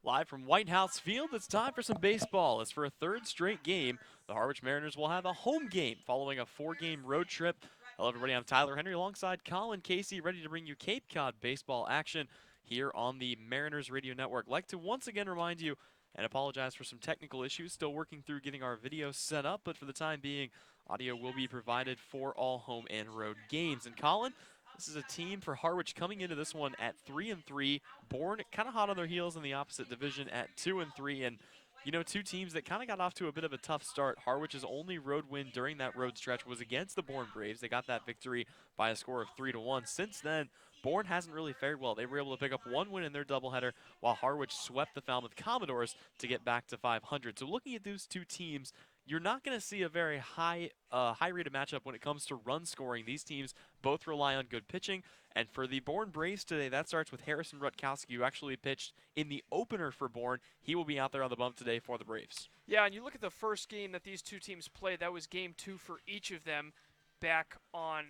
Live from White House Field, it's time for some baseball. As for a third straight game, the Harwich Mariners will have a home game following a four-game road trip. Hello, everybody. I'm Tyler Henry alongside Colin Casey, ready to bring you Cape Cod baseball action here on the Mariners Radio Network. Like to once again remind you and apologize for some technical issues. Still working through getting our video set up, but for the time being, audio will be provided for all home and road games. And Colin, this is a team for Harwich coming into this one at 3-3. Bourne kind of hot on their heels in the opposite division at 2-3, and you know, two teams that kind of got off to a bit of a tough start. Harwich's only road win during that road stretch was against the Bourne Braves. They got that victory by a score of 3-1. Since then, Bourne hasn't really fared well. They were able to pick up one win in their doubleheader, while Harwich swept the Falmouth Commodores to get back to 500. So looking at those two teams, you're not going to see a very high rate of matchup when it comes to run scoring. These teams both rely on good pitching. And for the Bourne Braves today, that starts with Harrison Rutkowski, who actually pitched in the opener for Bourne. He will be out there on the bump today for the Braves. Yeah, and you look at the first game that these two teams played, that was game 2 for each of them back on,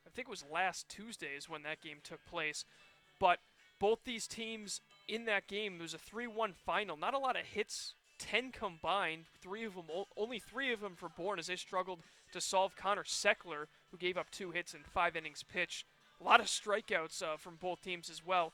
I think it was last Tuesday is when that game took place. But both these teams in that game, there was a 3-1 final. Not a lot of hits, 10 combined, only three of them for Bourne as they struggled to solve Connor Seckler, who gave up 2 hits in 5 innings pitched. A lot of strikeouts from both teams as well.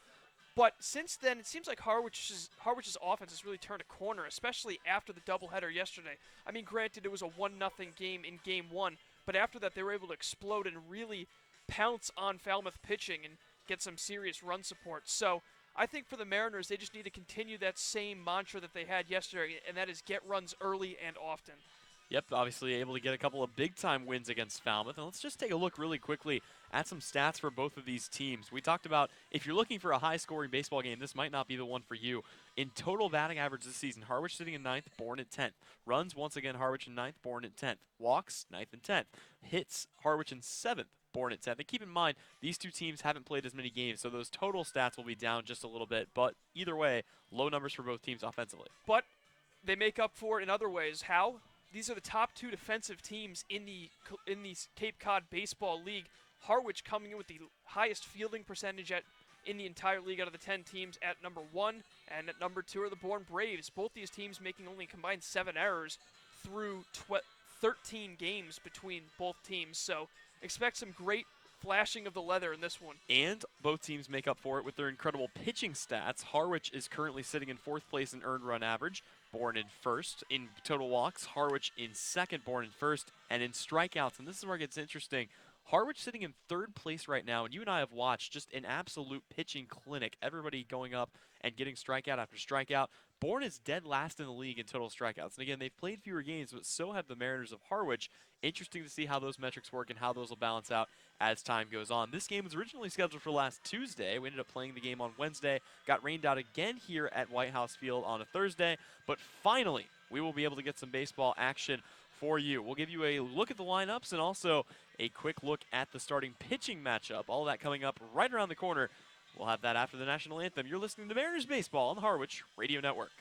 But since then, it seems like Harwich's offense has really turned a corner, especially after the doubleheader yesterday. I mean, granted, it was a 1-0 game in Game 1, but after that, they were able to explode and really pounce on Falmouth pitching and get some serious run support. So I think for the Mariners, they just need to continue that same mantra that they had yesterday, and that is get runs early and often. Yep, obviously able to get a couple of big-time wins against Falmouth. And let's just take a look really quickly at some stats for both of these teams. We talked about if you're looking for a high-scoring baseball game, this might not be the one for you. In total batting average this season, Harwich sitting in 9th, Bourne at 10th. Runs, once again, Harwich in 9th, Bourne at 10th. Walks, 9th and 10th. Hits, Harwich in 7th. Bourne at 10th. And keep in mind, these two teams haven't played as many games, so those total stats will be down just a little bit. But either way, low numbers for both teams offensively. But they make up for it in other ways. How? These are the top 2 defensive teams in the Cape Cod Baseball League. Harwich coming in with the highest fielding percentage in the entire league out of the 10 teams at number 1, and at number 2 are the Bourne Braves. Both these teams making only combined 7 errors through 13 games between both teams. So expect some great flashing of the leather in this one. And both teams make up for it with their incredible pitching stats. Harwich is currently sitting in 4th place in earned run average. Bourne in 1st in total walks. Harwich in 2nd, Bourne in 1st, and in strikeouts. And this is where it gets interesting. Harwich sitting in 3rd place right now, and you and I have watched just an absolute pitching clinic. Everybody going up and getting strikeout after strikeout. Bourne is dead last in the league in total strikeouts. And again, they've played fewer games, but so have the Mariners of Harwich. Interesting to see how those metrics work and how those will balance out as time goes on. This game was originally scheduled for last Tuesday. We ended up playing the game on Wednesday. Got rained out again here at White House Field on a Thursday. But finally, we will be able to get some baseball action for you. We'll give you a look at the lineups and also a quick look at the starting pitching matchup. All of that coming up right around the corner. We'll have that after the national anthem. You're listening to Mariners Baseball on the Harwich Radio Network.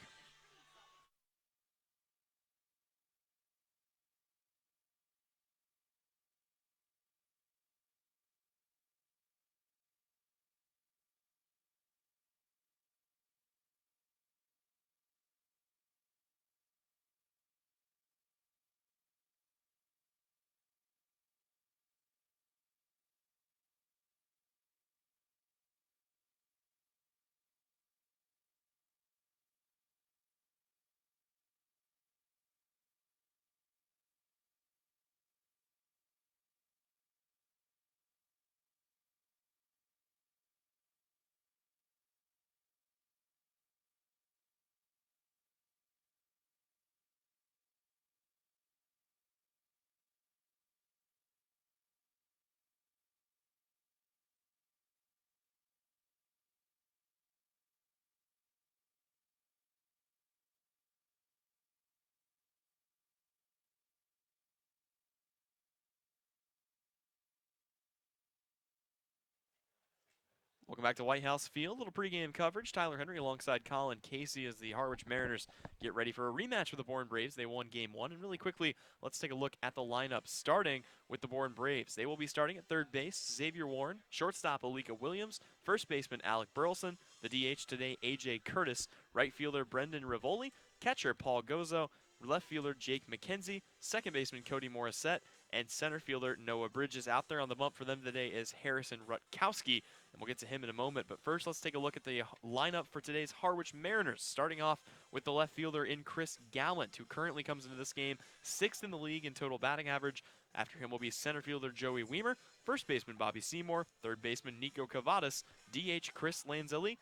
Welcome back to White House Field. Little pregame coverage. Tyler Henry alongside Colin Casey as the Harwich Mariners get ready for a rematch with the Bourne Braves. They won Game 1. And really quickly, let's take a look at the lineup starting with the Bourne Braves. They will be starting at third base, Xavier Warren, shortstop Alika Williams, first baseman Alec Burleson, the DH today A.J. Curtis, right fielder Brendan Rivoli, catcher Paul Gozo, left fielder Jake McKenzie, second baseman Cody Morissette, and center fielder Noah Bridges. Out there on the bump for them today is Harrison Rutkowski, and we'll get to him in a moment. But first, let's take a look at the lineup for today's Harwich Mariners, starting off with the left fielder in Chris Gallant, who currently comes into this game 6th in the league in total batting average. After him will be center fielder Joey Weimer, first baseman Bobby Seymour, third baseman Nico Cavadas, DH Chris Lanzelli,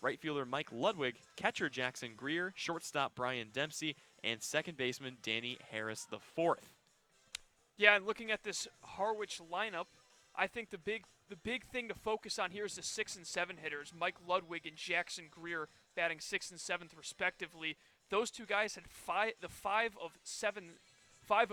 right fielder Mike Ludwig, catcher Jackson Greer, shortstop Brian Dempsey, and second baseman Danny Harris IV. Yeah, and looking at this Harwich lineup, I think the big thing to focus on here is the 6 and 7 hitters, Mike Ludwig and Jackson Greer, batting 6th and 7th respectively. Those two guys had five of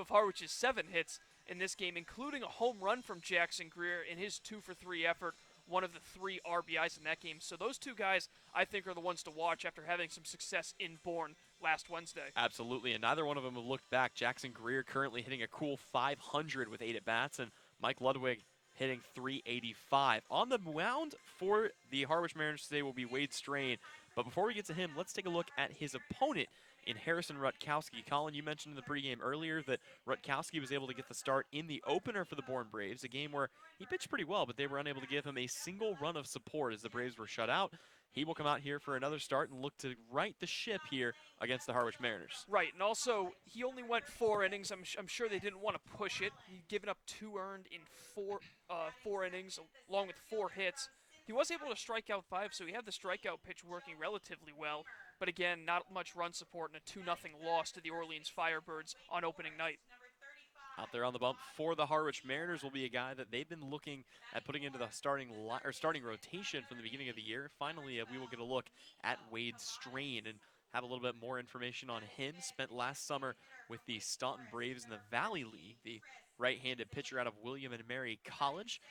Harwich's 7 hits in this game, including a home run from Jackson Greer in his 2-for-3 effort, one of the 3 RBIs in that game. So those two guys, I think, are the ones to watch after having some success in Bourne last Wednesday. Absolutely, and neither one of them have looked back. Jackson Greer currently hitting a cool .500 with 8 at-bats, and Mike Ludwig hitting .385. On the mound for the Harwich Mariners today will be Wade Strain. But before we get to him, let's take a look at his opponent in Harrison Rutkowski. Colin, you mentioned in the pregame earlier that Rutkowski was able to get the start in the opener for the Bourne Braves, a game where he pitched pretty well, but they were unable to give him a single run of support as the Braves were shut out. He will come out here for another start and look to right the ship here against the Harwich Mariners. Right, and also, he only went 4 innings. I'm sure they didn't want to push it. He'd given up 2 earned in 4 innings, along with 4 hits. He was able to strike out 5, so he had the strikeout pitch working relatively well. But again, not much run support and a 2-0 loss to the Orleans Firebirds on opening night. Out there on the bump for the Harwich Mariners will be a guy that they've been looking at putting into the starting rotation from the beginning of the year. Finally, we will get a look at Wade Strain and have a little bit more information on him. Spent last summer with the Staunton Braves in the Valley League, the right-handed pitcher out of William and Mary College.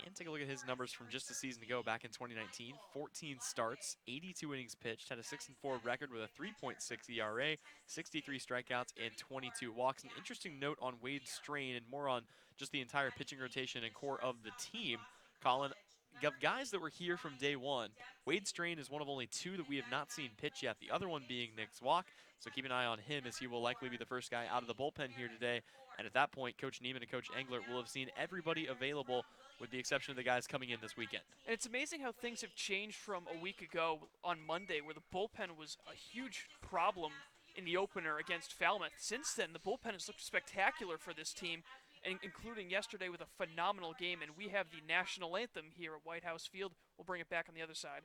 And take a look at his numbers from just a season ago back in 2019. 14 starts, 82 innings pitched, had a 6-4 record with a 3.6 ERA, 63 strikeouts, and 22 walks. An interesting note on Wade Strain and more on just the entire pitching rotation and core of the team. Colin, of guys that were here from day one, Wade Strain is one of only 2 that we have not seen pitch yet, the other one being Nick Zwok. So keep an eye on him as he will likely be the first guy out of the bullpen here today. And at that point, Coach Neiman and Coach Englert will have seen everybody available with the exception of the guys coming in this weekend. And it's amazing how things have changed from a week ago on Monday, where the bullpen was a huge problem in the opener against Falmouth. Since then, the bullpen has looked spectacular for this team, and including yesterday with a phenomenal game. And we have the national anthem here at White House Field. We'll bring it back on the other side.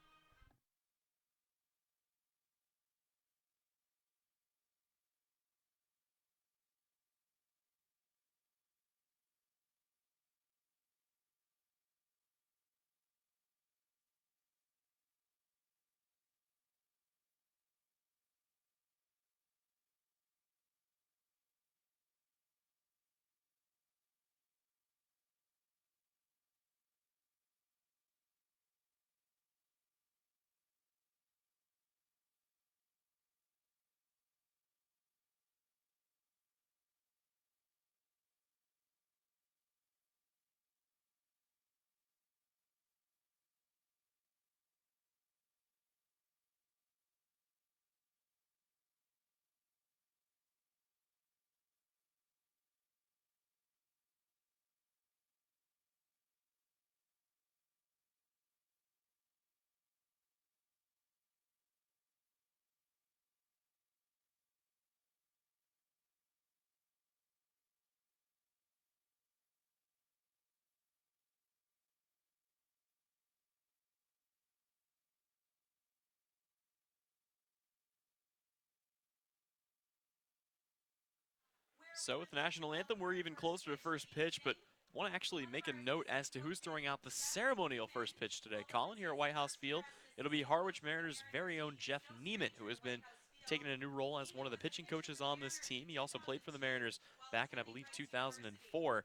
So with the national anthem, we're even closer to first pitch, but want to actually make a note as to who's throwing out the ceremonial first pitch today. Colin, here at White House Field, it'll be Harwich Mariners' very own Jeff Neiman, who has been taking a new role as one of the pitching coaches on this team. He also played for the Mariners back in, I believe, 2004.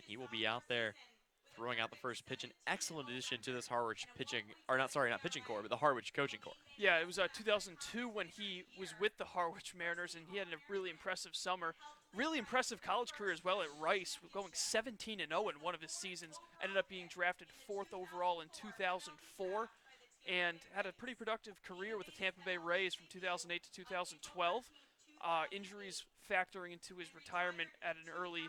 He will be out there throwing out the first pitch. An excellent addition to this Harwich pitching, or not, sorry, not pitching core, but the Harwich coaching core. Yeah, it was 2002 when he was with the Harwich Mariners, and he had a really impressive summer. Really impressive college career as well at Rice, going 17-0 in one of his seasons. Ended up being drafted 4th overall in 2004, and had a pretty productive career with the Tampa Bay Rays from 2008 to 2012. Injuries factoring into his retirement at an early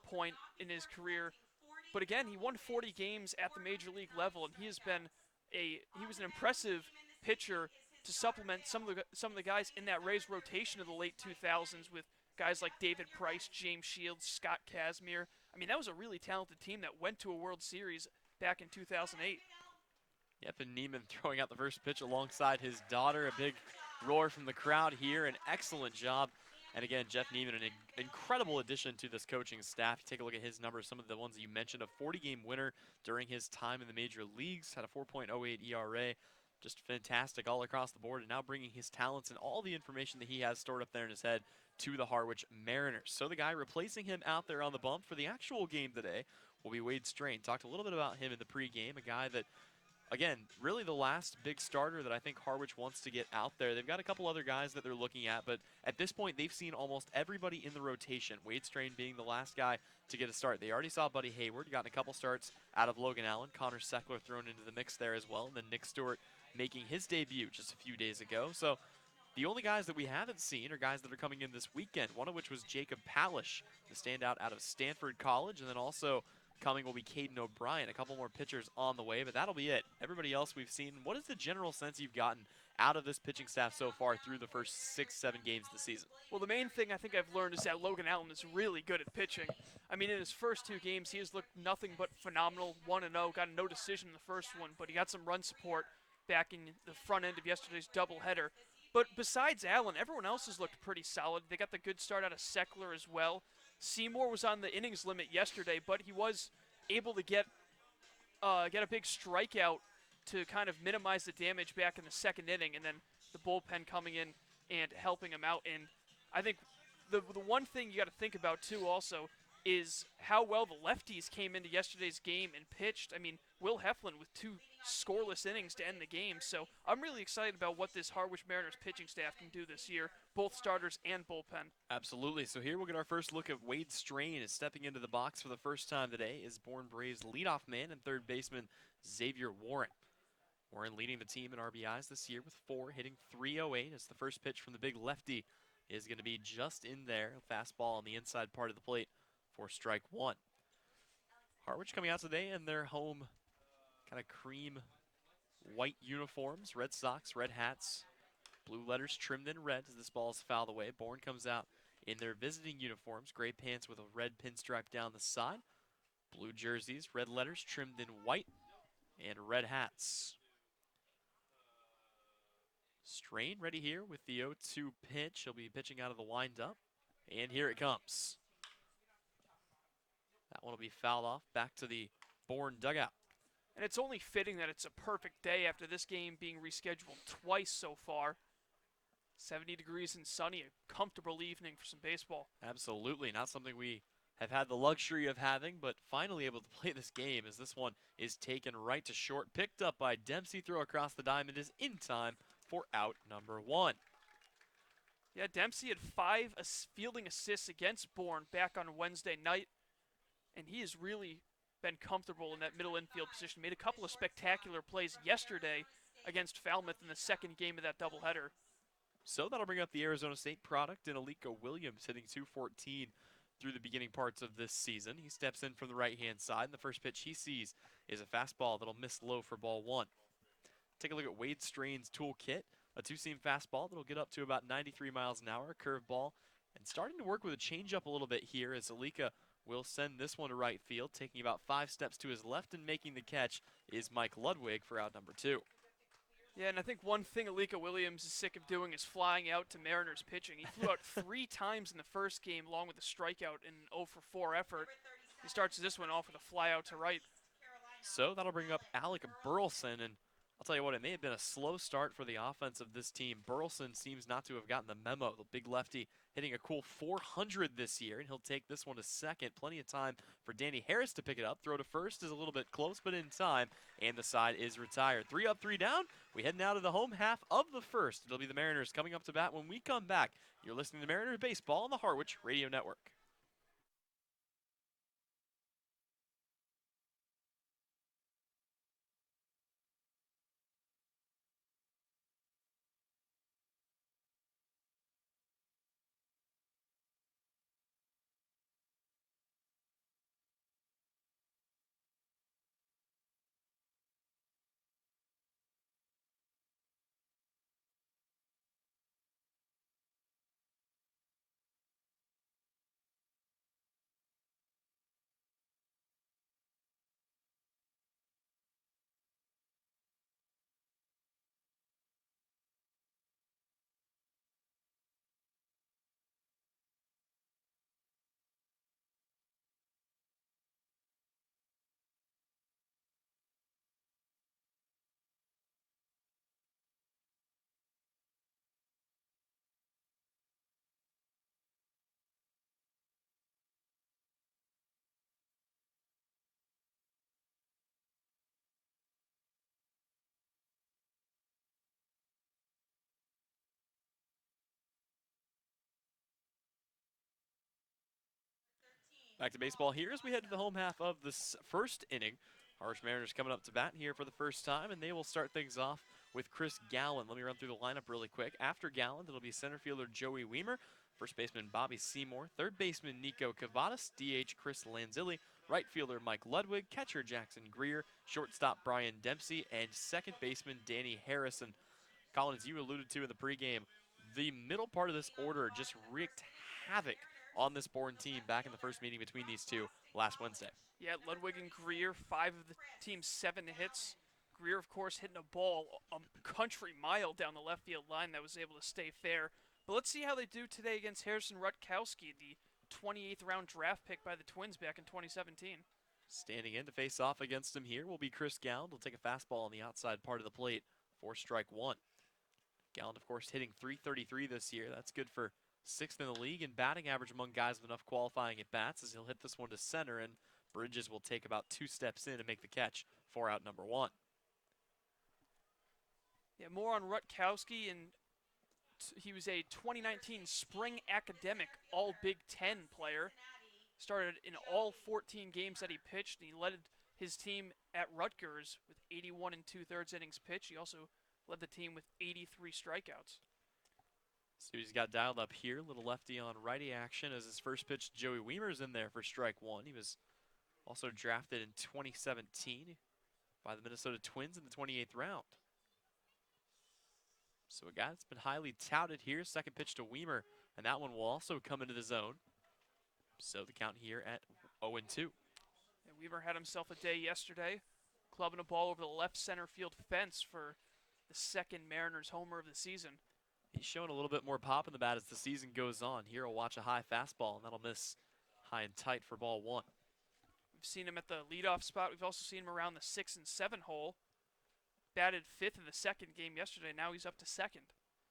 point in his career. But again, he won 40 games at the major league level, and he was an impressive pitcher to supplement some of the guys in that Rays rotation of the late 2000s with guys like David Price, James Shields, Scott Kazmir. I mean, that was a really talented team that went to a World Series back in 2008. Yep, and Neiman throwing out the first pitch alongside his daughter. A big roar from the crowd here. An excellent job. And again, Jeff Neiman, an incredible addition to this coaching staff. You take a look at his numbers, some of the ones that you mentioned. A 40-game winner during his time in the major leagues. Had a 4.08 ERA. Just fantastic all across the board. And now bringing his talents and all the information that he has stored up there in his head to the Harwich Mariners. So the guy replacing him out there on the bump for the actual game today will be Wade Strain. Talked a little bit about him in the pregame. A guy that, again, really the last big starter that I think Harwich wants to get out there. They've got a couple other guys that they're looking at, but at this point, they've seen almost everybody in the rotation. Wade Strain being the last guy to get a start. They already saw Buddy Hayward, gotten a couple starts out of Logan Allen. Connor Seckler thrown into the mix there as well, and then Nick Stewart making his debut just a few days ago. So the only guys that we haven't seen are guys that are coming in this weekend, one of which was Jacob Palish, the standout out of Stanford College, and then also coming will be Caden O'Brien. A couple more pitchers on the way, but that'll be it. Everybody else we've seen. What is the general sense you've gotten out of this pitching staff so far through the first 6-7 games of the season? Well, the main thing I think I've learned is that Logan Allen is really good at pitching. I mean, in his first 2 games, he has looked nothing but phenomenal. 1-0, got a no decision in the first one, but he got some run support back in the front end of yesterday's doubleheader. But besides Allen, everyone else has looked pretty solid. They got the good start out of Seckler as well. Seymour was on the innings limit yesterday, but he was able to get a big strikeout to kind of minimize the damage back in the second inning, and then the bullpen coming in and helping him out. And I think the one thing you got to think about too also is how well the lefties came into yesterday's game and pitched. I mean, Will Heflin with 2 scoreless innings to end the game. So I'm really excited about what this Harwich Mariners pitching staff can do this year, both starters and bullpen. Absolutely. So here we'll get our first look at Wade Strain. Is stepping into the box for the first time today is Bourne Braves leadoff man and third baseman Xavier Warren. Warren leading the team in RBIs this year with 4, hitting .308 as the first pitch from the big lefty is going to be just in there. A fastball on the inside part of the plate for strike 1. Harwich coming out today in their home kind of cream white uniforms, red socks, red hats, blue letters trimmed in red as this ball is fouled away. Bourne comes out in their visiting uniforms, gray pants with a red pinstripe down the side, blue jerseys, red letters trimmed in white, and red hats. Strain ready here with the 0-2 pitch. He'll be pitching out of the windup, and here it comes. That one will be fouled off back to the Bourne dugout. And it's only fitting that it's a perfect day after this game being rescheduled twice so far. 70 degrees and sunny, a comfortable evening for some baseball. Absolutely, not something we have had the luxury of having, but finally able to play this game as this one is taken right to short. Picked up by Dempsey, throw across the diamond is in time for out number 1. Yeah, Dempsey had 5 fielding assists against Bourne back on Wednesday night, and he has really been comfortable in that middle infield position. Made a couple of spectacular plays yesterday against Falmouth in the second game of that doubleheader. So that'll bring up the Arizona State product in Alika Williams, hitting .214 through the beginning parts of this season. He steps in from the right-hand side, and the first pitch he sees is a fastball that'll miss low for ball 1. Take a look at Wade Strain's toolkit. A 2-seam fastball that'll get up to about 93 miles an hour, curveball, and starting to work with a changeup a little bit here as Alika will send this one to right field. Taking about 5 steps to his left and making the catch is Mike Ludwig for out number 2. Yeah, and I think one thing Alika Williams is sick of doing is flying out to Mariners pitching. He flew out 3 times in the first game along with a strikeout in an 0-for-4 effort. He starts this one off with a fly out to right. So that'll bring up Alec Burleson, and I'll tell you what, it may have been a slow start for the offense of this team. Burleson seems not to have gotten the memo. The big lefty hitting a cool 400 this year, and he'll take this one to second. Plenty of time for Danny Harris to pick it up. Throw to first is a little bit close, but in time, and the side is retired. 3 up, 3 down. We head now to the home half of the first. It'll be the Mariners coming up to bat when we come back. You're listening to Mariners Baseball on the Harwich Radio Network. Back to baseball here as we head to the home half of this first inning. Harwich Mariners coming up to bat here for the first time, and they will start things off with Chris Gallen. Let me run through the lineup really quick. After Gallen, it'll be center fielder Joey Weimer, first baseman Bobby Seymour, third baseman Nico Cavadas, DH Chris Lanzilli, right fielder Mike Ludwig, catcher Jackson Greer, shortstop Brian Dempsey, and second baseman Danny Harrison. Collins, you alluded to in the pregame, the middle part of this order just wreaked havoc on this Bourne team back in the first meeting between these two last Wednesday. Yeah, Ludwig and Greer, 5 of the team's 7 hits. Greer, of course, hitting a ball a country mile down the left field line that was able to stay fair. But let's see how they do today against Harrison Rutkowski, the 28th round draft pick by the Twins back in 2017. Standing in to face off against him here will be Chris Galland. He'll take a fastball on the outside part of the plate for strike one. Galland, of course, hitting .333 this year. That's good for 6th in the league in batting average among guys with enough qualifying at bats, as he'll hit this one to center, and Bridges will take about 2 steps in to make the catch for out number 1. Yeah, more on Rutkowski, and he was a 2019 spring academic all Big Ten player. Started in all 14 games that he pitched, and he led his team at Rutgers with 81 2/3 innings pitched. He also led the team with 83 strikeouts. So he's got dialed up here. Little lefty on righty action as his first pitch, Joey Weimer's in there for strike one. He was also drafted in 2017 by the Minnesota Twins in the 28th round. So a guy that's been highly touted here. Second pitch to Weimer, and that one will also come into the zone. So the count here at 0-2. And Weimer had himself a day yesterday, clubbing a ball over the left center field fence for the second Mariners homer of the season. He's showing a little bit more pop in the bat as the season goes on. Here he'll watch a high fastball, and that'll miss high and tight for ball 1. We've seen him at the leadoff spot. We've also seen him around the 6 and 7 hole. Batted 5th in the second game yesterday. Now he's up to 2nd.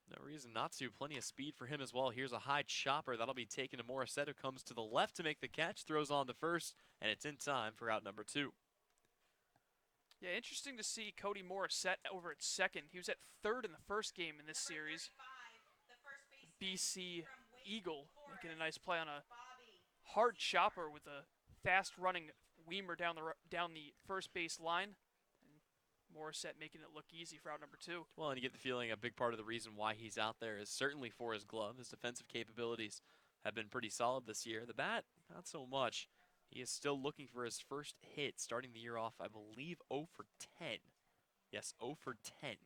No reason not to. Plenty of speed for him as well. Here's a high chopper. That'll be taken to Morissette, who comes to the left to make the catch. Throws on to first, and it's in time for out number 2. Yeah, interesting to see Cody Morissette over at 2nd. He was at 3rd in the first game in this series. BC Eagle making a nice play on a hard chopper with a fast-running Weimer down the first base line. And Morissette making it look easy for out number 2. Well, and you get the feeling a big part of the reason why he's out there is certainly for his glove. His defensive capabilities have been pretty solid this year. The bat, not so much. He is still looking for his first hit, starting the year off, I believe, 0 for 10. Yes, 0 for 10.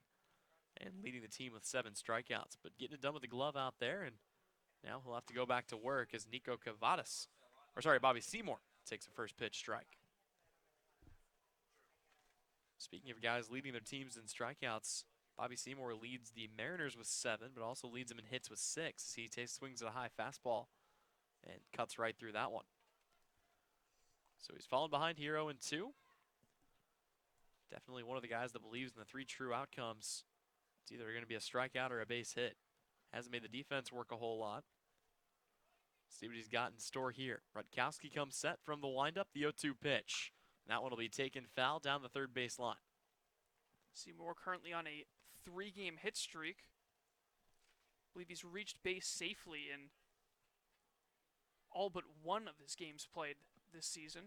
And leading the team with 7 strikeouts. But getting it done with the glove out there, and now he'll have to go back to work as Bobby Seymour takes a first pitch strike. Speaking of guys leading their teams in strikeouts, Bobby Seymour leads the Mariners with 7, but also leads them in hits with 6. He swings at a high fastball and cuts right through that one. So he's fallen behind here 0-2. Definitely one of the guys that believes in the three true outcomes. It's either going to be a strikeout or a base hit. Hasn't made the defense work a whole lot. See what he's got in store here. Rutkowski comes set from the windup, the 0-2 pitch. That one will be taken foul down the third base line. Seymour currently on a 3-game hit streak. I believe he's reached base safely in all but one of his games played this season.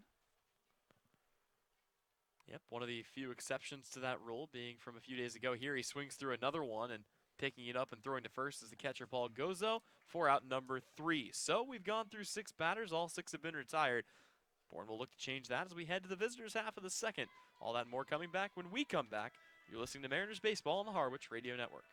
Yep, one of the few exceptions to that rule being from a few days ago. Here he swings through another one, and picking it up and throwing to first is the catcher Paul Gozo for out number 3. So we've gone through 6 batters. All 6 have been retired. Bourne will look to change that as we head to the visitors' half of the second. All that and more coming back when we come back. You're listening to Mariners Baseball on the Harwich Radio Network.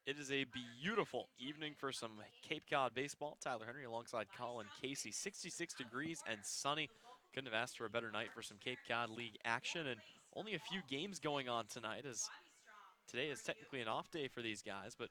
It is a beautiful evening for some Cape Cod baseball. Tyler Henry alongside Colin Casey. 66 degrees and sunny. Couldn't have asked for a better night for some Cape Cod League action, and only a few games going on tonight, as today is technically an off day for these guys, but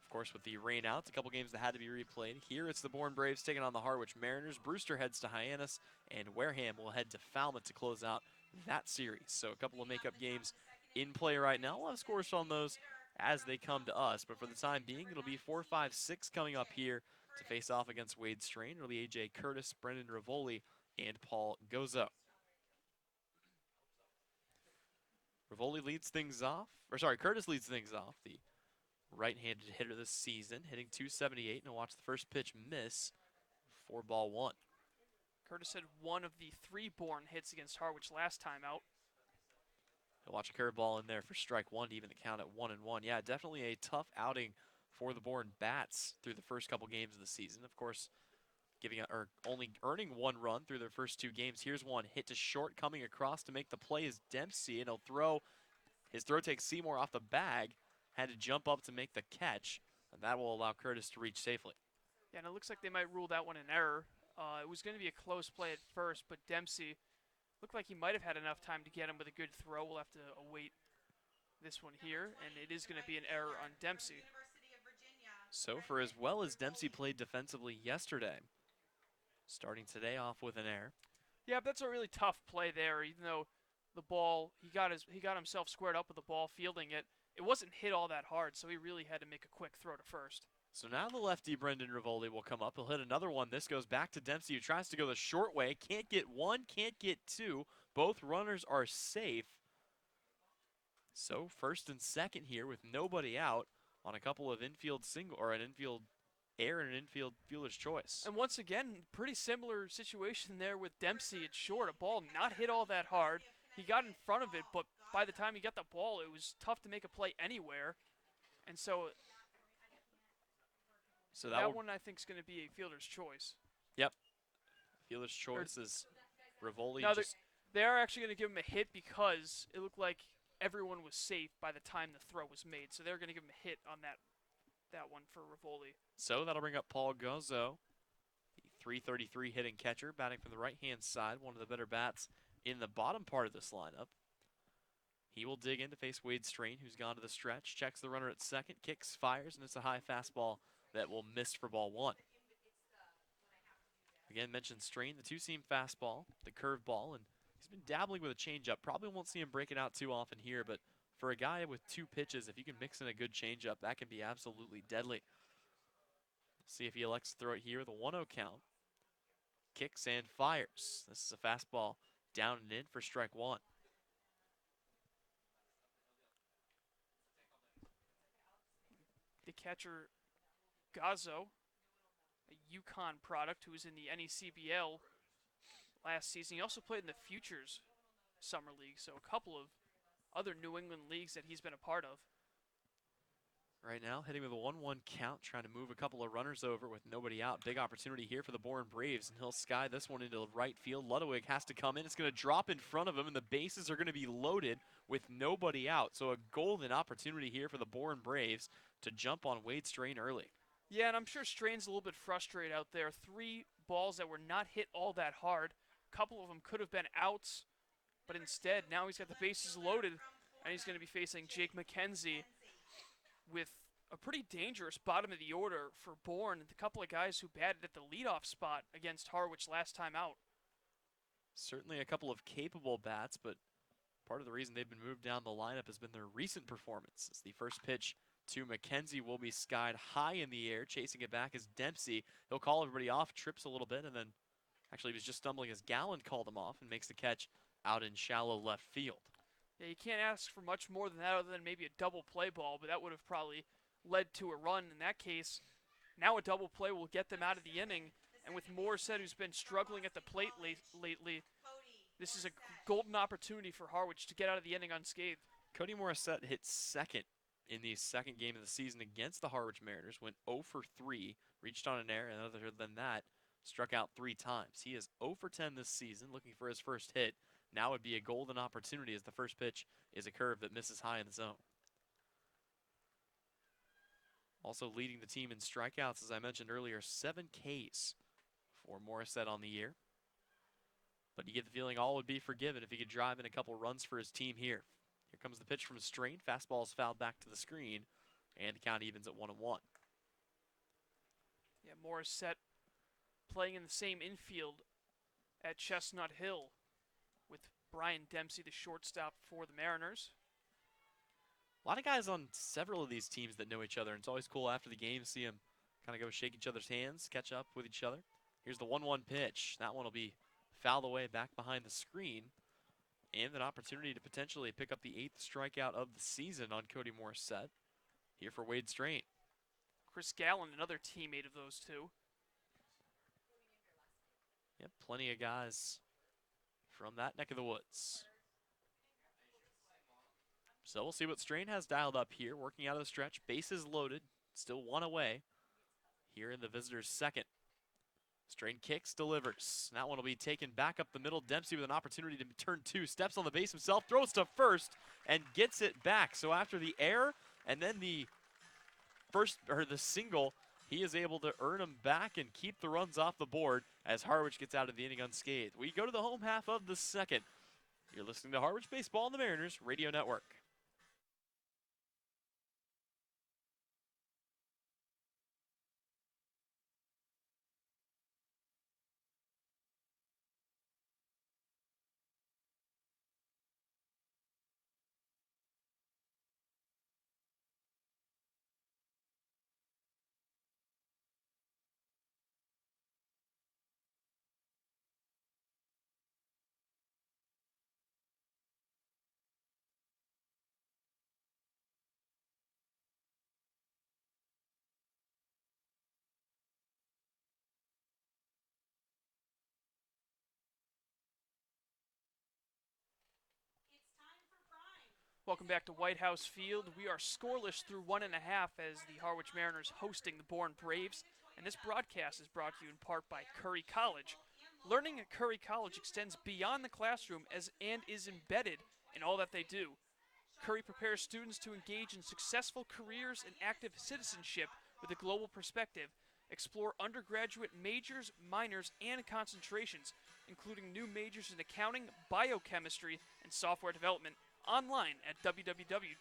of course with the rain outs, a couple games that had to be replayed. Here it's the Bourne Braves taking on the Harwich Mariners. Brewster heads to Hyannis, and Wareham will head to Falmouth to close out that series. So a couple of makeup games in play right now. We'll have scores on those as they come to us, but for the time being, it'll be 4, 5, 6 coming up here to face off against Wade Strain. It'll be A.J. Curtis, Brendan Rivoli, and Paul Gozo. Rivoli leads things off, Curtis leads things off, the right-handed hitter this season, hitting .278, and we'll watch the first pitch miss for ball 1. Curtis had one of the 3 Bourne hits against Harwich last time out. He'll watch a curveball in there for strike 1 to even the count at 1-1. Yeah, definitely a tough outing for the Bourne Bats through the first couple games of the season. Of course, only earning 1 run through their first 2 games. Here's one hit to short, coming across to make the play is Dempsey, and he'll throw. His throw takes Seymour off the bag. Had to jump up to make the catch, and that will allow Curtis to reach safely. Yeah, and it looks like they might rule that one an error. It was going to be a close play at first, but Dempsey looked like he might have had enough time to get him with a good throw. We'll have to await this one here, and it is going to be an error on Dempsey. So for as well as Dempsey played defensively yesterday, starting today off with an error. Yeah, but that's a really tough play there, even though the ball, he got himself squared up with the ball, fielding it. It wasn't hit all that hard, so he really had to make a quick throw to first. So now the lefty, Brendan Rivoli, will come up. He'll hit another one. This goes back to Dempsey, who tries to go the short way. Can't get 1, can't get 2. Both runners are safe. So first and second here with nobody out on a couple of infield an infield error and an infield fielder's choice. And once again, pretty similar situation there with Dempsey. It's short, a ball not hit all that hard. He got in front of it, but by the time he got the ball, it was tough to make a play anywhere. And so that one I think is going to be a fielder's choice. Yep. Fielder's choice is Rivoli. Now they are actually going to give him a hit because it looked like everyone was safe by the time the throw was made. So they're going to give him a hit on that one for Rivoli. So that'll bring up Paul Gozo, the .333 hitting catcher, batting from the right-hand side, one of the better bats in the bottom part of this lineup. He will dig in to face Wade Strain, who's gone to the stretch, checks the runner at second, kicks, fires, and it's a high fastball that will miss for ball 1. Again, mentioned Strain, the 2-seam fastball, the curveball, and he's been dabbling with a changeup. Probably won't see him break it out too often here, but for a guy with 2 pitches, if you can mix in a good changeup, that can be absolutely deadly. See if he elects to throw it here with a 1-0 count. Kicks and fires. This is a fastball down and in for strike 1. The catcher, Gazzo, a UConn product who was in the NECBL last season. He also played in the Futures summer league, so a couple of other New England leagues that he's been a part of. Right now, hitting with a 1-1 count, trying to move a couple of runners over with nobody out. Big opportunity here for the Bourne Braves, and he'll sky this one into right field. Ludwig has to come in. It's going to drop in front of him, and the bases are going to be loaded with nobody out. So a golden opportunity here for the Bourne Braves to jump on Wade Strain early. Yeah, and I'm sure Strain's a little bit frustrated out there. 3 balls that were not hit all that hard. A couple of them could have been outs, but instead, now he's got the bases loaded, and he's going to be facing Jake McKenzie with a pretty dangerous bottom of the order for Bourne. The couple of guys who batted at the leadoff spot against Harwich last time out. Certainly a couple of capable bats, but part of the reason they've been moved down the lineup has been their recent performance. As the first pitch to McKenzie will be skied high in the air. Chasing it back is Dempsey. He'll call everybody off, trips a little bit, and then actually he was just stumbling as Gallen called him off and makes the catch out in shallow left field. Yeah, you can't ask for much more than that other than maybe a double play ball, but that would have probably led to a run in that case. Now a double play will get them out of the inning, and with Morissette, who's been struggling at the plate lately, this is a golden opportunity for Harwich to get out of the inning unscathed. Cody Morissette hit second in the second game of the season against the Harwich Mariners, went 0 for 3, reached on an error, and other than that, struck out 3 times. He is 0 for 10 this season, looking for his first hit. Now would be a golden opportunity as the first pitch is a curve that misses high in the zone. Also leading the team in strikeouts, as I mentioned earlier, 7 Ks for Morissette on the year. But you get the feeling all would be forgiven if he could drive in a couple runs for his team here. Here comes the pitch from Strain. Fastball is fouled back to the screen, and the count evens at 1-1. Yeah, Morissette playing in the same infield at Chestnut Hill with Brian Dempsey, the shortstop for the Mariners. A lot of guys on several of these teams that know each other, and it's always cool after the game to see them kind of go shake each other's hands, catch up with each other. Here's the 1-1 pitch. That one will be fouled away back behind the screen, and an opportunity to potentially pick up the 8th strikeout of the season on Cody Morissette. Here for Wade Strain. Chris Gallen, another teammate of those two. Yep, plenty of guys from that neck of the woods. So we'll see what Strain has dialed up here, working out of the stretch. Bases loaded, still 1 away here in the visitors' second. Strain kicks, delivers. That one will be taken back up the middle. Dempsey with an opportunity to turn 2, steps on the base himself, throws to first, and gets it back. So after the error and then the single, he is able to earn them back and keep the runs off the board as Harwich gets out of the inning unscathed. We go to the home half of the second. You're listening to Harwich Baseball on the Mariners Radio Network. Welcome back to White House Field. We are scoreless through 1.5 as the Harwich Mariners hosting the Bourne Braves. And this broadcast is brought to you in part by Curry College. Learning at Curry College extends beyond the classroom and is embedded in all that they do. Curry prepares students to engage in successful careers and active citizenship with a global perspective. Explore undergraduate majors, minors, and concentrations, including new majors in accounting, biochemistry, and software development. Online at www.curry.edu.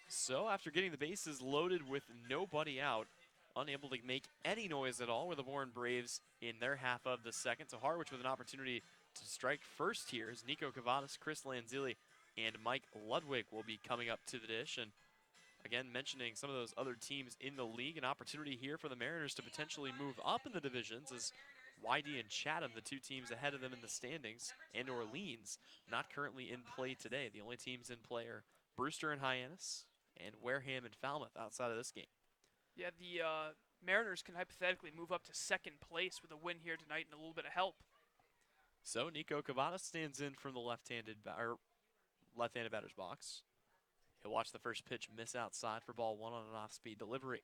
So after getting the bases loaded with nobody out, unable to make any noise at all, were the Bourne Braves in their half of the second. So Harwich with an opportunity to strike first here as Nico Cavadas, Chris Lanzilli, and Mike Ludwig will be coming up to the dish. And again, mentioning some of those other teams in the league, an opportunity here for the Mariners to potentially move up in the divisions as YD and Chatham, the 2 teams ahead of them in the standings, and Orleans, not currently in play today. The only teams in play are Brewster and Hyannis, and Wareham and Falmouth outside of this game. Yeah, the Mariners can hypothetically move up to second place with a win here tonight and a little bit of help. So Nico Cavada stands in from the left-handed batter's box. He'll watch the first pitch miss outside for ball one on an off-speed delivery.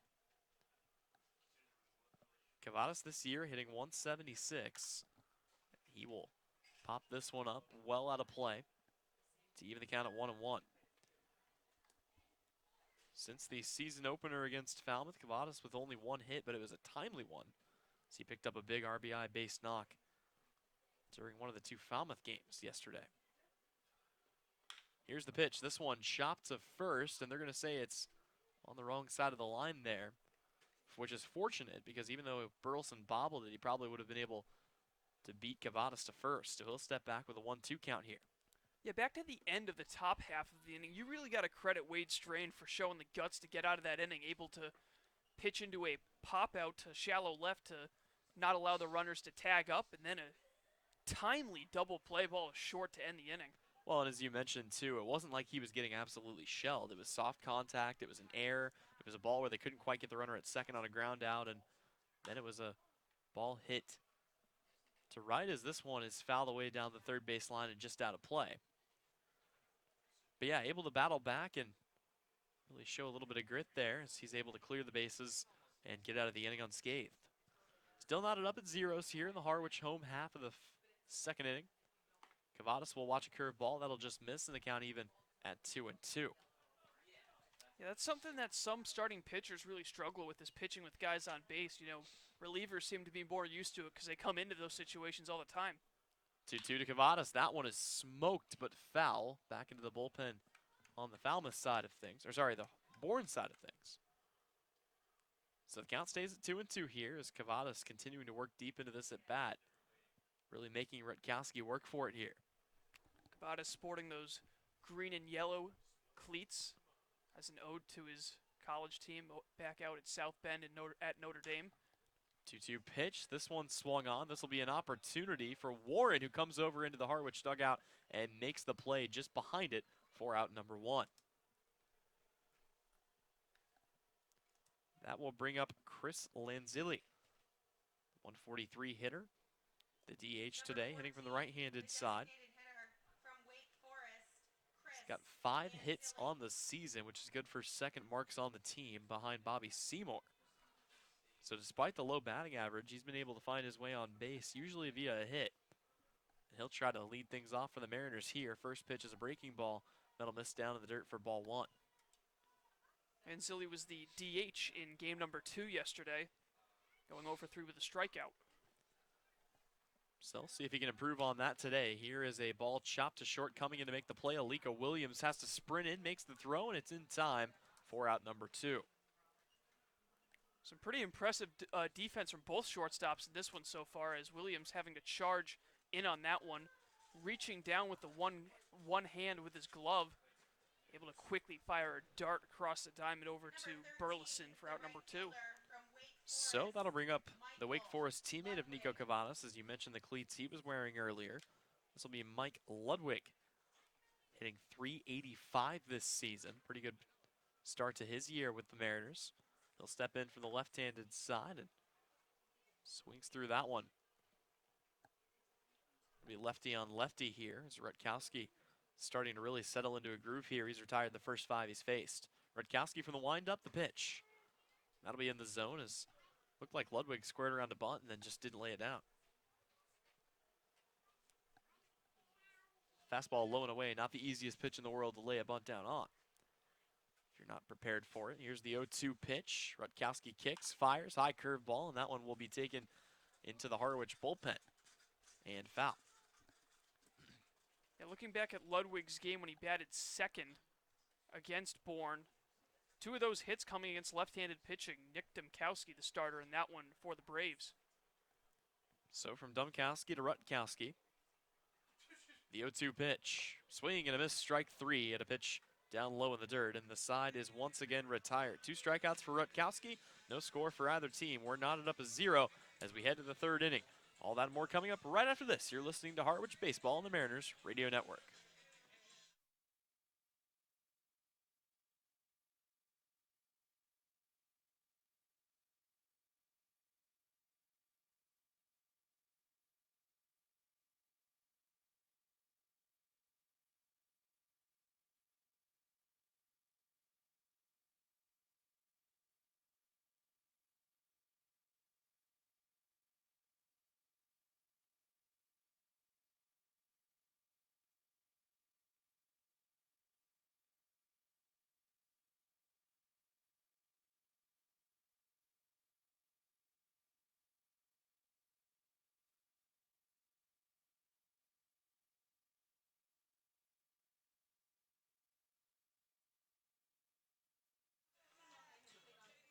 Cavadas this year hitting 176. He will pop this one up well out of play to even the count at 1-1. Since the season opener against Falmouth, Cavadas with only one hit, but it was a timely one. So he picked up a big RBI base knock during one of the two Falmouth games yesterday. Here's the pitch. This one chopped to first, and they're going to say it's on the wrong side of the line there, which is fortunate because even though Burleson bobbled it, he probably would have been able to beat Cavadas to first. So he'll step back with a 1-2 count here. Yeah, back to the end of the top half of the inning, you really got to credit Wade Strain for showing the guts to get out of that inning, able to pitch into a pop out to shallow left to not allow the runners to tag up, and then a timely double play ball short to end the inning. Well, and as you mentioned too, it wasn't like he was getting absolutely shelled. It was soft contact, it was an error, it was a ball where they couldn't quite get the runner at second on a ground out, and then it was a ball hit to right as this one is fouled away down the third base line and just out of play. But yeah, able to battle back and really show a little bit of grit there as he's able to clear the bases and get out of the inning unscathed. Still knotted up at zeros here in the Harwich home half of the second inning. Cavadas will watch a curveball that'll just miss and the count even at 2-2. Yeah, that's something that some starting pitchers really struggle with, is pitching with guys on base. You know, relievers seem to be more used to it because they come into those situations all the time. 2-2 to Cavadas. That one is smoked but foul. Back into the bullpen on the Falmouth side of things. Or sorry, the Bourne side of things. So the count stays at 2-2 here as Cavadas continuing to work deep into this at bat. Really making Rutkowski work for it here. Cavadas sporting those green and yellow cleats as an ode to his college team back out at South Bend at Notre Dame. 2-2 pitch. This one swung on. This will be an opportunity for Warren, who comes over into the Harwich dugout and makes the play just behind it for out number 1. That will bring up Chris Lanzilli, 143 hitter. The DH today, hitting from the right-handed side. He's got 5 hits on the season, which is good for second marks on the team behind Bobby Seymour. So despite the low batting average, he's been able to find his way on base, usually via a hit. And he'll try to lead things off for the Mariners here. First pitch is a breaking ball. That'll miss down in the dirt for ball 1. And Zilli was the DH in game number 2 yesterday, going over 3 with a strikeout. So see if he can improve on that today. Here is a ball chopped to short coming in to make the play. Alika Williams has to sprint in, makes the throw, and it's in time for out number 2. Some pretty impressive defense from both shortstops in this one so far, as Williams having to charge in on that one, reaching down with the one hand with his glove, able to quickly fire a dart across the diamond over to Burleson for out number 2. So that'll bring up the Wake Forest teammate of Nico Cavadas, as you mentioned the cleats he was wearing earlier. This will be Mike Ludwig, hitting .385 this season. Pretty good start to his year with the Mariners. He'll step in from the left-handed side and swings through that one. It'll be lefty on lefty here as Rutkowski starting to really settle into a groove here. He's retired the first 5 he's faced. Rutkowski from the windup, the pitch. That'll be in the zone as looked like Ludwig squared around a bunt and then just didn't lay it down. Fastball low and away, not the easiest pitch in the world to lay a bunt down on. If you're not prepared for it, here's the 0-2 pitch. Rutkowski kicks, fires, high curve ball, and that one will be taken into the Harwich bullpen and foul. Yeah, looking back at Ludwig's game when he batted second against Bourne, 2 of those hits coming against left-handed pitching. Nick Domkowski, the starter in that one for the Braves. So from Domkowski to Rutkowski, the 0-2 pitch. Swing and a miss, strike 3 at a pitch down low in the dirt, and the side is once again retired. 2 strikeouts for Rutkowski, no score for either team. We're knotted up as 0 as we head to the 3rd inning. All that and more coming up right after this. You're listening to Harwich Baseball on the Mariners Radio Network.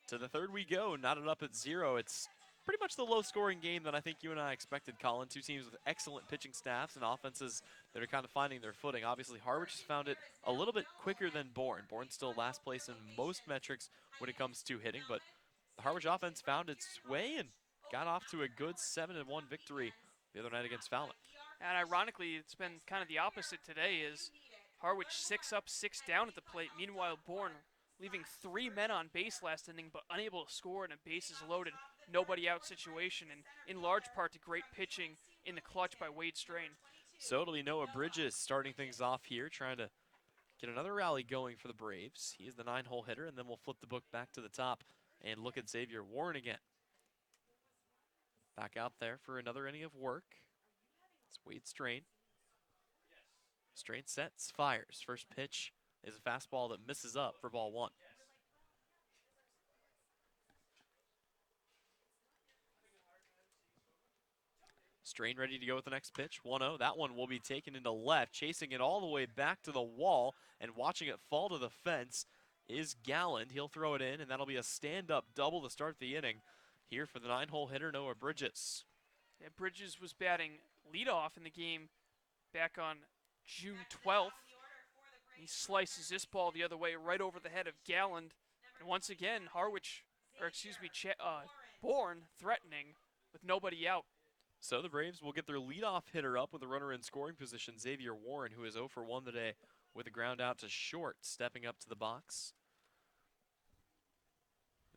To the third we go, knotted up at 0. It's pretty much the low-scoring game that I think you and I expected, Colin. Two teams with excellent pitching staffs and offenses that are kind of finding their footing. Obviously, Harwich has found it a little bit quicker than Bourne. Bourne's still last place in most metrics when it comes to hitting, but the Harwich offense found its way and got off to a good 7-1 victory the other night against Falmouth. And ironically, it's been kind of the opposite today, is Harwich 6 up, 6 down at the plate. Meanwhile, Bourne leaving 3 men on base last inning, but unable to score in a bases loaded, nobody out situation, and in large part to great pitching in the clutch by Wade Strain. So it'll be Noah Bridges starting things off here, trying to get another rally going for the Braves. He is the 9-hole hitter, and then we'll flip the book back to the top and look at Xavier Warren again. Back out there for another inning of work. It's Wade Strain. Strain sets, fires. First pitch is a fastball that misses up for ball 1. Strain ready to go with the next pitch. 1-0. That one will be taken into left, chasing it all the way back to the wall and watching it fall to the fence is Galland. He'll throw it in, and that'll be a stand-up double to start the inning here for the 9-hole hitter, Noah Bridges. Yeah, Bridges was batting leadoff in the game back on June 12th. He slices this ball the other way right over the head of Galland. And once again, Bourne threatening with nobody out. So the Braves will get their leadoff hitter up with a runner in scoring position, Xavier Warren, who is 0 for 1 today with a ground out to short, stepping up to the box.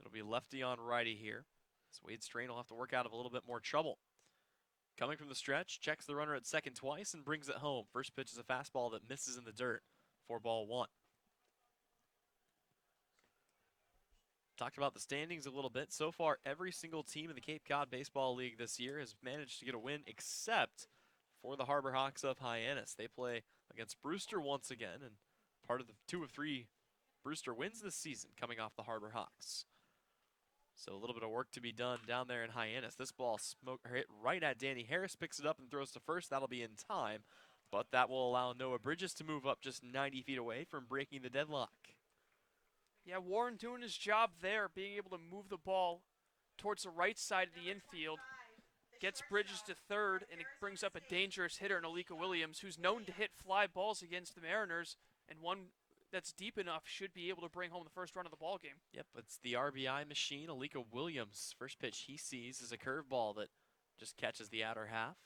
It'll be lefty on righty here. So Wade Strain will have to work out of a little bit more trouble. Coming from the stretch, checks the runner at second twice and brings it home. First pitch is a fastball that misses in the dirt for ball 1. Talked about the standings a little bit. So far, every single team in the Cape Cod Baseball League this year has managed to get a win except for the Harbor Hawks of Hyannis. They play against Brewster once again, and part of the 2 of 3 Brewster wins this season coming off the Harbor Hawks. So a little bit of work to be done down there in Hyannis. This ball hit right at Danny Harris, picks it up and throws to first. That'll be in time, but that will allow Noah Bridges to move up just 90 feet away from breaking the deadlock. Yeah, Warren doing his job there, being able to move the ball towards the right side of the infield. Gets Bridges to third, and it brings up a dangerous hitter in Alika Williams, who's known to hit fly balls against the Mariners, and one that's deep enough should be able to bring home the first run of the ball game. Yep, it's the RBI machine. Alika Williams, first pitch he sees is a curveball that just catches the outer half.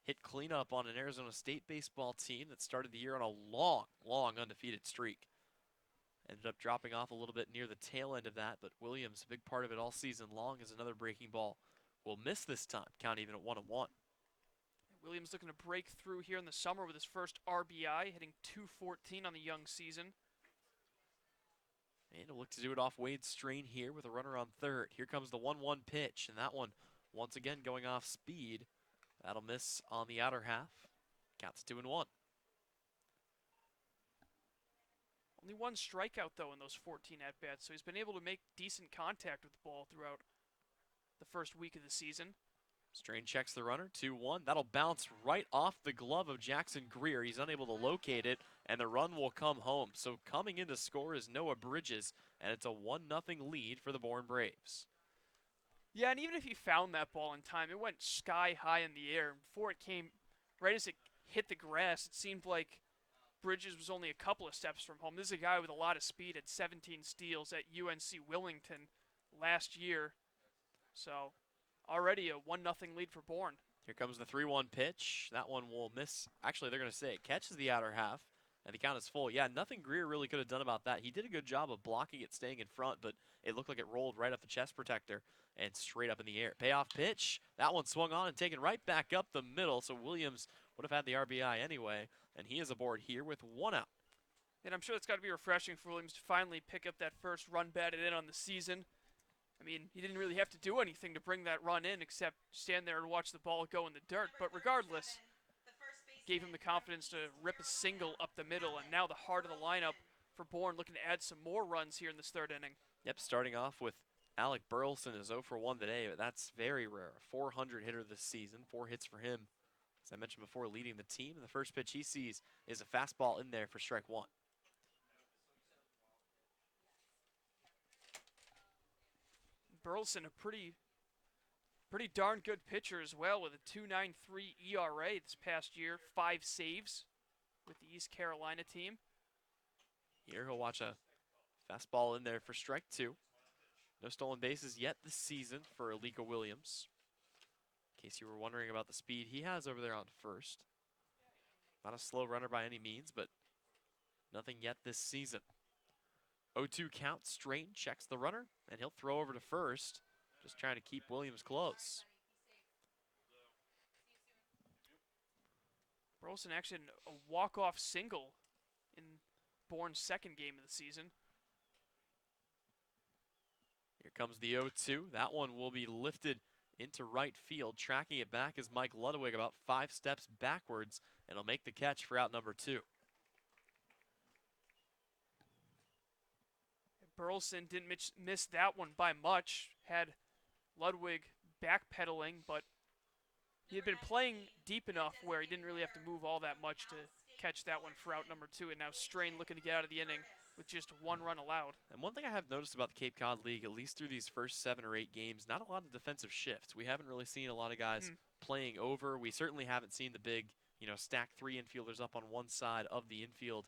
Hit cleanup on an Arizona State baseball team that started the year on a long, long undefeated streak. Ended up dropping off a little bit near the tail end of that, but Williams, a big part of it all season long, is another breaking ball. Will miss this time, count even at 1-1. Williams looking to break through here in the summer with his first RBI, hitting .214 on the young season. And he'll look to do it off Wade Strain here with a runner on third. Here comes the 1-1 pitch, and that one once again going off speed. That'll miss on the outer half. Counts 2-1. Only one strikeout, though, in those 14 at-bats, so he's been able to make decent contact with the ball throughout the first week of the season. Strain checks the runner, 2-1. That'll bounce right off the glove of Jackson Greer. He's unable to locate it, and the run will come home. So coming in to score is Noah Bridges, and it's a 1-0 lead for the Bourne Braves. Yeah, and even if he found that ball in time, it went sky high in the air. Before it came, right as it hit the grass, it seemed like Bridges was only a couple of steps from home. This is a guy with a lot of speed at 17 steals at UNC Willington last year. So already a 1-0 lead for Bourne. Here comes the 3-1 pitch. That one will miss. Actually, they're going to say it catches the outer half, and the count is full. Yeah, nothing Greer really could have done about that. He did a good job of blocking it, staying in front, but it looked like it rolled right up the chest protector and straight up in the air. Payoff pitch. That one swung on and taken right back up the middle, so Williams would have had the RBI anyway, and he is aboard here with 1 out. And I'm sure it's got to be refreshing for Williams to finally pick up that first run batted in on the season. I mean, he didn't really have to do anything to bring that run in except stand there and watch the ball go in the dirt. But regardless, gave him the confidence to rip a single up the middle. And now the heart of the lineup for Bourne looking to add some more runs here in this third inning. Yep, starting off with Alec Burleson is 0 for 1 today, but that's very rare. A 400 hitter this season, 4 hits for him. As I mentioned before, leading the team. And the first pitch he sees is a fastball in there for strike 1. Burleson, a pretty darn good pitcher as well, with a 2.93 ERA this past year, 5 saves with the East Carolina team. Here he'll watch a fastball in there for strike 2. No stolen bases yet this season for Alika Williams. In case you were wondering about the speed he has over there on first. Not a slow runner by any means, but nothing yet this season. 0-2 count, Strain checks the runner, and he'll throw over to first, just trying to keep Williams close. Burleson actually had a walk-off single in Bourne's second game of the season. Here comes the 0-2. That one will be lifted into right field. Tracking it back is Mike Ludwig about 5 steps backwards, and he'll make the catch for out number 2. Burleson didn't miss that one by much. Had Ludwig backpedaling, but he had been playing deep enough where he didn't really have to move all that much to catch that one for out number 2. And now Strain looking to get out of the inning with just 1 run allowed. And one thing I have noticed about the Cape Cod League, at least through these first 7 or 8 games, not a lot of defensive shifts. We haven't really seen a lot of guys playing over. We certainly haven't seen the big, stack 3 infielders up on one side of the infield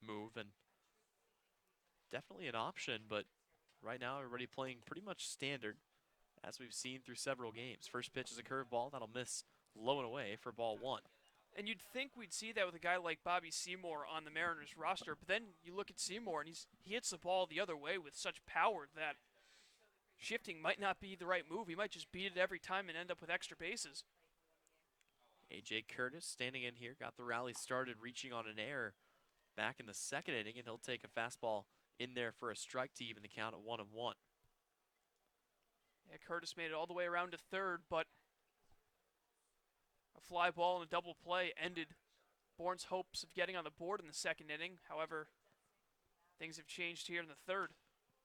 move. And definitely an option, but right now everybody playing pretty much standard, as we've seen through several games. First pitch is a curveball that'll miss low and away for ball 1. And you'd think we'd see that with a guy like Bobby Seymour on the Mariners roster, but then you look at Seymour and he hits the ball the other way with such power that shifting might not be the right move. He might just beat it every time and end up with extra bases. A.J. Curtis standing in here, got the rally started, reaching on an error back in the second inning, and he'll take a fastball in there for a strike to even the count at 1-1. Yeah, Curtis made it all the way around to third, but a fly ball and a double play ended Bourne's hopes of getting on the board in the second inning. However, things have changed here in the third.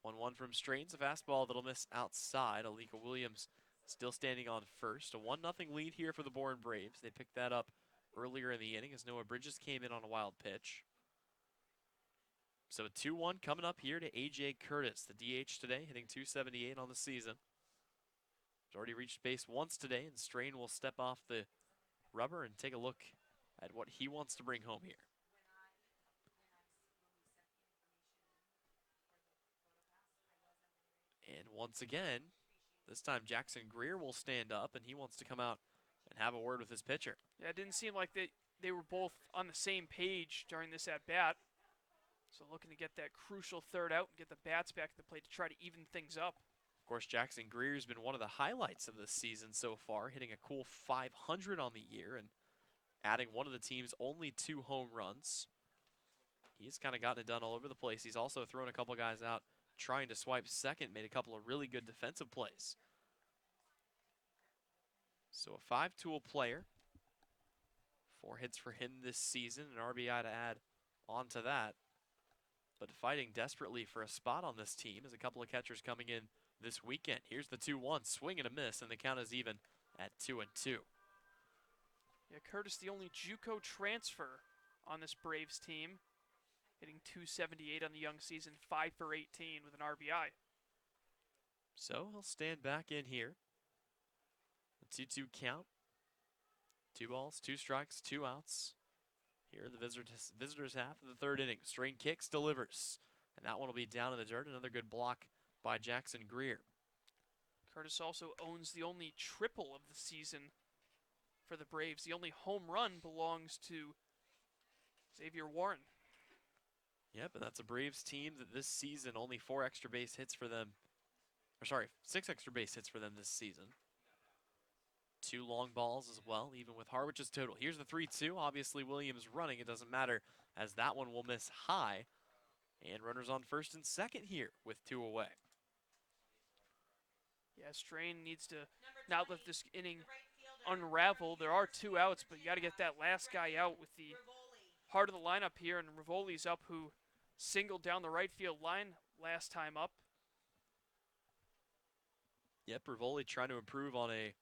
1-1 from Strains, a fastball that'll miss outside. Alika Williams still standing on first. A 1-0 lead here for the Bourne Braves. They picked that up earlier in the inning as Noah Bridges came in on a wild pitch. So a 2-1 coming up here to A.J. Curtis, the DH today, hitting .278 on the season. He's already reached base once today, and Strain will step off the rubber and take a look at what he wants to bring home here. And once again, this time Jackson Greer will stand up, and he wants to come out and have a word with his pitcher. Yeah, it didn't seem like they were both on the same page during this at-bat. So looking to get that crucial third out and get the bats back at the plate to try to even things up. Of course, Jackson Greer's been one of the highlights of this season so far, hitting a cool .500 on the year and adding one of the team's only 2 home runs. He's kind of gotten it done all over the place. He's also thrown a couple guys out trying to swipe second, made a couple of really good defensive plays. So a 5-tool player. 4 hits for him this season, an RBI to add onto that. But fighting desperately for a spot on this team as a couple of catchers coming in this weekend. Here's the 2-1, swing and a miss, and the count is even at 2-2. Yeah, Curtis, the only JUCO transfer on this Braves team, hitting .278 on the young season, 5 for 18 with an RBI. So he'll stand back in here. A 2-2 count. 2 balls, 2 strikes, 2 outs. Here the visitors half of the third inning. Strain kicks, delivers. And that one will be down in the dirt. Another good block by Jackson Greer. Curtis also owns the only triple of the season for the Braves. The only home run belongs to Xavier Warren. Yep, and that's a Braves team that this season only 4 extra base hits for them. Or sorry, 6 extra base hits for them this season. 2 long balls as well, even with Harwich's total. Here's the 3-2. Obviously, Williams running. It doesn't matter as that one will miss high. And runners on first and second here with 2 away. Yeah, Strain needs to not let this inning unravel. There are 2 outs, but you got to get that last guy out with the heart of the lineup here. And Rivoli's up, who singled down the right field line last time up. Yep, Rivoli trying to improve on a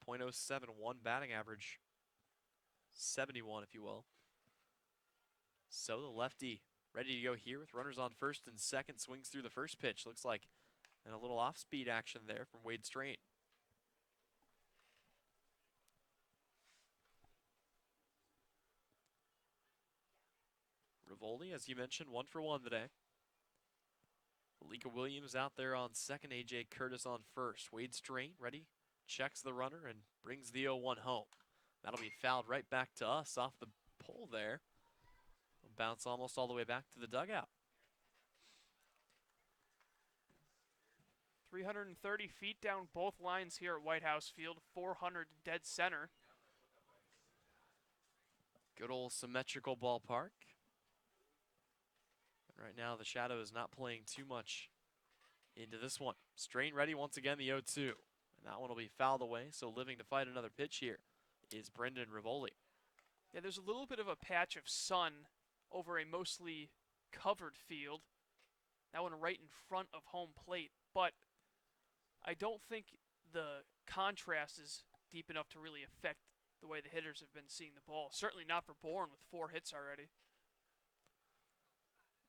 .071 batting average. 71, if you will. So the lefty ready to go here with runners on first and second. Swings through the first pitch. Looks like And a little off-speed action there from Wade Strain. Rivoli, as you mentioned, 1 for 1 today. Alika Williams out there on second, A.J. Curtis on first. Wade Strain ready, checks the runner, and brings the 0-1 home. That'll be fouled right back to us off the pole there. It'll bounce almost all the way back to the dugout. 330 feet down both lines here at White House Field, 400 dead center. Good old symmetrical ballpark. Right now, the shadow is not playing too much into this one. Strain ready once again, the 0-2. And that one will be fouled away, so living to fight another pitch here is Brendan Rivoli. Yeah, there's a little bit of a patch of sun over a mostly covered field. That one right in front of home plate, but I don't think the contrast is deep enough to really affect the way the hitters have been seeing the ball. Certainly not for Bourne with 4 hits already.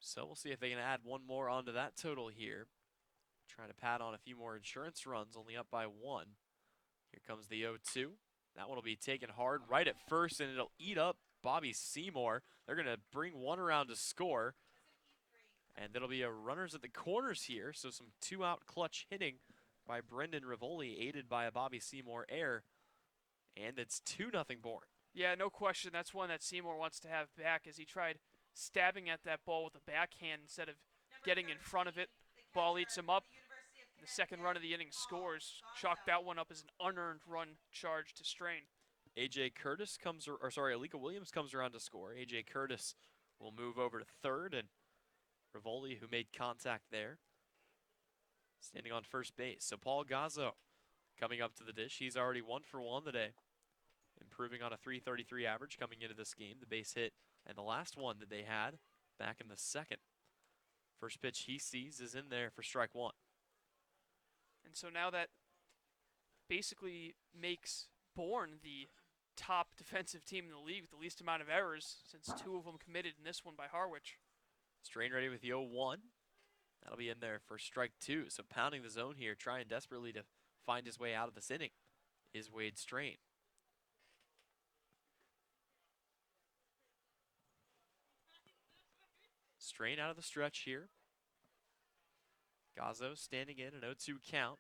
So we'll see if they can add one more onto that total here. Trying to pad on a few more insurance runs, only up by 1. Here comes the 0-2. That one will be taken hard right at first, and it'll eat up Bobby Seymour. They're going to bring one around to score. And it'll be a runners at the corners here, so some 2-out clutch hitting by Brendan Rivoli, aided by a Bobby Seymour error. And it's 2-0 Bourne. Yeah, no question. That's one that Seymour wants to have back, as he tried stabbing at that ball with a backhand instead of getting in front of it. Ball eats him up. The second run of the inning scores. Chalk that one up as an unearned run charge to Strain. A.J. Curtis Alika Williams comes around to score. A.J. Curtis will move over to third, and Rivoli, who made contact there, standing on first base. So Paul Gazzo coming up to the dish. He's already 1 for 1 today, improving on a .333 average coming into this game. The base hit and the last one that they had back in the second. First pitch he sees is in there for strike 1. And so now that basically makes Bourne the top defensive team in the league with the least amount of errors, since 2 of them committed in this one by Harwich. Strain ready with the 0-1. That'll be in there for strike 2. So pounding the zone here, trying desperately to find his way out of this inning is Wade Strain. Strain out of the stretch here. Gazzo standing in an 0-2 count.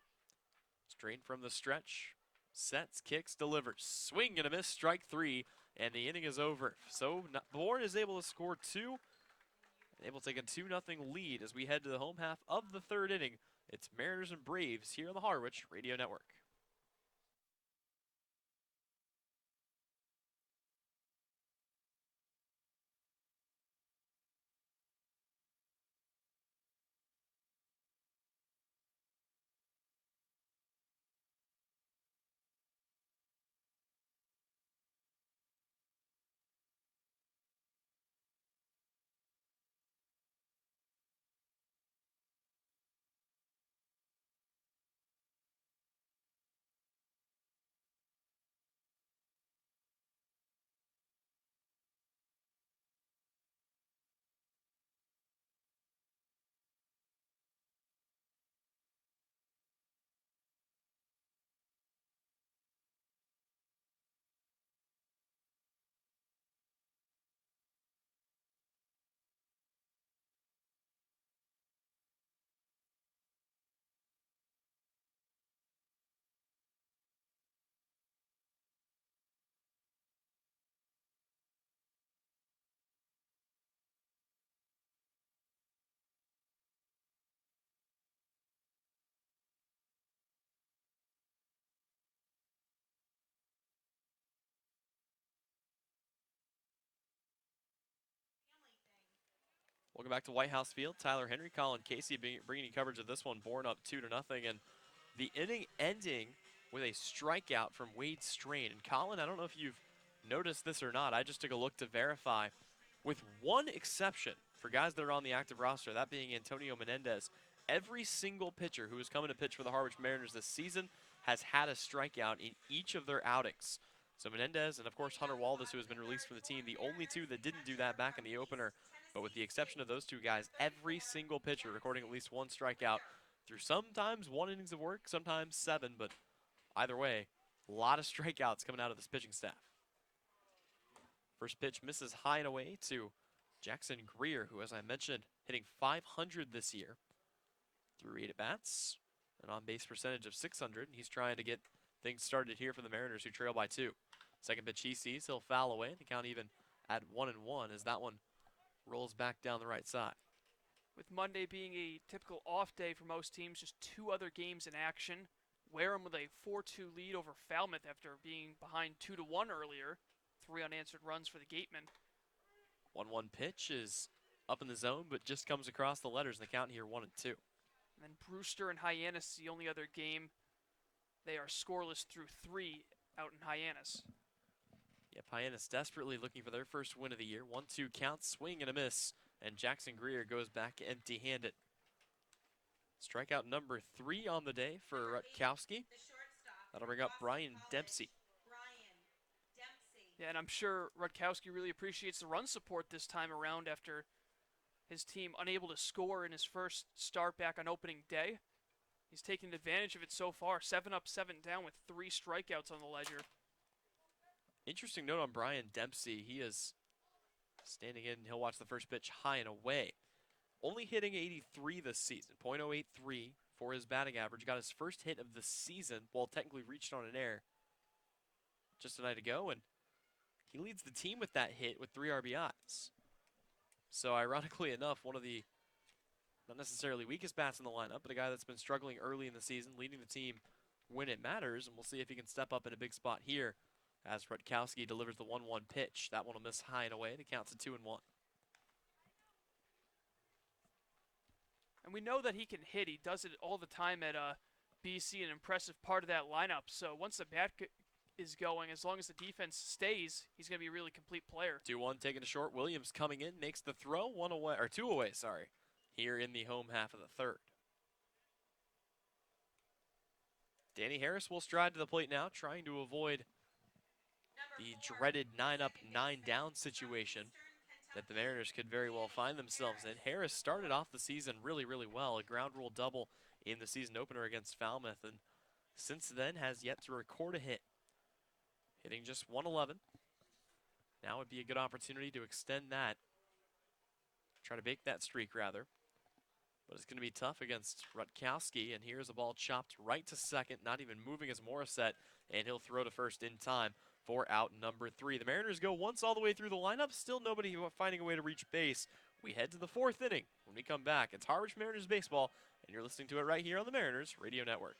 Strain from the stretch. Sets, kicks, delivers. Swing and a miss, strike 3, and the inning is over. So Bourne is able to score 2, and able to take a 2-0 lead as we head to the home half of the third inning. It's Mariners and Braves here on the Harwich Radio Network. Welcome back to White House Field. Tyler Henry, Colin Casey bringing you coverage of this one. Bourne up 2-0, and the inning ending with a strikeout from Wade Strain. And Colin, I don't know if you've noticed this or not. I just took a look to verify. With one exception for guys that are on the active roster, that being Antonio Menendez, every single pitcher who has come in to pitch for the Harwich Mariners this season has had a strikeout in each of their outings. So Menendez and, of course, Hunter Waldis, who has been released from the team, the only 2 that didn't do that back in the opener. But with the exception of those 2 guys, every single pitcher recording at least one strikeout through sometimes 1 innings of work, sometimes 7, but either way, a lot of strikeouts coming out of this pitching staff. First pitch misses high and away to Jackson Greer, who, as I mentioned, hitting .500 this year through 8 at-bats, an on-base percentage of .600. He's trying to get things started here for the Mariners, who trail by 2. Second pitch he sees, he'll foul away. The count even at 1-1 as that one rolls back down the right side. With Monday being a typical off day for most teams, just 2 other games in action. Wareham with a 4-2 lead over Falmouth after being behind 2-1 earlier. 3 unanswered runs for the Gatemen. 1-1 pitch is up in the zone, but just comes across the letters in the count here, 1-2. And then Brewster and Hyannis, the only other game. They are scoreless through 3 out in Hyannis. Yep, Hyannis desperately looking for their first win of the year. 1-2 count, swing and a miss, and Jackson Greer goes back empty-handed. Strikeout number 3 on the day for Rutkowski. That'll bring up Brian Dempsey. Yeah, and I'm sure Rutkowski really appreciates the run support this time around after his team unable to score in his first start back on opening day. He's taken advantage of it so far. 7 up, 7 down with 3 strikeouts on the ledger. Interesting note on Brian Dempsey. He is standing in. He'll watch the first pitch high and away. Only hitting 83 this season, .083 for his batting average. Got his first hit of the season, well, technically reached on an error just a night ago, and he leads the team with that hit with 3 RBIs. So ironically enough, one of the not necessarily weakest bats in the lineup, but a guy that's been struggling early in the season, leading the team when it matters, and we'll see if he can step up in a big spot here as Rutkowski delivers the 1-1 pitch. That one will miss high and away. The count's at 2-1. And we know that he can hit. He does it all the time at BC, an impressive part of that lineup. So once the bat is going, as long as the defense stays, he's going to be a really complete player. 2-1 taking a short. Williams coming in, makes the throw. 1 away, or 2 away, sorry, here in the home half of the third. Danny Harris will stride to the plate now, trying to avoid the dreaded 9 up, 9 down situation that the Mariners could very well find themselves in. Harris started off the season really, really well. A ground rule double in the season opener against Falmouth, and since then has yet to record a hit. Hitting just 111. Now would be a good opportunity to extend that. Try to bake that streak, rather. But it's going to be tough against Rutkowski, and here's a ball chopped right to second, not even moving as Morissette, and he'll throw to first in time for out number 3. The Mariners go once all the way through the lineup, still nobody finding a way to reach base. We head to the 4th inning. When we come back, it's Harwich Mariners baseball, and you're listening to it right here on the Mariners Radio Network.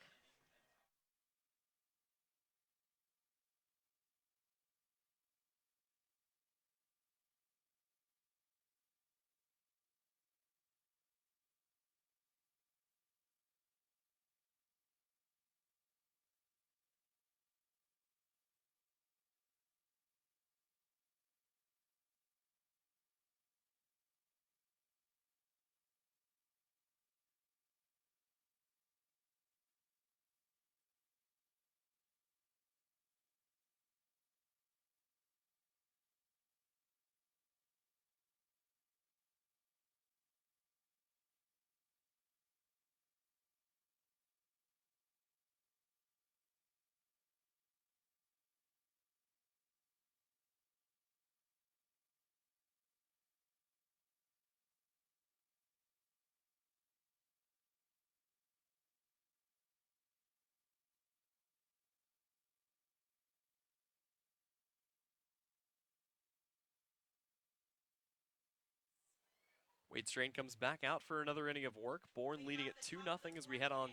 Wade Strain comes back out for another inning of work. Bourne leading it 2-0 as we head on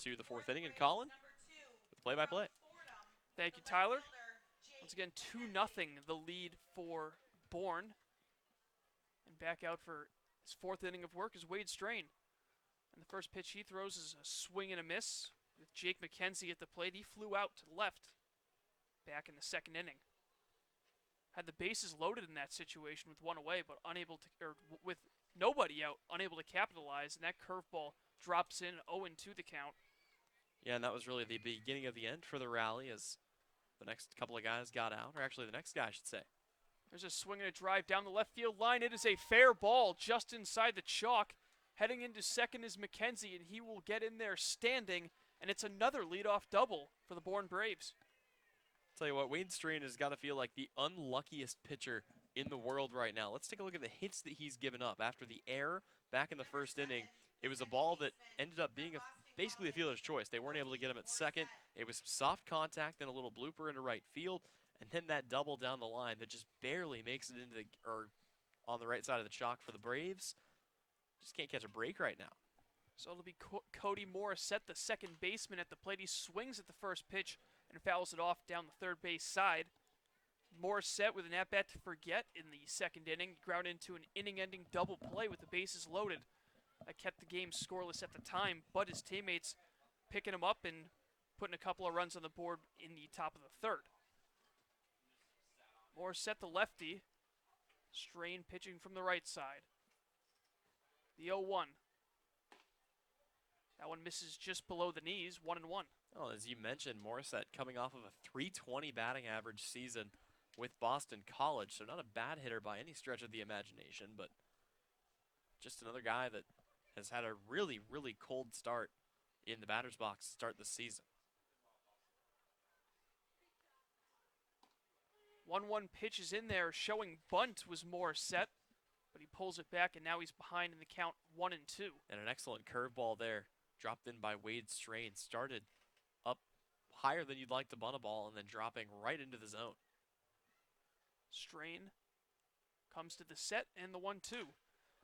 to the 4th inning. And Colin, with play-by-play. Thank you, Tyler. Once again, 2-0 the lead for Bourne. And back out for his 4th inning of work is Wade Strain. And the first pitch he throws is a swing and a miss with Jake McKenzie at the plate. He flew out to the left back in the 2nd inning. Had the bases loaded in that situation with 1 away, but unable to, or with nobody out, unable to capitalize, and that curveball drops in 0-2 the count. Yeah, and that was really the beginning of the end for the rally as the next couple of guys got out, or actually the next guy, I should say. There's a swing and a drive down the left field line. It is a fair ball just inside the chalk. Heading into second is McKenzie, and he will get in there standing, and it's another leadoff double for the Bourne Braves. Tell you what, Wade Strain has got to feel like the unluckiest pitcher in the world right now. Let's take a look at the hits that he's given up. After the error back in the first inning, it was a ball that ended up being basically a fielder's choice. They weren't able to get him at second. It was soft contact and a little blooper into right field, and then that double down the line that just barely makes it into on the right side of the chalk for the Braves. Just can't catch a break right now. So it'll be Cody Morissette, the second baseman, at the plate. He swings at the first pitch and fouls it off down the third base side. Morissette with an at-bat to forget in the second inning, ground into an inning-ending double play with the bases loaded. That kept the game scoreless at the time, but his teammates picking him up and putting a couple of runs on the board in the top of the third. Morissette, the lefty. Strain pitching from the right side. The 0-1. That one misses just below the knees, 1-1. Oh, as you mentioned, Morissette coming off of a .320 batting average season with Boston College, so not a bad hitter by any stretch of the imagination, but just another guy that has had a really, really cold start in the batter's box to start the season. 1-1 pitch is in there, showing bunt was Morissette, but he pulls it back, and now he's behind in the count 1-2. And an excellent curveball there, dropped in by Wade Strain. Started up higher than you'd like to bunt a ball and then dropping right into the zone. Strain comes to the set, and the 1-2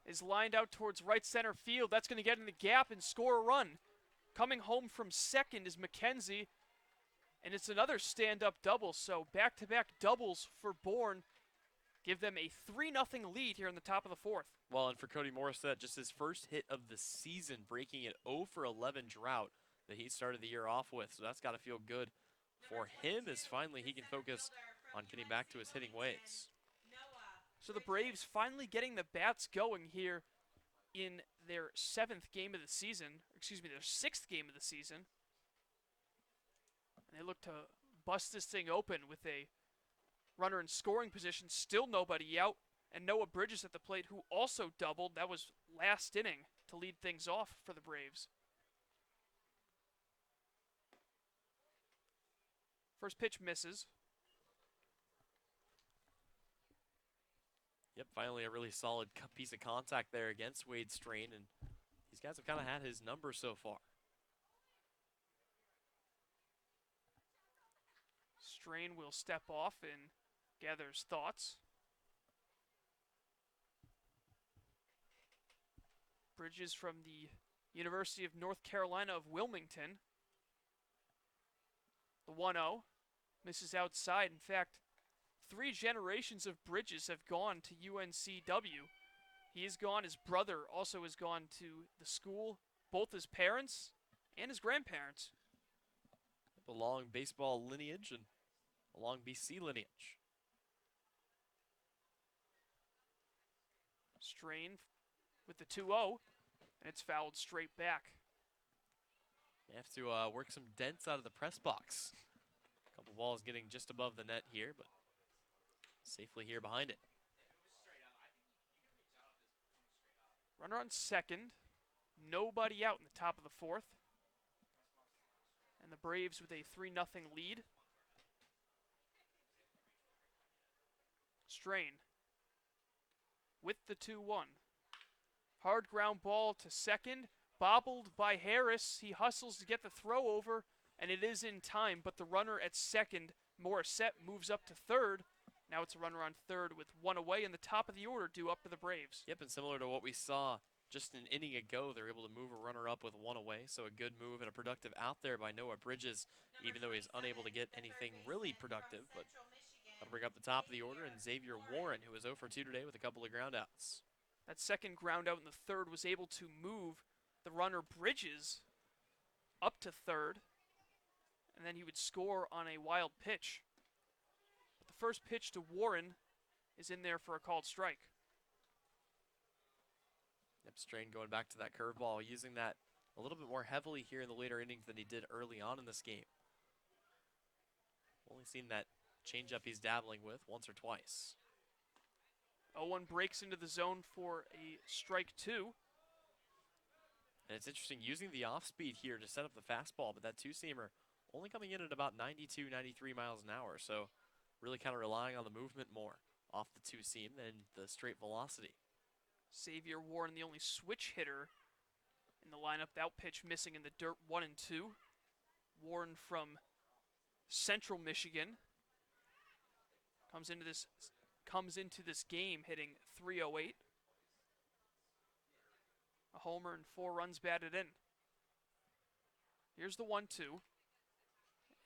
is lined out towards right center field. That's going to get in the gap and score a run. Coming home from second is McKenzie, and it's another stand-up double, so back-to-back doubles for Bourne give them a 3-0 lead here in the top of the fourth. Well, and for Cody Morissette, just his first hit of the season, breaking an 0-for-11 drought that he started the year off with, so that's got to feel good for him as finally he can focus on getting back to his hitting ways. So the Braves finally getting the bats going here in their sixth game of the season. And they look to bust this thing open with a runner in scoring position, still nobody out, and Noah Bridges at the plate, who also doubled. That was last inning to lead things off for the Braves. First pitch misses. Yep, finally a really solid piece of contact there against Wade Strain, and these guys have kind of had his number so far. Strain will step off and gathers thoughts. Bridges from the University of North Carolina of Wilmington. The 1-0 misses outside. In fact, 3 generations of Bridges have gone to UNCW. He is gone. His brother also has gone to the school. Both his parents and his grandparents. A long baseball lineage and a long BC lineage. Strain with the 2-0, and it's fouled straight back. They have to work some dents out of the press box. A couple balls getting just above the net here, but safely here behind it. Runner on second. Nobody out in the top of the fourth. And the Braves with a 3-0 lead. Strain with the 2-1. Hard ground ball to second. Bobbled by Harris. He hustles to get the throw over, and it is in time, but the runner at second, Morissette, moves up to third. Now it's a runner on third with 1 away, and the top of the order due up to the Braves. Yep, and similar to what we saw just an inning ago, they're able to move a runner up with 1 away, so a good move and a productive out there by Noah Bridges, even though he's unable to get anything really productive. But that'll bring up the top of the order, and Xavier Warren, who was 0 for 2 today with a couple of groundouts. That second ground out in the third was able to move the runner Bridges up to third, and then he would score on a wild pitch. But the first pitch to Warren is in there for a called strike. Yep, Strain going back to that curveball, using that a little bit more heavily here in the later innings than he did early on in this game. Only seen that changeup he's dabbling with once or twice. 0-1 breaks into the zone for a strike 2. And it's interesting using the off speed here to set up the fastball, but that two-seamer only coming in at about 92, 93 miles an hour. So really kind of relying on the movement more off the two-seam than the straight velocity. Xavier Warren, the only switch hitter in the lineup. That pitch missing in the dirt, 1-2. Warren from Central Michigan comes into this game hitting .308. A homer and 4 runs batted in. Here's the 1-2. And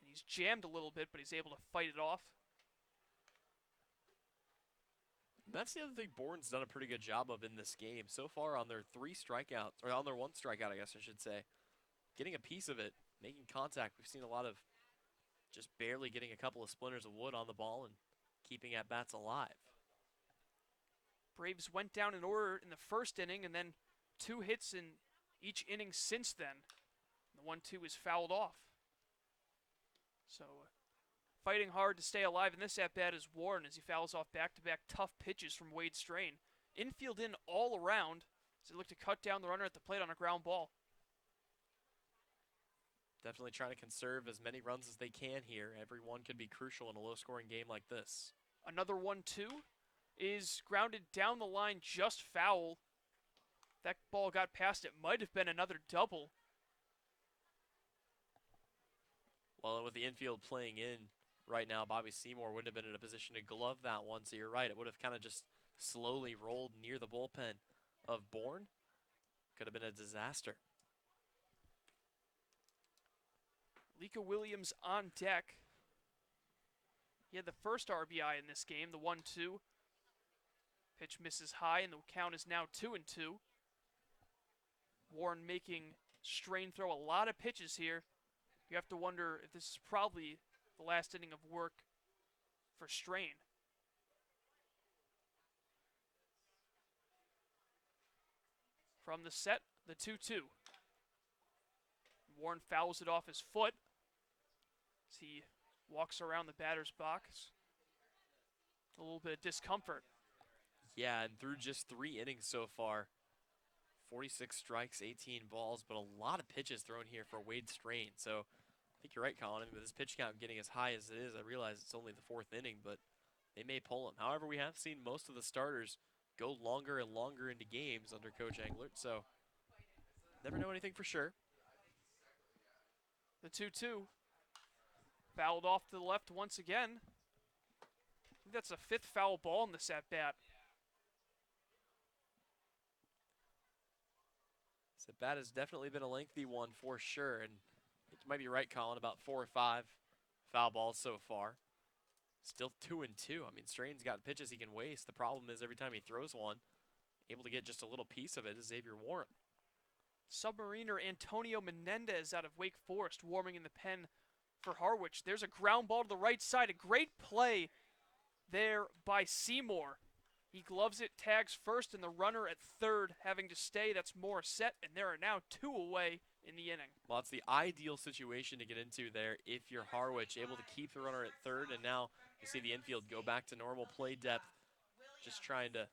he's jammed a little bit, but he's able to fight it off. That's the other thing Bourne's done a pretty good job of in this game. So far on their 3 strikeouts, or on their 1 strikeout, I guess I should say, getting a piece of it, making contact. We've seen a lot of just barely getting a couple of splinters of wood on the ball and keeping at-bats alive. Braves went down in order in the first inning, and then 2 hits in each inning since then. The 1-2 is fouled off. So fighting hard to stay alive in this at-bat is Warren as he fouls off back-to-back tough pitches from Wade Strain. Infield in all around as they look to cut down the runner at the plate on a ground ball. Definitely trying to conserve as many runs as they can here. Every one could be crucial in a low-scoring game like this. Another 1-2 is grounded down the line, just foul. That ball got past it. Might have been another double. Well, with the infield playing in right now, Bobby Seymour wouldn't have been in a position to glove that one, so you're right. It would have kind of just slowly rolled near the bullpen of Bourne. Could have been a disaster. Lika Williams on deck. He had the first RBI in this game, the 1-2. Pitch misses high, and the count is now 2-2. Warren making Strain throw a lot of pitches here. You have to wonder if this is probably the last inning of work for Strain. From the set, the 2-2. Warren fouls it off his foot as he walks around the batter's box. A little bit of discomfort. Yeah, and through just 3 innings so far, 46 strikes, 18 balls, but a lot of pitches thrown here for Wade Strain. So I think you're right, Colin. I mean, with this pitch count getting as high as it is, I realize it's only the 4th inning, but they may pull him. However, we have seen most of the starters go longer and longer into games under Coach Englert, so never know anything for sure. The 2-2. Fouled off to the left once again. I think that's the 5th foul ball in this at-bat. This at-bat has definitely been a lengthy one for sure, and I think you might be right, Colin, about 4 or 5 foul balls so far. Still 2-2. I mean, Strain's got pitches he can waste. The problem is every time he throws one, able to get just a little piece of it is Xavier Warren. Submariner Antonio Menendez out of Wake Forest warming in the pen for Harwich. There's a ground ball to the right side. A great play there by Seymour. He gloves it, tags first, and the runner at third having to stay. That's Morissette, and there are now 2 away in the inning. Well, it's the ideal situation to get into there if you're Harwich, able to keep the runner at third, and now you see the infield go back to normal play depth, just trying to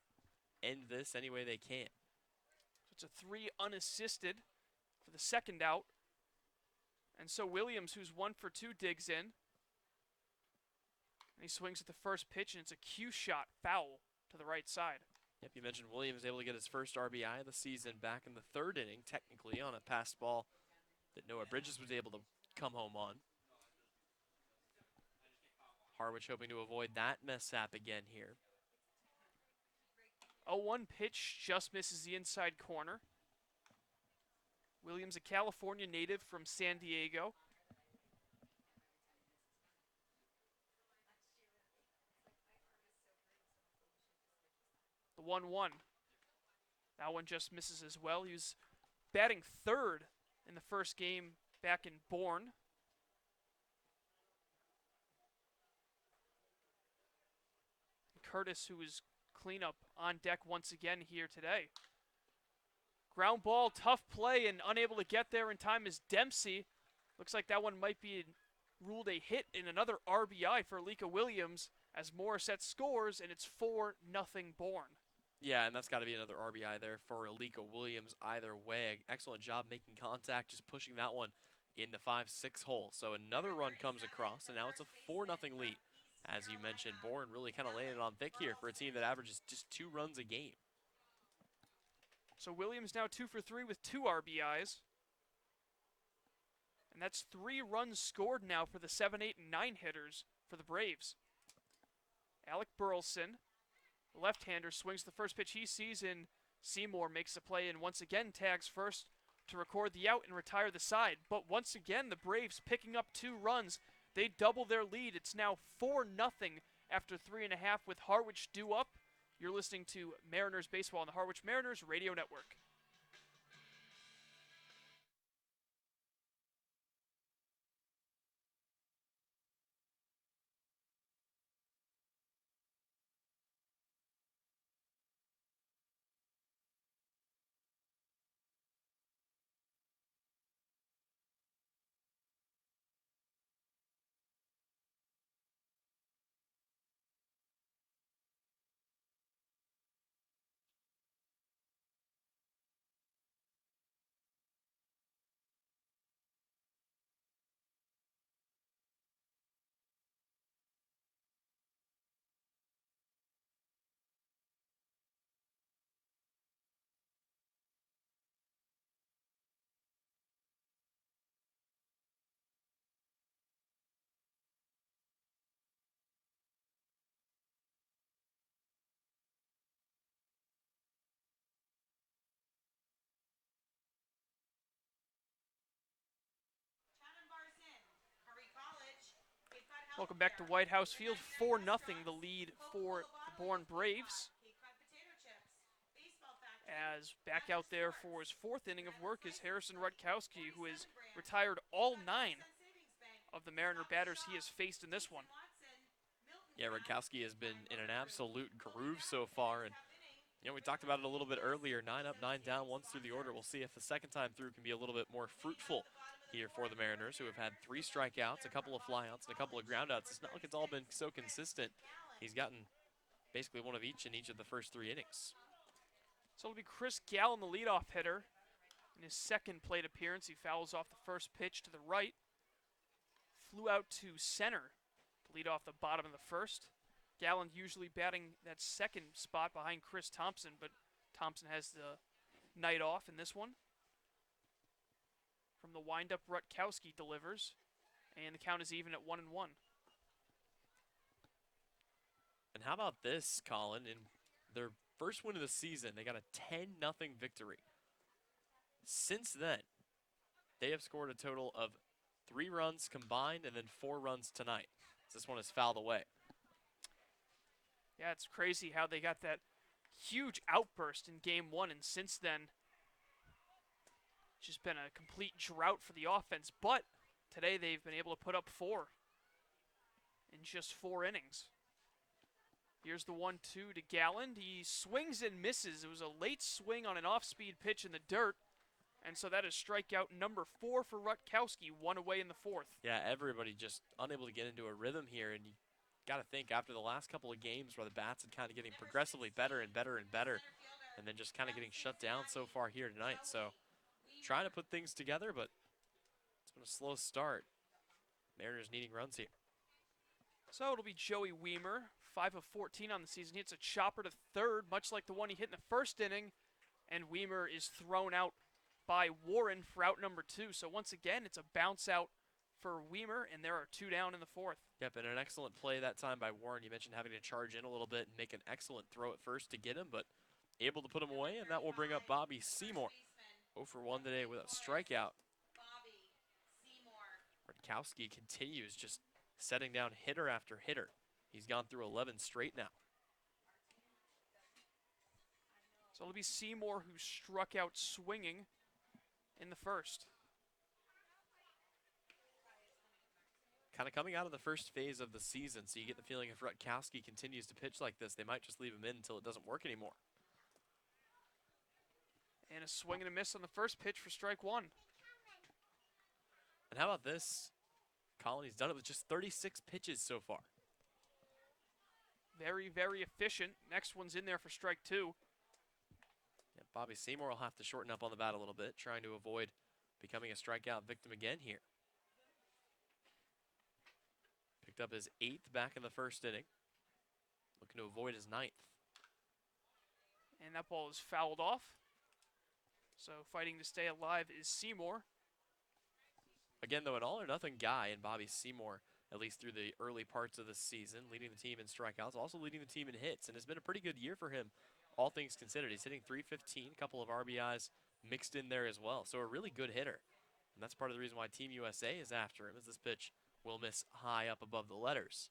end this any way they can. So it's a 3 unassisted for the second out. And so Williams, who's 1 for 2, digs in. And he swings at the first pitch, and it's a cue shot foul to the right side. Yep, you mentioned Williams able to get his first RBI of the season back in the 3rd inning, technically on a passed ball that Noah Bridges was able to come home on. Harwich hoping to avoid that mishap again here. A 1 pitch just misses the inside corner. Williams, a California native from San Diego. The 1-1. That one just misses as well. He was batting third in the first game back in Bourne. Curtis, who is cleanup on deck once again here today. Ground ball, tough play, and unable to get there in time is Dempsey. Looks like that one might be ruled a hit in another RBI for Lika Williams as Morissette scores, and it's 4-0 Bourne. Yeah, and that's got to be another RBI there for Alika Williams either way. Excellent job making contact, just pushing that one in the 5-6 hole. So another run comes across, and now it's a 4-0 lead. As you mentioned, Bourne really kind of laying it on thick here for a team that averages just 2 runs a game. So Williams now 2 for 3 with 2 RBIs. And that's 3 runs scored now for the 7, 8, and 9 hitters for the Braves. Alec Burleson, the left-hander, swings the first pitch he sees, and Seymour makes the play and once again tags first to record the out and retire the side. But once again, the Braves picking up 2 runs. They double their lead. It's now 4-0 after 3.5 with Harwich due up. You're listening to Mariners Baseball on the Harwich Mariners Radio Network. Welcome back to White House Field. 4-0 the lead for the Bourne Braves. As back out there for his 4th inning of work is Harrison Rutkowski, who has retired all 9 of the Mariner batters he has faced in this one. Yeah, Rutkowski has been in an absolute groove so far, and we talked about it a little bit earlier. 9 up, 9 down, once through the order. We'll see if the second time through can be a little bit more fruitful here for the Mariners, who have had 3 strikeouts, a couple of flyouts, and a couple of groundouts. It's not like it's all been so consistent. He's gotten basically one of each in each of the first 3 innings. So it'll be Chris Gallen, the leadoff hitter. In his second plate appearance, he fouls off the first pitch to the right. Flew out to center to lead off the bottom of the first. Gallen usually batting that second spot behind Chris Thompson, but Thompson has the night off in this one. From the windup, Rutkowski delivers, and the count is even at 1-1. And how about this, Colin? In their first win of the season, they got a 10-0 victory. Since then, they have scored a total of 3 runs combined and then 4 runs tonight. This one is fouled away. Yeah, it's crazy how they got that huge outburst in Game 1, and since then, it's just been a complete drought for the offense. But today they've been able to put up 4 in just 4 innings. Here's the 1-2 to Gallen. He swings and misses. It was a late swing on an off-speed pitch in the dirt. And so that is strikeout number 4 for Rutkowski, 1 away in the 4th. Yeah, everybody just unable to get into a rhythm here. And you got to think, after the last couple of games where the bats had kind of getting progressively better and better and better, and then just kind of getting shut down so far here tonight. So trying to put things together, but it's been a slow start. Mariners needing runs here. So it'll be Joey Weimer, 5 of 14 on the season. He hits a chopper to third, much like the one he hit in the first inning, and Weimer is thrown out by Warren for out number 2. So once again, it's a bounce out for Weimer, and there are 2 down in the 4th. Yep, and an excellent play that time by Warren. You mentioned having to charge in a little bit and make an excellent throw at first to get him, but able to put him away, and that will bring up Bobby Seymour. 0 for 1 today with a strikeout. Rutkowski continues just setting down hitter after hitter. He's gone through 11 straight now. So it'll be Seymour who struck out swinging in the first. Kind of coming out of the first phase of the season, so you get the feeling if Rutkowski continues to pitch like this, they might just leave him in until it doesn't work anymore. And a swing and a miss on the first pitch for strike 1. And how about this? Colin, he's done it with just 36 pitches so far. Very, very efficient. Next one's in there for strike 2. Bobby Seymour will have to shorten up on the bat a little bit, trying to avoid becoming a strikeout victim again here. Picked up his 8th back in the first inning. Looking to avoid his 9th. And that ball is fouled off. So fighting to stay alive is Seymour. Again, though, an all-or-nothing guy in Bobby Seymour, at least through the early parts of the season, leading the team in strikeouts, also leading the team in hits, and it's been a pretty good year for him, all things considered. He's hitting .315, a couple of RBIs mixed in there as well, so a really good hitter. And that's part of the reason why Team USA is after him, as this pitch will miss high up above the letters.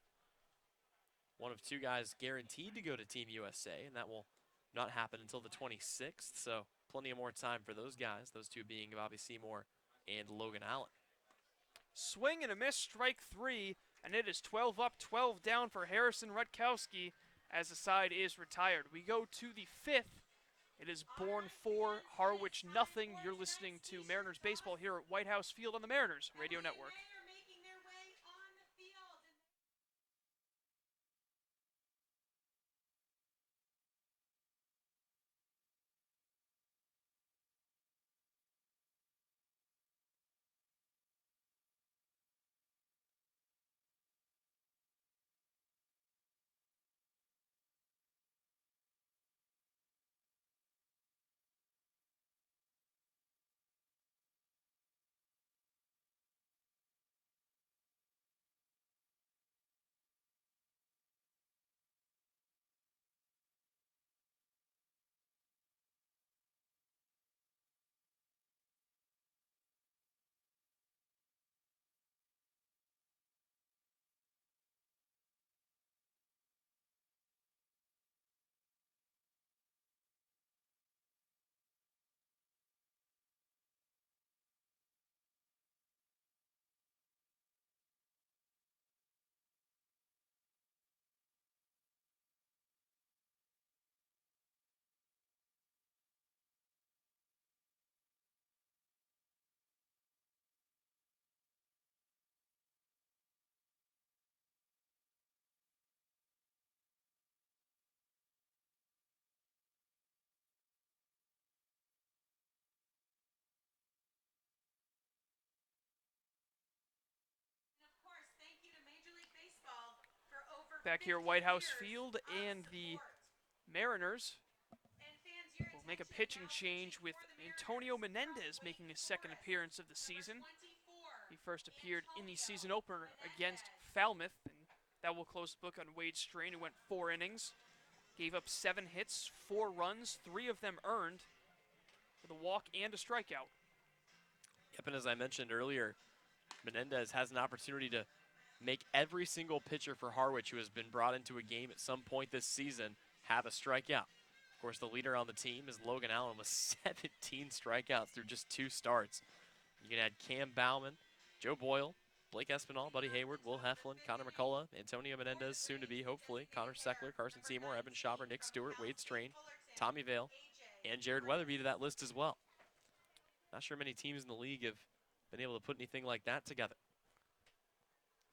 One of 2 guys guaranteed to go to Team USA, and that will not happen until the 26th, so plenty of more time for those guys, those 2 being Bobby Seymour and Logan Allen. Swing and a miss, strike 3, and it is 12 up, 12 down for Harrison Rutkowski as the side is retired. We go to the 5th. It is Bourne 4, Harwich nothing. You're listening to Mariners baseball here at White House Field on the Mariners Radio Network. Back here at White House Field, and the Mariners will make a pitching change with Antonio Menendez making his 2nd appearance of the season. He first appeared in the season opener against Falmouth, and that will close the book on Wade Strain, who went 4 innings, gave up 7 hits, 4 runs, 3 of them earned, with a walk and a strikeout. Yep, and as I mentioned earlier, Menendez has an opportunity to make every single pitcher for Harwich who has been brought into a game at some point this season have a strikeout. Of course, the leader on the team is Logan Allen with 17 strikeouts through just 2 starts. You can add Cam Bauman, Joe Boyle, Blake Espinal, Buddy Hayward, Will Heflin, Connor McCullough, Antonio Menendez, soon to be, hopefully, Connor Seckler, Carson Seymour, Evan Schauber, Nick Stewart, Wade Strain, Tommy Vale, and Jared Weatherby to that list as well. Not sure many teams in the league have been able to put anything like that together.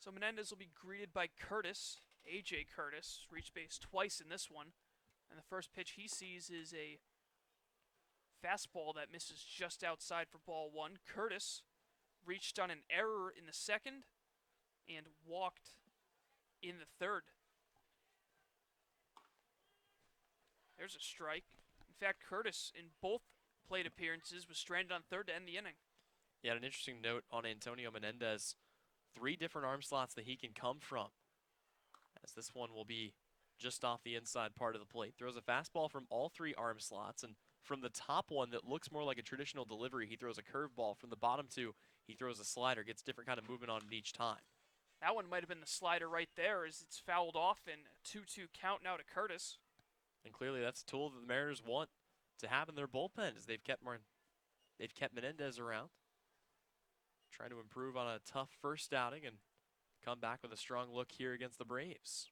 So Menendez will be greeted by Curtis, A.J. Curtis, reached base twice in this one. And the first pitch he sees is a fastball that misses just outside for ball 1. Curtis reached on an error in the 2nd and walked in the 3rd. There's a strike. In fact, Curtis, in both plate appearances, was stranded on 3rd to end the inning. Yeah, an interesting note on Antonio Menendez. 3 different arm slots that he can come from, as this one will be just off the inside part of the plate. Throws a fastball from all 3 arm slots, and from the top one that looks more like a traditional delivery, he throws a curveball. From the bottom 2, he throws a slider, gets different kind of movement on it each time. That one might have been the slider right there, as it's fouled off, and a 2-2 count now to Curtis. And clearly that's a tool that the Mariners want to have in their bullpen, as they've kept Menendez around, trying to improve on a tough first outing and come back with a strong look here against the Braves.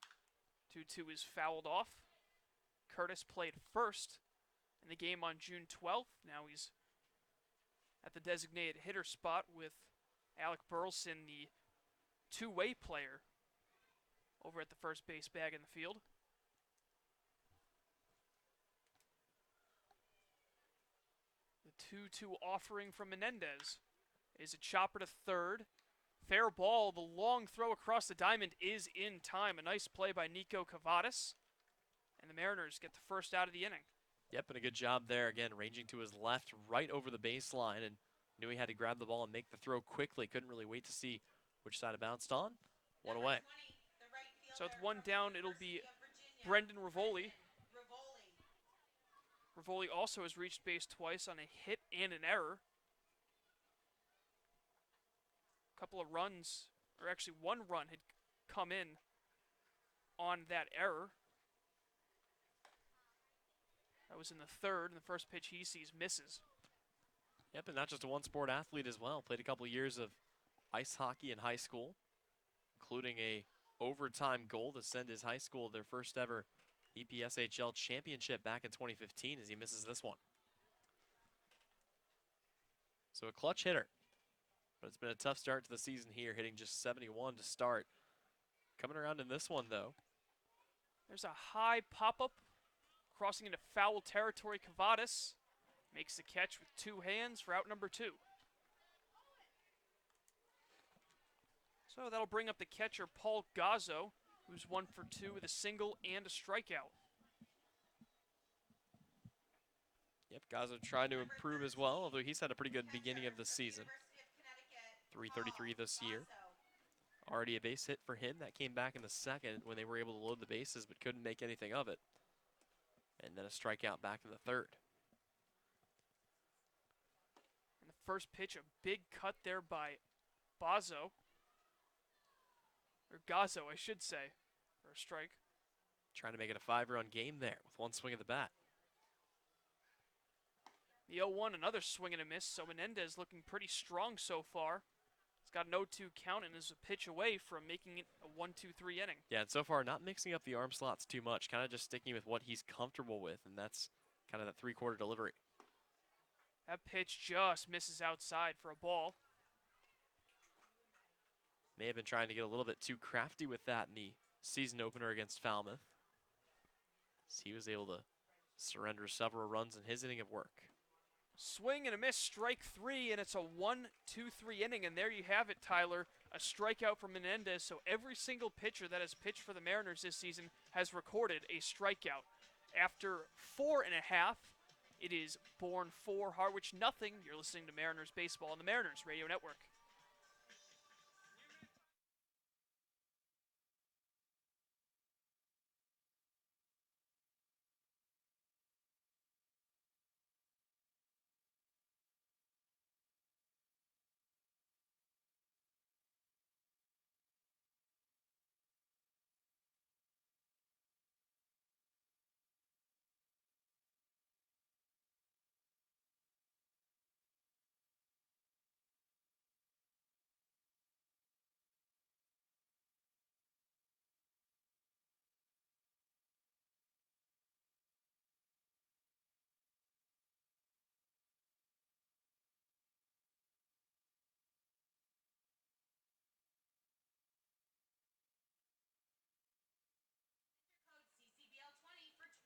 2-2 is fouled off. Curtis played first in the game on June 12th. Now he's at the designated hitter spot with Alec Burleson, the 2-way player, over at the first base bag in the field. 2-2 offering from Menendez. Is a chopper to third. Fair ball. The long throw across the diamond is in time. A nice play by Nico Cavadas. And the Mariners get the first out of the inning. Yep, and a good job there. Again, ranging to his left, right over the baseline, and knew he had to grab the ball and make the throw quickly. Couldn't really wait to see which side it bounced on. One away. So with one down, it'll be Brendan Rivoli. Rivoli also has reached base twice on a hit and an error. A couple of runs, or actually one run had come in on that error. That was in the third, and the first pitch he sees misses. Yep, and not just a one-sport athlete as well. Played a couple of years of ice hockey in high school, including a overtime goal to send his high school their first ever EPSHL championship back in 2015 as he misses this one. So a clutch hitter, but it's been a tough start to the season here, hitting just 71 to start. Coming around in this one, though. There's a high pop-up, crossing into foul territory. Cavadas makes the catch with two hands for out number 2. So that'll bring up the catcher, Paul Gazzo, who's 1 for 2 with a single and a strikeout. Yep, Gazzo trying to improve as well, although he's had a pretty good beginning of the season. 333 this year. Already a base hit for him. That came back in the second when they were able to load the bases but couldn't make anything of it. And then a strikeout back in the third. And the first pitch, a big cut there by Gazzo, I should say, for a strike. Trying to make it a 5-run game there with one swing of the bat. The 0-1, another swing and a miss, so Menendez looking pretty strong so far. He's got an 0-2 count and is a pitch away from making it a 1-2-3 inning. Yeah, and so far not mixing up the arm slots too much, kind of just sticking with what he's comfortable with, and that's kind of that 3/4 delivery. That pitch just misses outside for a ball. May have been trying to get a little bit too crafty with that in the season opener against Falmouth. So he was able to surrender several runs in his inning of work. Swing and a miss, strike 3, and it's a 1-2-3 inning, and there you have it, Tyler. A strikeout from Menendez, so every single pitcher that has pitched for the Mariners this season has recorded a strikeout. After 4.5, it is Bourne 4, Harwich nothing. You're listening to Mariners Baseball on the Mariners Radio Network.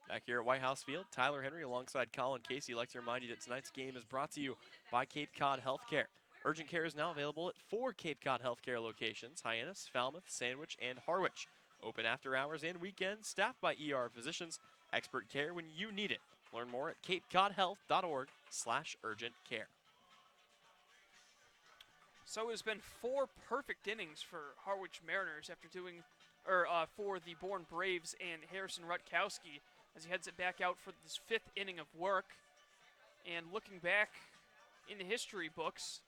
Back here at White House Field, Tyler Henry alongside Colin Casey. I'd like to remind you that tonight's game is brought to you by Cape Cod Healthcare. Urgent care is now available at 4 Cape Cod Healthcare locations: Hyannis, Falmouth, Sandwich, and Harwich. Open after hours and weekends, staffed by ER physicians. Expert care when you need it. Learn more at capecodhealth.org/urgent care. So it's been 4 perfect innings for Harwich Mariners after doing, for the Bourne Braves and Harrison Rutkowski as he heads it back out for this 5th inning of work. And looking back in the history books,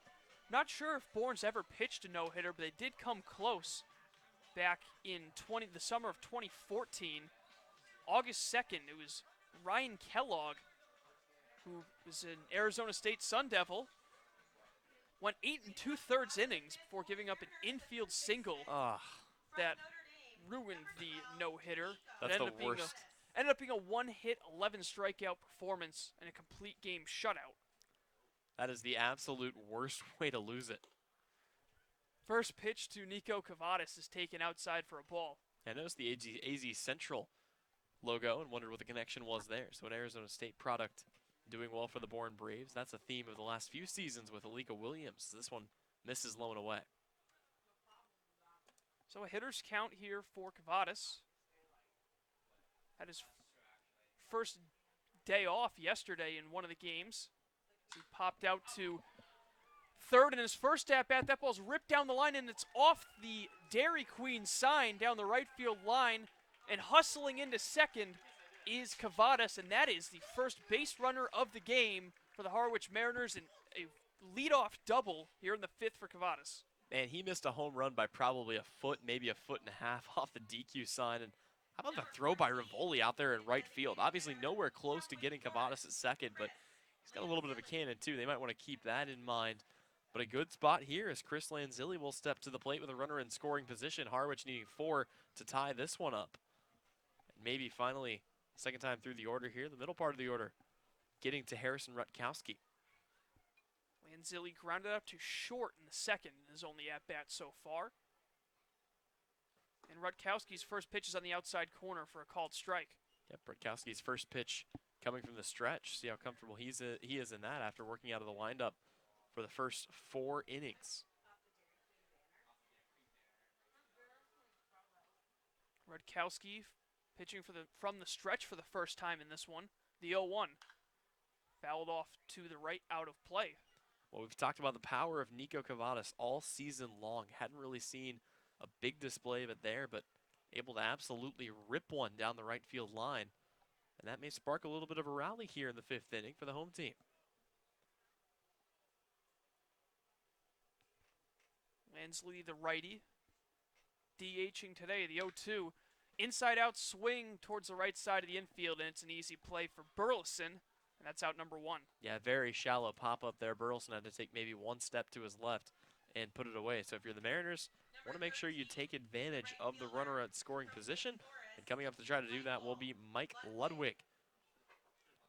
not sure if Bourne's ever pitched a no-hitter, but they did come close back in the summer of 2014. August 2nd, it was Ryan Kellogg, who was an Arizona State Sun Devil, went 8 2/3 innings before giving up an infield single that ruined the no-hitter. That's the worst. Ended up being a 1-hit, 11 strikeout performance and a complete game shutout. That is the absolute worst way to lose it. First pitch to Nico Cavadas is taken outside for a ball. I noticed the AZ Central logo and wondered what the connection was there. So an Arizona State product doing well for the Bourne Braves. That's a theme of the last few seasons with Alika Williams. This one misses low and away. So a hitter's count here for Cavadas. Had his first day off yesterday in one of the games. He popped out to third in his first at-bat. That ball's ripped down the line, and it's off the Dairy Queen sign down the right field line. And hustling into second is Cavadas, and that is the first base runner of the game for the Harwich Mariners, and a leadoff double here in the fifth for Cavadas. Man, he missed a home run by probably a foot, maybe a foot and a half off the DQ sign. And how about the throw by Rivoli out there in right field? Obviously nowhere close to getting Cavadas at second, but he's got a little bit of a cannon too. They might want to keep that in mind. But a good spot here as Chris Lanzilli will step to the plate with a runner in scoring position. Harwich needing 4 to tie this one up. And maybe finally, second time through the order here, the middle part of the order, getting to Harrison Rutkowski. Lanzilli grounded up to short in the second in his only at-bat so far. And Rutkowski's first pitch is on the outside corner for a called strike. Yep, Rutkowski's first pitch coming from the stretch. See how comfortable he is in that after working out of the windup for the first 4 innings. Rutkowski pitching from the stretch for the first time in this one. The 0-1. Fouled off to the right, out of play. Well, we've talked about the power of Nico Cavadas all season long. Hadn't really seen a big display of it there, but able to absolutely rip one down the right field line. And that may spark a little bit of a rally here in the 5th inning for the home team. Lanzilli, the righty, DHing today, the 0-2. Inside-out swing towards the right side of the infield, and it's an easy play for Burleson, and that's out number 1. Yeah, very shallow pop-up there. Burleson had to take maybe one step to his left and put it away. So if you're the Mariners, want to make sure you take advantage of the runner at scoring position. And coming up to try to do that will be Mike Ludwig.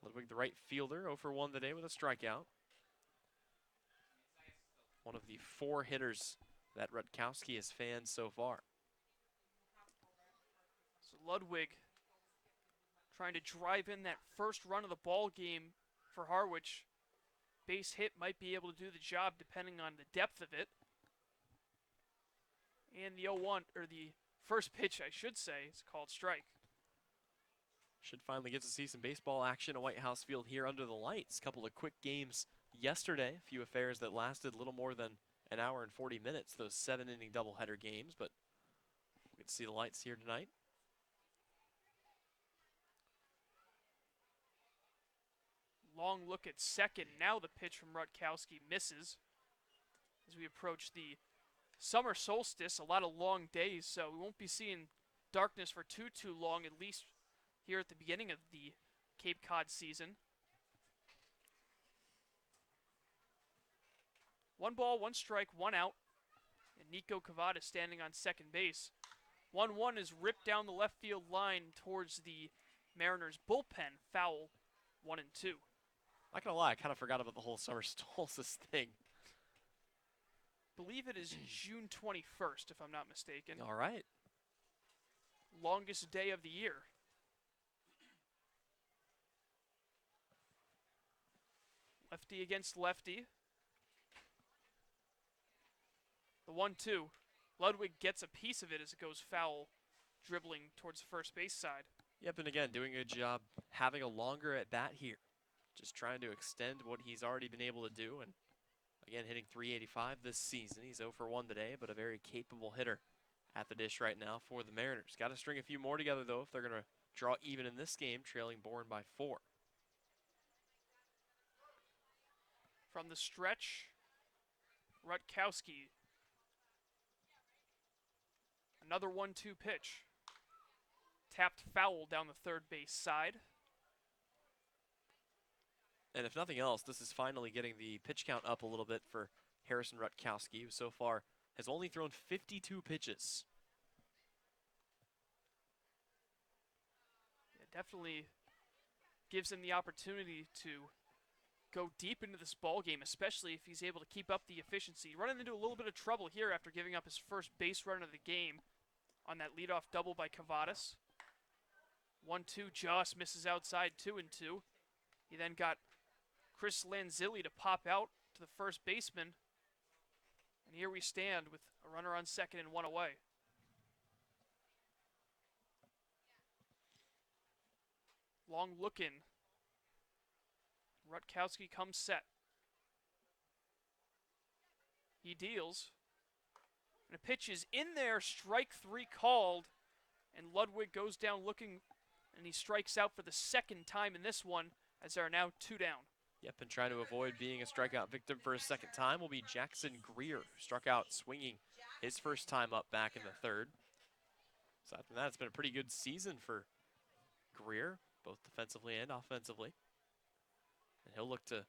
Ludwig, the right fielder, 0 for 1 today with a strikeout. One of the 4 hitters that Rutkowski has fanned so far. So Ludwig trying to drive in that first run of the ball game for Harwich. Base hit might be able to do the job depending on the depth of it. And the 0-1, or the first pitch, I should say, is called strike. Should finally get to see some baseball action at White House Field here under the lights. Couple of quick games yesterday. A few affairs that lasted a little more than an hour and 40 minutes, those 7-inning doubleheader games, but we get to see the lights here tonight. Long look at second. Now the pitch from Rutkowski misses as we approach the summer solstice. A lot of long days, so we won't be seeing darkness for too long, at least here at the beginning of the Cape Cod season. 1 ball, 1 strike, 1 out. And Nico Cavadas standing on second base. 1-1 is ripped down the left field line towards the Mariners bullpen. Foul, 1-2. Not gonna lie, I kind of forgot about the whole summer solstice thing. Believe it is June 21st, if I'm not mistaken. All right. Longest day of the year. Lefty against lefty. The 1-2. Ludwig gets a piece of it as it goes foul, dribbling towards the first base side. Yep, and again, doing a good job having a longer at bat here. Just trying to extend what he's already been able to do. And again, hitting .385 this season. He's 0 for 1 today, but a very capable hitter at the dish right now for the Mariners. Got to string a few more together, though, if they're going to draw even in this game, trailing Bourne by 4. From the stretch, Rutkowski. Another 1-2 pitch. Tapped foul down the third base side. And if nothing else, this is finally getting the pitch count up a little bit for Harrison Rutkowski, who so far has only thrown 52 pitches. It definitely gives him the opportunity to go deep into this ball game, especially if he's able to keep up the efficiency. Running into a little bit of trouble here after giving up his first base run of the game on that leadoff double by Cavadas. 1-2 just misses outside, 2-2. He then got Chris Lanzilli to pop out to the first baseman. And here we stand with a runner on second and one away. Long looking. Rutkowski comes set. He deals. And a pitch is in there, strike three called. And Ludwig goes down looking, and he strikes out for the second time in this one, as there are now two down. Yep, and trying to avoid being a strikeout victim for a second time will be Jackson Greer, who struck out swinging his first time up back in the third. So after that, it's been a pretty good season for Greer, both defensively and offensively. And he'll look to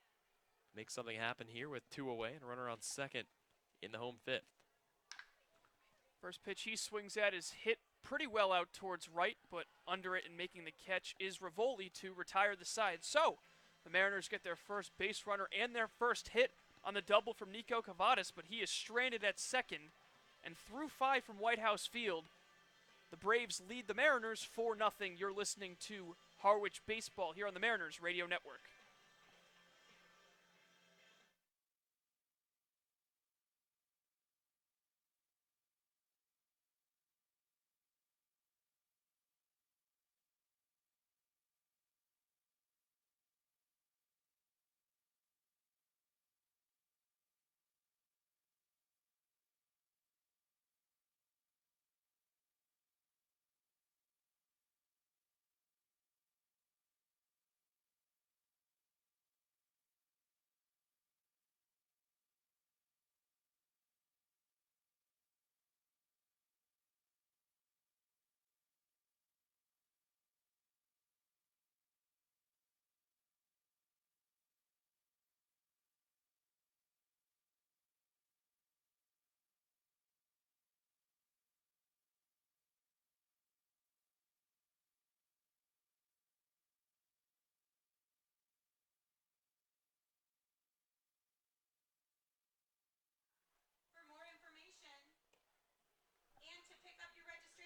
make something happen here with two away and a runner on second in the home fifth. First pitch he swings at is hit pretty well out towards right, but under it and making the catch is Rivoli to retire the side. So the Mariners get their first base runner and their first hit on the double from Nico Cavadas, but he is stranded at second. And through 5 from White House Field, the Braves lead the Mariners 4-0. You're listening to Harwich Baseball here on the Mariners Radio Network.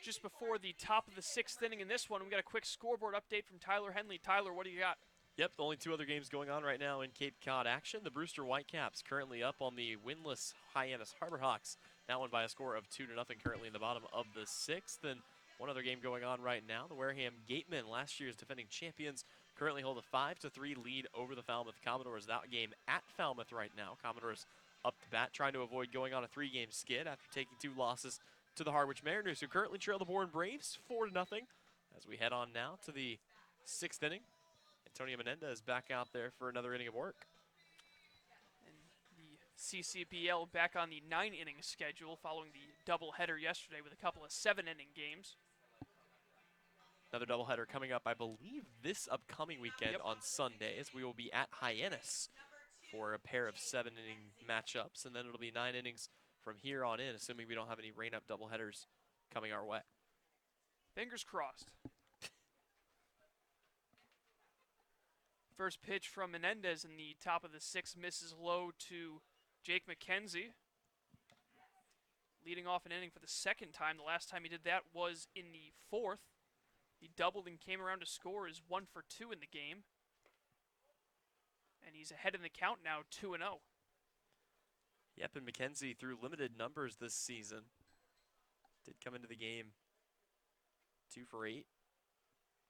Just before the top of the 6th inning in this one, we got a quick scoreboard update from Tyler Henley. Tyler, what do you got? Yep, the only two other games going on right now in Cape Cod action. The Brewster Whitecaps currently up on the winless Hyannis Harbor Hawks. That one by a score of 2-0 currently in the bottom of the 6th. And one other game going on right now, the Wareham Gatemen, last year's defending champions, currently hold a 5-3 lead over the Falmouth Commodores. That game at Falmouth right now. Commodores up to bat, trying to avoid going on a 3-game skid after taking 2 losses to the Harwich Mariners, who currently trail the Bourne Braves 4-0. As we head on now to the 6th inning. Antonio Menendez back out there for another inning of work. And the CCBL back on the 9-inning schedule following the doubleheader yesterday with a couple of 7-inning games. Another doubleheader coming up, I believe, this upcoming weekend on Sunday, as we will be at Hyannis for a pair of 7-inning matchups, and then it'll be 9 innings from here on in, assuming we don't have any rain-up doubleheaders coming our way. Fingers crossed. First pitch from Menendez in the top of the 6th misses low to Jake McKenzie. Leading off an inning for the second time. The last time he did that was in the 4th. He doubled and came around to score his 1 for 2 in the game. And he's ahead in the count now, 2-0. Yep, and McKenzie through limited numbers this season. Did come into the game 2 for 8,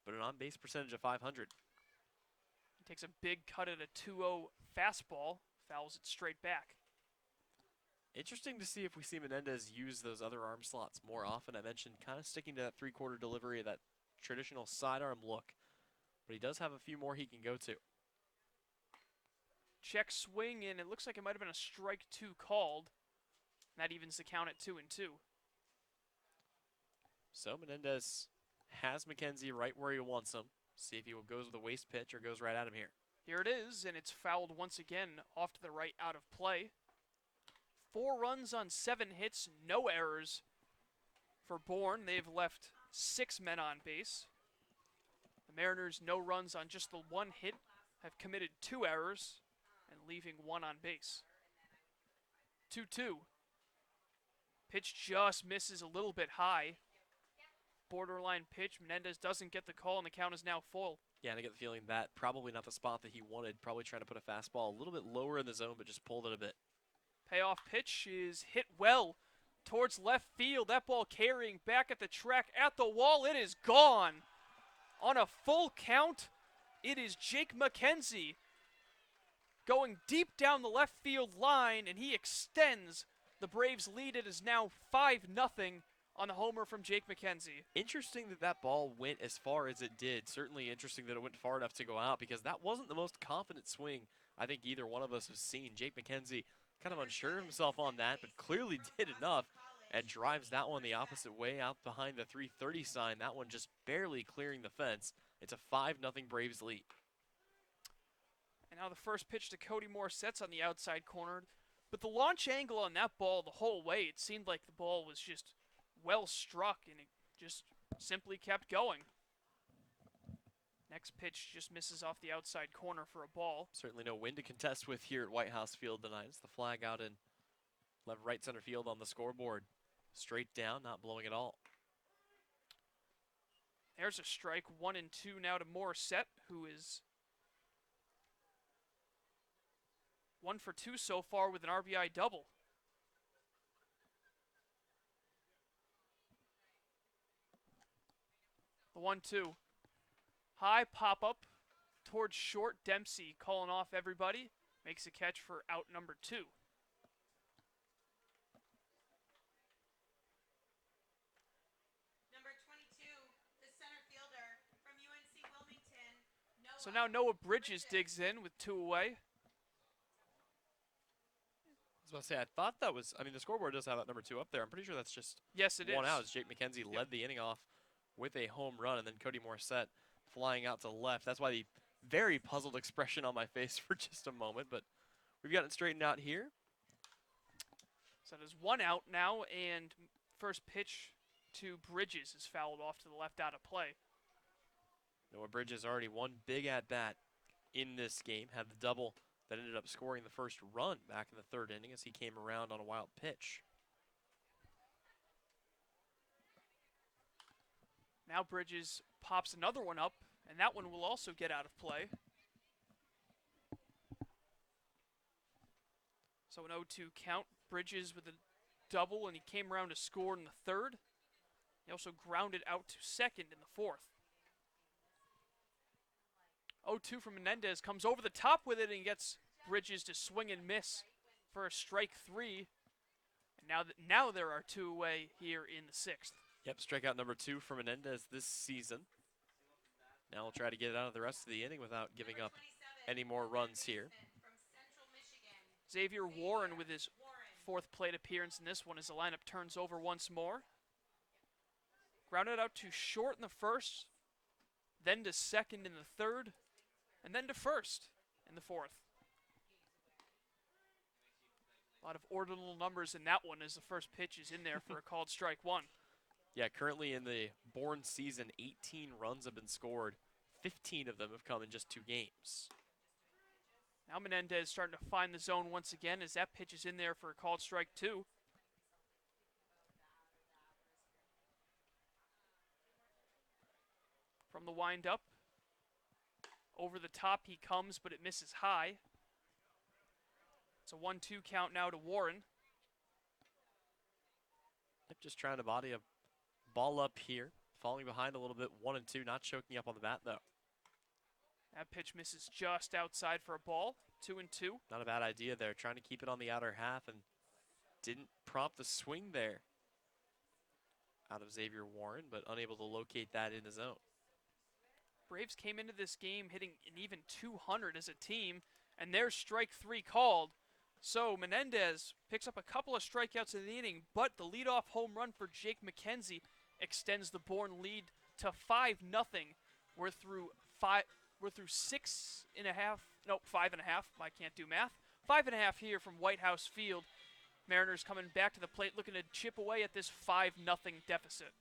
but an on-base percentage of .500. He takes a big cut at a 2-0 fastball, fouls it straight back. Interesting to see if we see Menendez use those other arm slots more often. I mentioned kind of sticking to that 3/4 delivery, that traditional sidearm look, but he does have a few more he can go to. Check swing, and it looks like it might have been a strike 2 called. That evens the count at 2-2. So Menendez has McKenzie right where he wants him. See if he goes with a waste pitch or goes right at him here. Here it is, and it's fouled once again off to the right, out of play. 4 runs on 7 hits, no errors for Bourne. They've left 6 men on base. The Mariners, no runs on just the 1 hit, have committed 2 errors and leaving 1 on base. 2-2. Pitch just misses a little bit high. Borderline pitch. Menendez doesn't get the call, and the count is now full. Yeah, and I get the feeling that probably not the spot that he wanted. Probably trying to put a fastball a little bit lower in the zone, but just pulled it a bit. Payoff pitch is hit well towards left field. That ball carrying back at the track at the wall. It is gone. On a full count, it is Jake McKenzie going deep down the left field line, and he extends the Braves' lead. It is now 5-0 on the homer from Jake McKenzie. Interesting that that ball went as far as it did. Certainly interesting that it went far enough to go out because that wasn't the most confident swing I think either one of us has seen. Jake McKenzie kind of unsure of himself on that, but clearly did enough and drives that one the opposite way out behind the 330 sign. That one just barely clearing the fence. It's a 5-0 Braves lead. And now the first pitch to Cody Moore sets on the outside corner. But the launch angle on that ball the whole way, it seemed like the ball was just well struck, and it just simply kept going. Next pitch just misses off the outside corner for a ball. Certainly no win to contest with here at White House Field tonight. It's the flag out in left right center field on the scoreboard. Straight down, not blowing at all. There's a strike, 1-2 now to Morissette, who is 1 for 2 so far with an RBI double. The 1-2. High pop-up towards short. Dempsey calling off everybody. Makes a catch for out number 2. Number 22, the center fielder from UNC Wilmington. So now Noah Bridges digs in with 2 away. I was about to say, I thought that was, I mean, the scoreboard does have that number 2 up there. I'm pretty sure that's just Yes, it is. one out as Jake McKenzie led the inning off with a home run, and then Cody Morissette flying out to left. That's why the very puzzled expression on my face for just a moment, but we've got it straightened out here. So there's 1 out now, and first pitch to Bridges is fouled off to the left out of play. Noah Bridges already one big at-bat in this game, had the double that ended up scoring the first run back in the 3rd inning as he came around on a wild pitch. Now Bridges pops another one up, and that one will also get out of play. So an 0-2 count. Bridges with a double, and he came around to score in the 3rd. He also grounded out to 2nd in the 4th. 0-2 from Menendez, comes over the top with it and gets Bridges to swing and miss for a strike 3. And now there are 2 away here in the 6th. Yep, strikeout number 2 for Menendez this season. Now we'll try to get it out of the rest of the inning without giving up any more runs here. Xavier Warren with his 4th plate appearance in this one as the lineup turns over once more. Grounded out to short in the 1st, then to 2nd in the 3rd, and then to 1st in the 4th. A lot of ordinal numbers in that one as the first pitch is in there for a called strike 1. Yeah, currently in the Bourne season, 18 runs have been scored. 15 of them have come in just 2 games. Now Menendez starting to find the zone once again as that pitch is in there for a called strike 2. From the windup, over the top he comes, but it misses high. It's a 1-2 count now to Warren. Just trying to body a ball up here, falling behind a little bit, 1-2, not choking up on the bat though. That pitch misses just outside for a ball, 2-2. Not a bad idea there, trying to keep it on the outer half and didn't prompt the swing there out of Xavier Warren, but unable to locate that in the zone. Braves came into this game hitting an even 200 as a team, and there's strike 3 called. So Menendez picks up a couple of strikeouts in the inning, but the leadoff home run for Jake McKenzie extends the Bourne lead to 5-0. We're through 5.5. I can't do math. 5.5 here from White House Field. Mariners coming back to the plate, looking to chip away at this 5-0 deficit.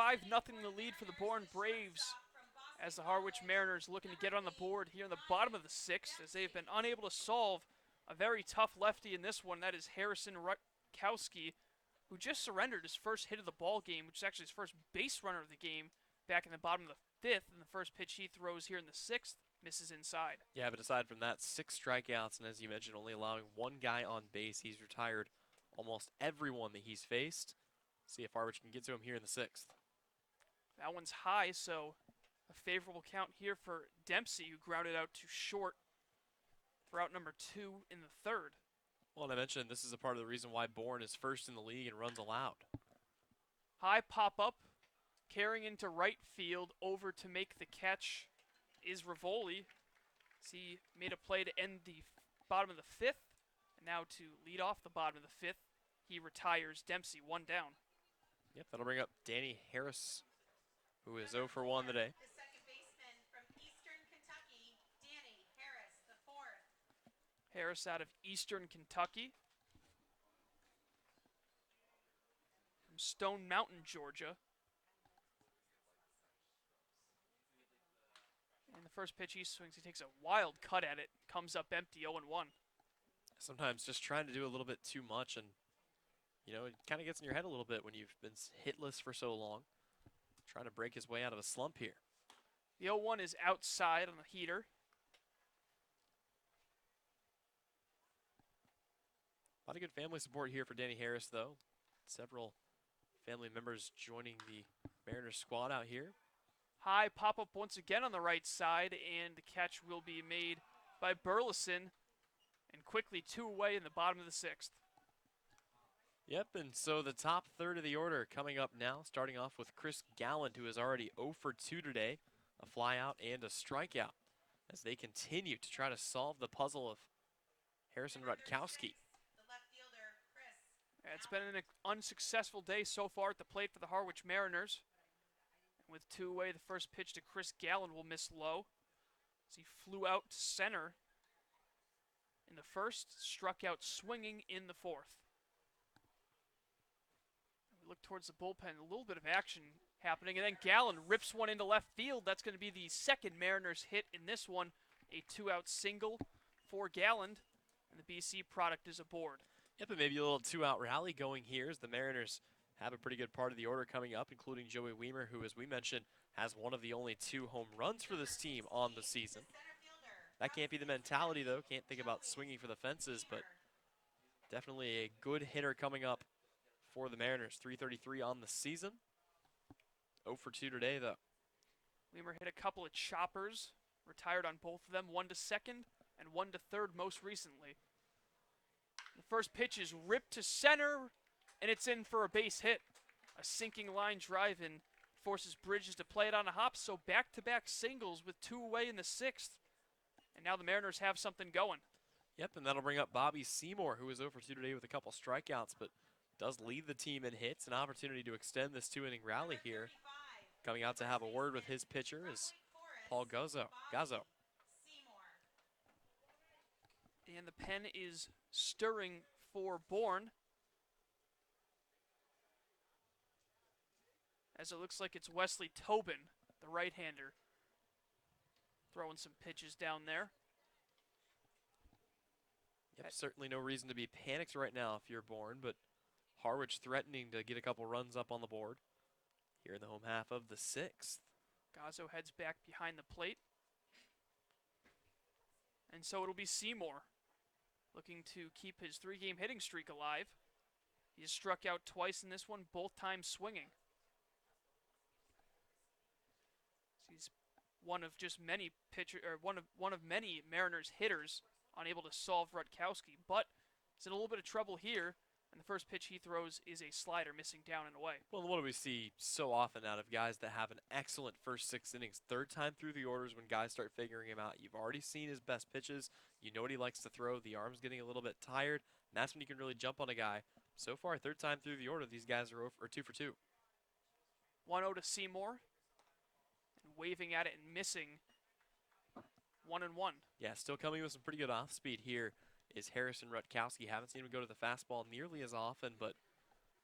5-0 the lead for the Bourne Braves as the Harwich Mariners looking to get on the board here in the bottom of the 6th as they've been unable to solve a very tough lefty in this one. That is Harrison Rutkowski, who just surrendered his first hit of the ball game, which is actually his first base runner of the game back in the bottom of the 5th. And the first pitch he throws here in the 6th misses inside. Yeah, but aside from that, 6 strikeouts, and as you mentioned, only allowing 1 guy on base. He's retired almost everyone that he's faced. See if Harwich can get to him here in the 6th. That one's high, so a favorable count here for Dempsey, who grounded out to short for out number 2 in the 3rd. Well, and I mentioned this is a part of the reason why Bourne is first in the league and runs allowed. High pop-up, carrying into right field, over to make the catch is Rivoli. He made a play to end the bottom of the 5th, and now to lead off the bottom of the 5th, he retires Dempsey, 1 down. Yep, that'll bring up Danny Harris, who is 0 for 1 today. The second baseman from Eastern Kentucky, Danny Harris, the 4th. Harris out of Eastern Kentucky. From Stone Mountain, Georgia. And the first pitch he swings, he takes a wild cut at it, comes up empty, 0-1. Sometimes just trying to do a little bit too much, and you know, it kind of gets in your head a little bit when you've been hitless for so long. Trying to break his way out of a slump here. The 0-1 is outside on the heater. A lot of good family support here for Danny Harris, though. Several family members joining the Mariners squad out here. High pop-up once again on the right side, and the catch will be made by Burleson, and quickly 2 away in the bottom of the 6th. Yep, and so the top third of the order coming up now, starting off with Chris Galland, who is already 0 for 2 today, a flyout and a strikeout, as they continue to try to solve the puzzle of Harrison Rutkowski. The left fielder, Chris. It's been an unsuccessful day so far at the plate for the Harwich Mariners. And with 2 away, the first pitch to Chris Galland will miss low, as he flew out to center in the 1st, struck out swinging in the 4th. Look towards the bullpen, a little bit of action happening, and then Galland rips one into left field. That's going to be the second Mariners hit in this one, a 2-out single for Galland, and the BC product is aboard. Yep, and maybe a little 2-out rally going here as the Mariners have a pretty good part of the order coming up, including Joey Weimer, who, as we mentioned, has one of the only 2 home runs for this team on the season. That can't be the mentality, though. Can't think about swinging for the fences, but definitely a good hitter coming up for the Mariners. 333 on the season. 0 for 2 today, though. Weimer hit a couple of choppers, retired on both of them, 1 to second and 1 to third most recently. The first pitch is ripped to center, and it's in for a base hit. A sinking line drive in forces Bridges to play it on a hop, so back-to-back singles with 2 away in the 6th. And now the Mariners have something going. Yep, and that'll bring up Bobby Seymour, who is 0 for 2 today with a couple strikeouts, but does lead the team in hits. An opportunity to extend this 2-inning rally here. Coming out to have a word with his pitcher is Paul Gazzo. And the pen is stirring for Bourne, as it looks like it's Wesley Tobin, the right-hander, throwing some pitches down there. Yep, certainly no reason to be panicked right now if you're Bourne, but Harwich threatening to get a couple runs up on the board here in the home half of the 6th. Gazzo heads back behind the plate. And so it'll be Seymour looking to keep his 3-game hitting streak alive. He's struck out twice in this one, both times swinging. He's one of just many one of many Mariners hitters unable to solve Rutkowski, but he's in a little bit of trouble here. And the first pitch he throws is a slider missing down and away. Well, what do we see so often out of guys that have an excellent first 6 innings? Third time through the orders when guys start figuring him out. You've already seen his best pitches. You know what he likes to throw. The arm's getting a little bit tired. And that's when you can really jump on a guy. So far, third time through the order, these guys are 2 for 2. 1-0 to Seymour. And waving at it and missing. 1-1. Yeah, still coming with some pretty good off speed here is Harrison Rutkowski. Haven't seen him go to the fastball nearly as often, but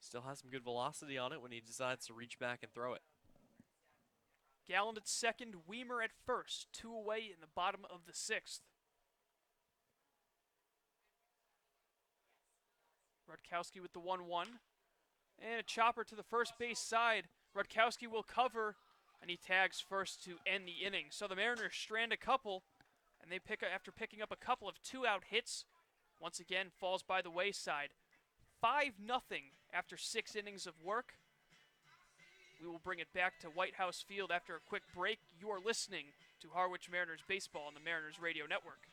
Still has some good velocity on it when he decides to reach back and throw it. Galland at second, Weimer at first. 2 away in the bottom of the 6th. Rutkowski with the 1-1. And a chopper to the first base side. Rutkowski will cover, and he tags first to end the inning. So the Mariners strand a couple, and they after picking up a couple of 2-out hits, once again falls by the wayside. 5-0 after 6 innings of work. We will bring it back to White House Field after a quick break. You are listening to Harwich Mariners Baseball on the Mariners Radio Network.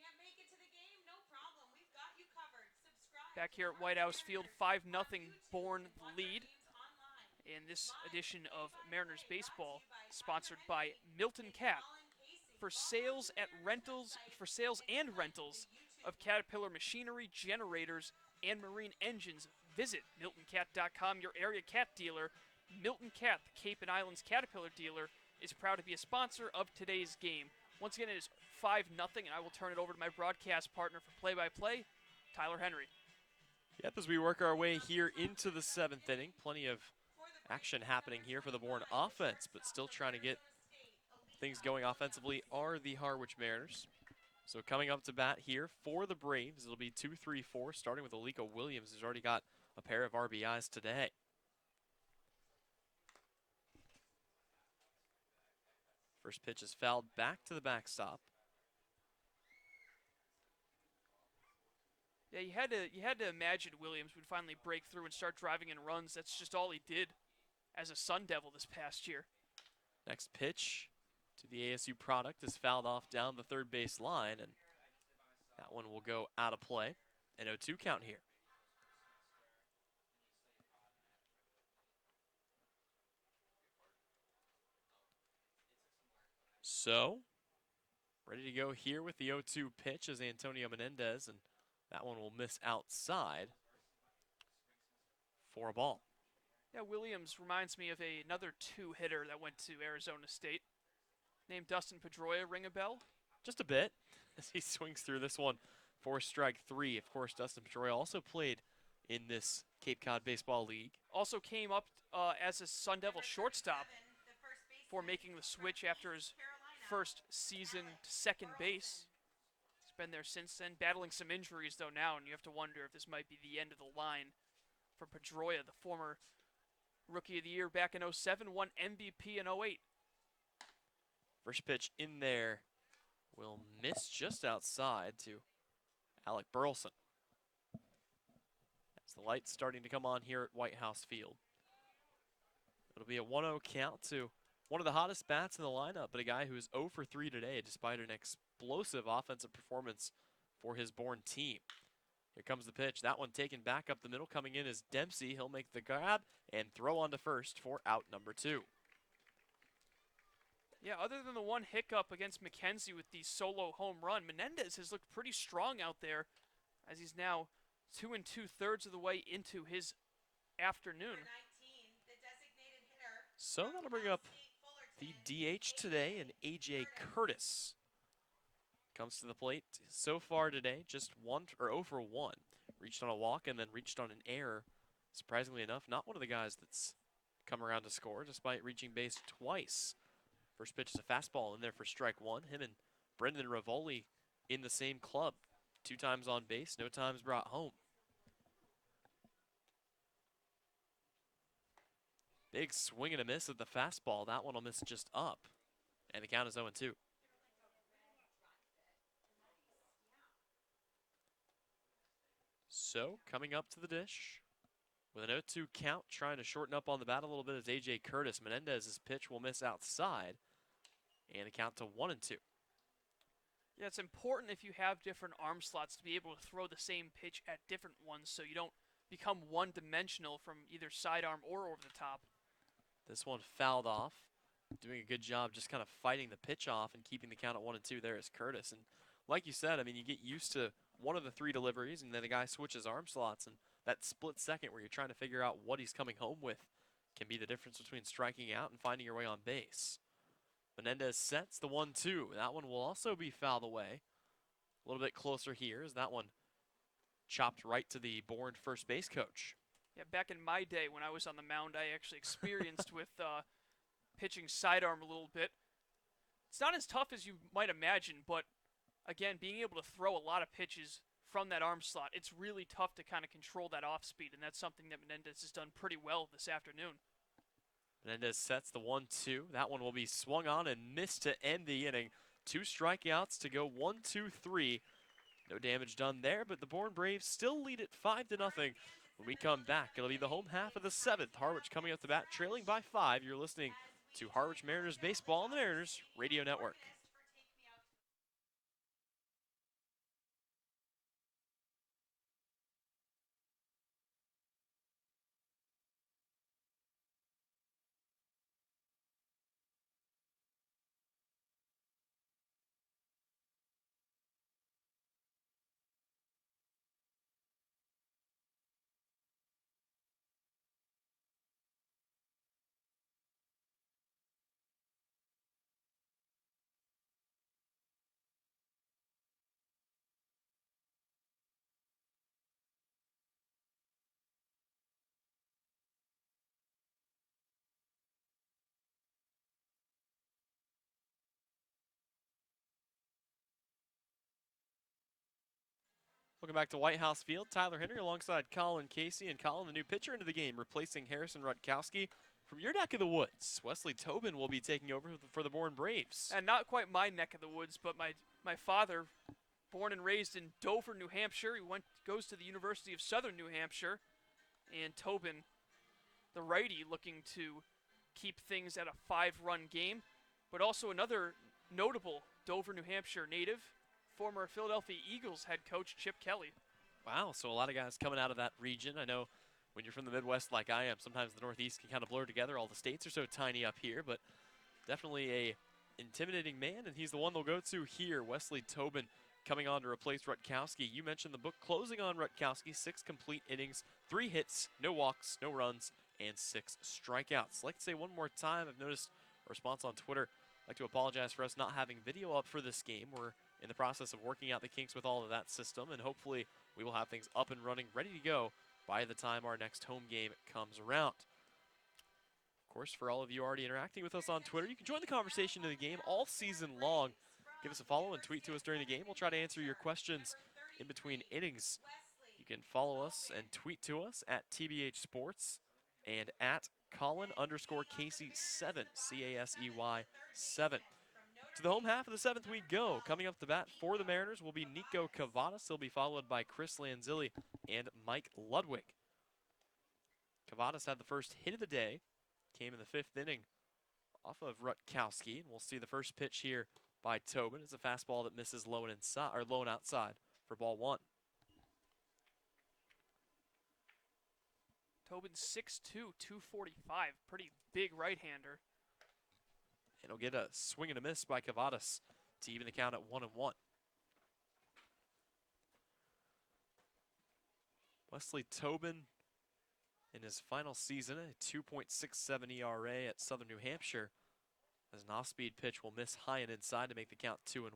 Can't make it to the game? No problem. We've got you covered. Subscribe. Back here at White House Field, 5-0 Bourne lead in this edition of Mariners Baseball, sponsored by Milton Cat. For sales and rentals of Caterpillar machinery, generators, and marine engines, visit MiltonCat.com, your area cat dealer. Milton Cat, the Cape and Islands Caterpillar dealer, is proud to be a sponsor of today's game. Once again, it is 5-0, and I will turn it over to my broadcast partner for play-by-play, Tyler Henry. Yep, as we work our way here into the 7th inning, plenty of action happening here for the Bourne offense, but still trying to get things going offensively are the Harwich Mariners. So coming up to bat here for the Braves, it'll be 2-3-4, starting with Aliko Williams, who's already got a pair of RBIs today. First pitch is fouled back to the backstop. Yeah, you had to imagine Williams would finally break through and start driving in runs. That's just all he did as a Sun Devil this past year. Next pitch to the ASU product is fouled off down the third base line, and that one will go out of play. An 0-2 count here. So, ready to go here with the 0-2 pitch as Antonio Menendez, and that one will miss outside for a ball. Yeah, Williams reminds me of another 2-hitter that went to Arizona State, named Dustin Pedroia. Ring a bell? Just a bit as he swings through this one for strike 3. Of course, Dustin Pedroia also played in this Cape Cod Baseball League. Also came up as a Sun Devil shortstop for making the switch after his first season to second base. He's been there since then, battling some injuries though now, and you have to wonder if this might be the end of the line for Pedroia, the former Rookie of the Year back in 07, won MVP in 08. First pitch in there will miss just outside to Alec Burleson. As the light's starting to come on here at White House Field. It'll be a 1-0 count to one of the hottest bats in the lineup, but a guy who is 0 for 3 today despite an explosive offensive performance for his Bourne team. Here comes the pitch. That one taken back up the middle. Coming in is Dempsey. He'll make the grab and throw on to first for out number 2. Yeah, other than the one hiccup against McKenzie with the solo home run, Menendez has looked pretty strong out there as he's now 2 2/3 of the way into his afternoon. So that'll bring up the DH today, and AJ Curtis comes to the plate so far today, just 0 for 1. Reached on a walk and then reached on an error. Surprisingly enough, not one of the guys that's come around to score despite reaching base twice. First pitch is a fastball in there for strike 1. Him and Brendan Rivoli in the same club. 2 times on base, no times brought home. Big swing and a miss at the fastball. That one will miss just up. And the count is 0-2. So, coming up to the dish with an 0-2 count, trying to shorten up on the bat a little bit is AJ Curtis. Menendez's pitch will miss outside, and a count to 1-2. Yeah, it's important if you have different arm slots to be able to throw the same pitch at different ones so you don't become one-dimensional from either sidearm or over the top. This one fouled off. Doing a good job just kind of fighting the pitch off and keeping the count at 1-2 there is Curtis. And like you said, I mean, you get used to one of the three deliveries and then the guy switches arm slots, and that split second where you're trying to figure out what he's coming home with can be the difference between striking out and finding your way on base. Menendez sets the 1-2. That one will also be fouled away. A little bit closer here as that one chopped right to the Bourne first base coach. Yeah, back in my day when I was on the mound, I actually experienced with pitching sidearm a little bit. It's not as tough as you might imagine, but again, being able to throw a lot of pitches from that arm slot, it's really tough to kind of control that off speed, and that's something that Menendez has done pretty well this afternoon. Menendez sets the 1-2. That one will be swung on and missed to end the inning. 2 strikeouts to go 1-2-3. No damage done there, but the Bourne Braves still lead it 5-0. When we come back, it'll be the home half of the 7th. Harwich coming up the bat, trailing by 5. You're listening to Harwich Mariners Baseball on the Mariners Radio Network. Welcome back to White House Field. Tyler Henry alongside Colin Casey, and Colin, the new pitcher into the game, replacing Harrison Rutkowski. From your neck of the woods, Wesley Tobin will be taking over for the Bourne Braves. And not quite my neck of the woods, but my father, born and raised in Dover, New Hampshire, he goes to the University of Southern New Hampshire, and Tobin, the righty, looking to keep things at a 5-run game, but also another notable Dover, New Hampshire native, former Philadelphia Eagles head coach Chip Kelly. Wow, so a lot of guys coming out of that region. I know when you're from the Midwest like I am, sometimes the Northeast can kind of blur together. All the states are so tiny up here, but definitely a intimidating man, and he's the one they'll go to here. Wesley Tobin coming on to replace Rutkowski. You mentioned the book closing on Rutkowski, 6 complete innings, 3 hits, no walks, no runs, and 6 strikeouts. I'd like to say one more time, I've noticed a response on Twitter. I'd like to apologize for us not having video up for this game. We're in the process of working out the kinks with all of that system, and hopefully we will have things up and running, ready to go by the time our next home game comes around. Of course, for all of you already interacting with us on Twitter, you can join the conversation in the game all season long. Give us a follow and tweet to us during the game. We'll try to answer your questions in between innings. You can follow us and tweet to us at TBH Sports and at Colin_Casey7, C-A-S-E-Y 7. To the home half of the 7th we go. Coming up the bat for the Mariners will be Nico Cavadas. He'll be followed by Chris Lanzilli and Mike Ludwig. Cavadas had the first hit of the day. Came in the 5th inning off of Rutkowski. And we'll see the first pitch here by Tobin. It's a fastball that misses low and inside, or low and outside for ball 1. Tobin 6'2", 245, pretty big right-hander. And he'll get a swing and a miss by Cavadas to even the count at 1-1. Wesley Tobin in his final season, a 2.67 ERA at Southern New Hampshire, as an off-speed pitch will miss high and inside to make the count 2-1.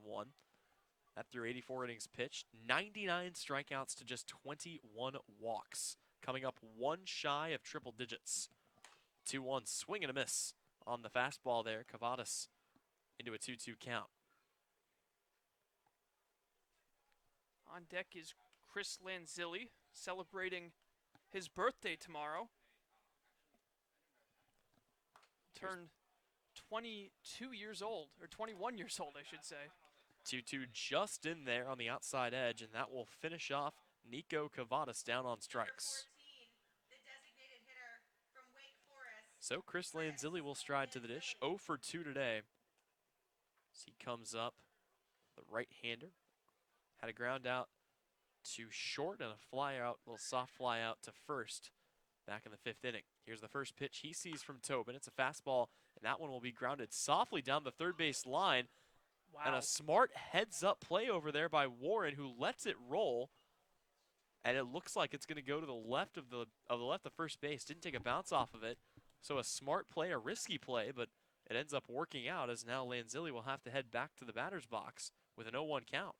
That through 84 innings pitched, 99 strikeouts to just 21 walks, coming up one shy of triple digits. 2-1 swing and a miss on the fastball there. Cavadas into a 2-2 count. On deck is Chris Lanzilli, celebrating his birthday tomorrow. Turned 22 years old, or 21 years old, I should say. 2-2 just in there on the outside edge, and that will finish off Nico Cavadas down on strikes. So Chris Lanzilli will stride to the dish, 0 for 2 today. As he comes up the right-hander. Had a ground out to short and a fly out, little soft fly out to first back in the 5th inning. Here's the first pitch he sees from Tobin. It's a fastball, and that one will be grounded softly down the third base line. Wow. And a smart heads-up play over there by Warren, who lets it roll. And it looks like it's going to go to the left of the first base. Didn't take a bounce off of it. So a smart play, a risky play, but it ends up working out as now Lanzilli will have to head back to the batter's box with an 0-1 count.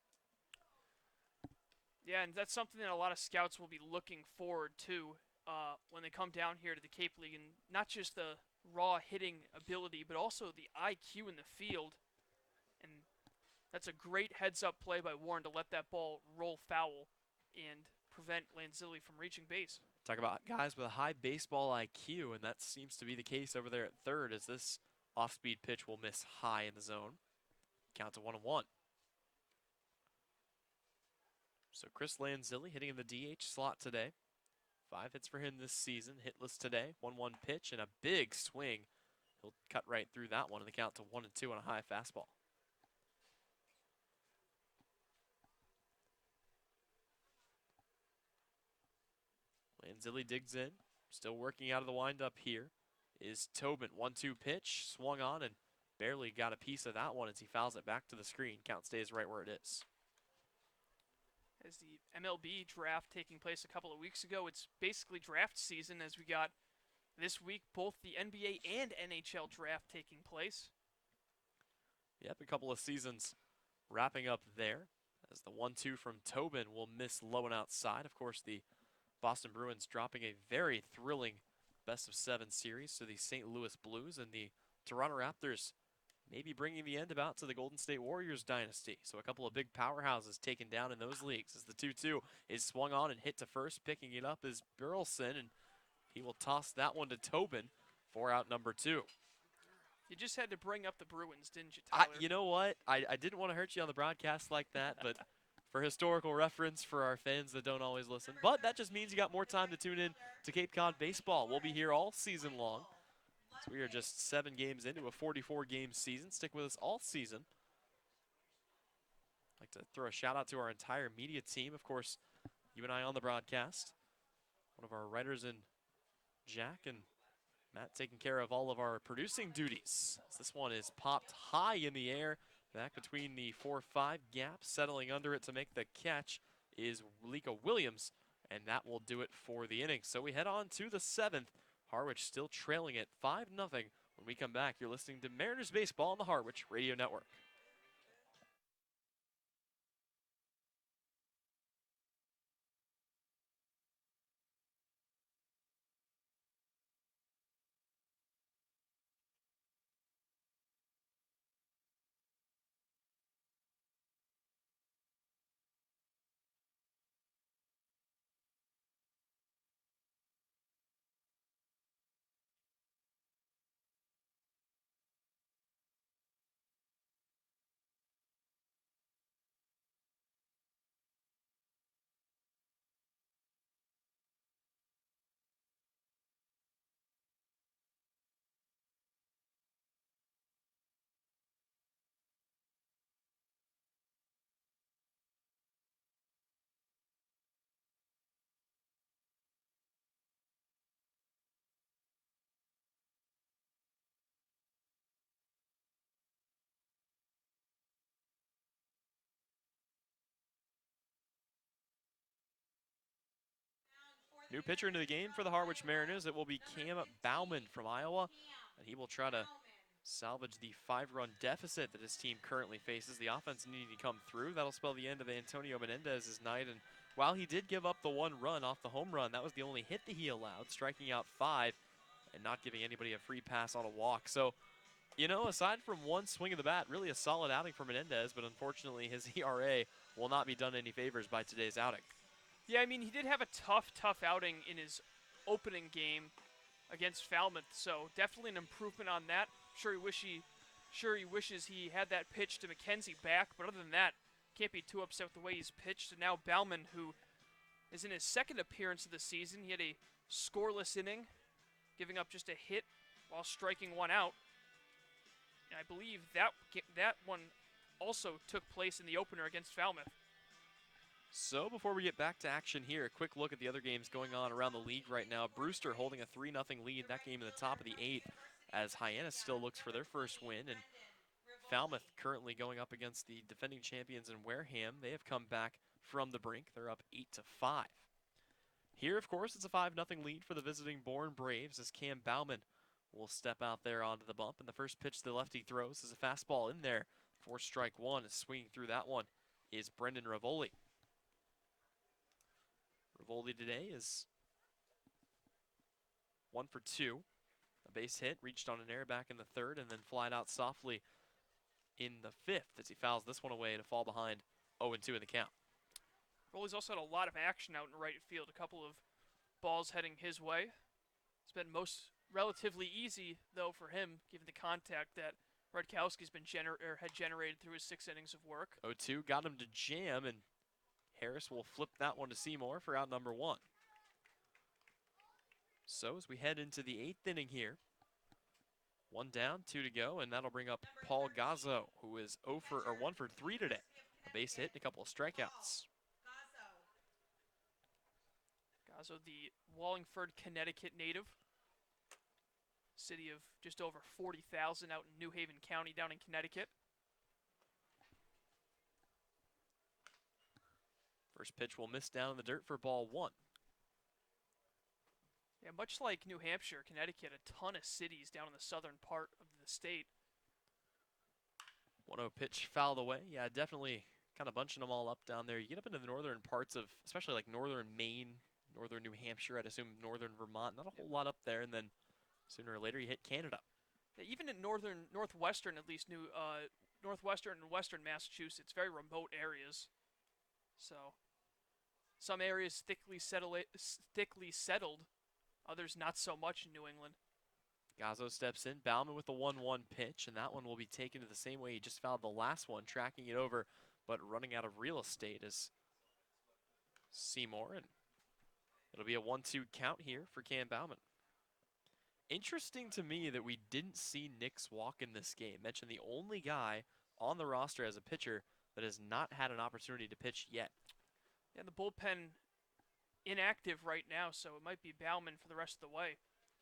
Yeah, and that's something that a lot of scouts will be looking forward to when they come down here to the Cape League, and not just the raw hitting ability, but also the IQ in the field. And that's a great heads-up play by Warren to let that ball roll foul and prevent Lanzilli from reaching base. Talk about guys with a high baseball IQ, and that seems to be the case over there at third, as this off-speed pitch will miss high in the zone. Count to 1-1. So Chris Lanzilli hitting in the DH slot today. 5 hits for him this season, hitless today. 1-1 pitch and a big swing. He'll cut right through that one, and the count to 1-2 on a high fastball. Lanzilli digs in, still working out of the windup here. Is Tobin. 1-2 pitch, swung on and barely got a piece of that one as he fouls it back to the screen. Count stays right where it is. As the MLB draft taking place a couple of weeks ago, it's basically draft season as we got this week both the NBA and NHL draft taking place. Yep, a couple of seasons wrapping up there as the 1-2 from Tobin will miss low and outside. Of course, the Boston Bruins dropping a very thrilling best-of-7 series to the St. Louis Blues, and the Toronto Raptors maybe bringing the end about to the Golden State Warriors dynasty. So a couple of big powerhouses taken down in those leagues as the 2-2 is swung on and hit to first. Picking it up is Burleson, and he will toss that one to Tobin for out number 2. You just had to bring up the Bruins, didn't you, Tyler? You know what? I didn't want to hurt you on the broadcast like that, but for historical reference for our fans that don't always listen. But that just means you got more time to tune in to Cape Cod baseball. We'll be here all season long. So we are just 7 games into a 44-game season. Stick with us all season. I'd like to throw a shout out to our entire media team. Of course, you and I on the broadcast. One of our writers in Jack and Matt taking care of all of our producing duties. This one is popped high in the air, back between the 4-5 gap. Settling under it to make the catch is Lika Williams, and that will do it for the inning. So we head on to the 7th. Harwich still trailing it 5-0. When we come back, you're listening to Mariners Baseball on the Harwich Radio Network. New pitcher into the game for the Harwich Mariners. It will be Cam Bauman from Iowa, and he will try to salvage the 5-run deficit that his team currently faces. The offense needing to come through. That'll spell the end of Antonio Menendez's night. And while he did give up the 1 run off the home run, that was the only hit that he allowed, striking out 5 and not giving anybody a free pass on a walk. So, you know, aside from 1 swing of the bat, really a solid outing for Menendez, but unfortunately his ERA will not be done any favors by today's outing. Yeah, I mean, he did have a tough outing in his opening game against Falmouth, so definitely an improvement on that. Sure he wishes he had that pitch to McKenzie back, but other than that, can't be too upset with the way he's pitched. And now Bauman, who is in his 2nd appearance of the season, he had a scoreless inning, giving up just a hit while striking 1 out. And I believe that one also took place in the opener against Falmouth. So before we get back to action here, a quick look at the other games going on around the league right now. Brewster holding a 3-0 lead, that game in the top of the 8th, as Hyannis still looks for their first win. And Falmouth currently going up against the defending champions in Wareham. They have come back from the brink. They're up 8-5. Here, of course, it's a 5-0 lead for the visiting Bourne Braves as Cam Bauman will step out there onto the bump. And the first pitch the lefty throws is a fastball in there for strike one. As swinging through that one is Brendan Rivoli. Rivoli today is 1 for 2. A base hit, reached on an error back in the third, and then flied out softly in the fifth as he fouls this one away to fall behind 0-2 in the count. Rivoli's also had a lot of action out in right field. A couple of balls heading his way. It's been relatively easy, though, for him, given the contact that Redkowski's had generated through his 6 innings of work. 0-2 got him to jam, and Harris will flip that one to Seymour for out number 1. So as we head into the 8th inning here, 1 down, 2 to go, and that'll bring up Paul Gazzo, who is 1 for 3 today. A base hit and a couple of strikeouts. Gazzo, the Wallingford, Connecticut native. City of just over 40,000 out in New Haven County down in Connecticut. First pitch will miss down in the dirt for ball 1. Yeah, much like New Hampshire, Connecticut, a ton of cities down in the southern part of the state. 1-0 pitch fouled away. Yeah, definitely kind of bunching them all up down there. You get up into the northern parts of, especially like northern Maine, northern New Hampshire, I'd assume northern Vermont, not a whole lot up there, and then sooner or later you hit Canada. Yeah, even in northwestern, at least northwestern and western Massachusetts, very remote areas. So some areas thickly settled, others not so much in New England. Gazzo steps in, Bauman with the 1-1 pitch, and that one will be taken to the same way he just fouled the last one, tracking it over, but running out of real estate is Seymour, and it'll be a 1-2 count here for Cam Bauman. Interesting to me that we didn't see Nix walk in this game. Mentioned the only guy on the roster as a pitcher that has not had an opportunity to pitch yet. Yeah, the bullpen inactive right now, so it might be Bauman for the rest of the way.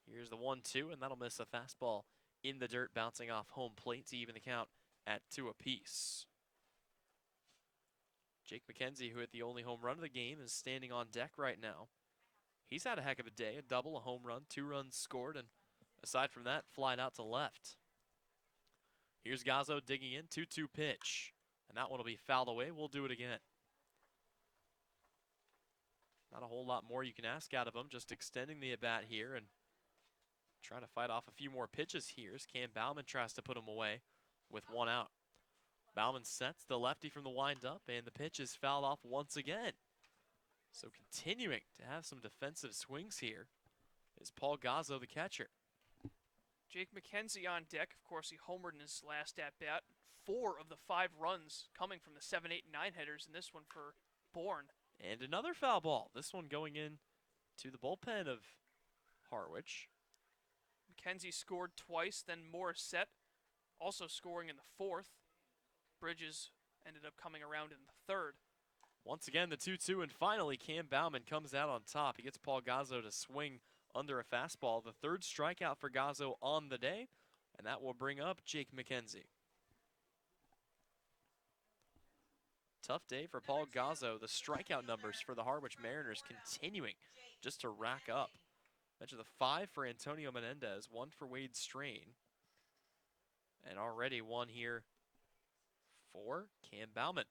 Here's the 1-2, and that'll miss a fastball in the dirt, bouncing off home plate to even the count at 2 apiece. Jake McKenzie, who hit the only home run of the game, is standing on deck right now. He's had a heck of a day, a double, a home run, 2 runs scored, and aside from that, flied out to left. Here's Gazzo digging in, 2-2 pitch, and that one will be fouled away. We'll do it again. Not a whole lot more you can ask out of him, just extending the at-bat here and trying to fight off a few more pitches here as Cam Bauman tries to put him away with 1 out. Bauman sets the lefty from the windup, and the pitch is fouled off once again. So continuing to have some defensive swings here is Paul Gazzo, the catcher. Jake McKenzie on deck. Of course, he homered in his last at-bat. 4 of the 5 runs coming from the 7, 8, and 9 headers in this one for Bourne. And another foul ball. This one going in to the bullpen of Harwich. McKenzie scored twice, then Morissette also scoring in the 4th. Bridges ended up coming around in the 3rd. Once again, the 2-2, and finally Cam Bauman comes out on top. He gets Paul Gazzo to swing under a fastball. The 3rd strikeout for Gazzo on the day, and that will bring up Jake McKenzie. Tough day for Paul Gazzo. The strikeout numbers for the Harwich Mariners continuing just to rack up. Mention the 5 for Antonio Menendez, 1 for Wade Strain, and already 1 here for Cam Bauman.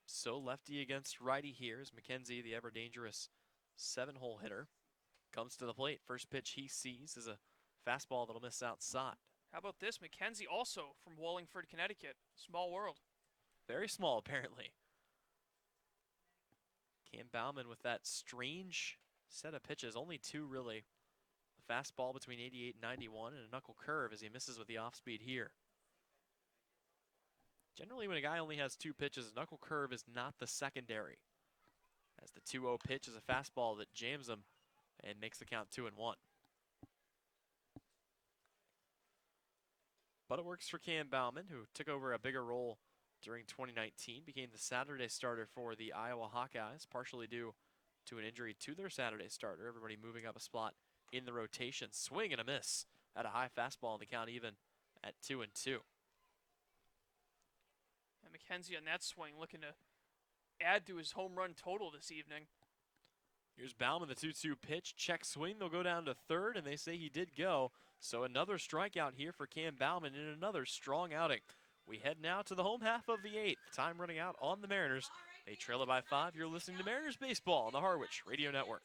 So lefty against righty here is McKenzie, the ever-dangerous 7-hole hitter. Comes to the plate. First pitch he sees is a fastball that'll miss outside. How about this? McKenzie also from Wallingford, Connecticut. Small world. Very small, apparently. Cam Bauman with that strange set of pitches. Only 2, really. A fastball between 88 and 91 and a knuckle curve as he misses with the off-speed here. Generally, when a guy only has 2 pitches, a knuckle curve is not the secondary. As the 2-0 pitch is a fastball that jams him and makes the count 2-1. But it works for Cam Bauman, who took over a bigger role during 2019, became the Saturday starter for the Iowa Hawkeyes, partially due to an injury to their Saturday starter. Everybody moving up a spot in the rotation. Swing and a miss at a high fastball in the count, even at 2-2. And McKenzie on that swing looking to add to his home run total this evening. Here's Bauman, the 2-2 pitch. Check swing. They'll go down to third, and they say he did go. So another strikeout here for Cam Bauman in another strong outing. We head now to the home half of the 8th. Time running out on the Mariners. They trail it by 5. You're listening to Mariners Baseball on the Harwich Radio Network.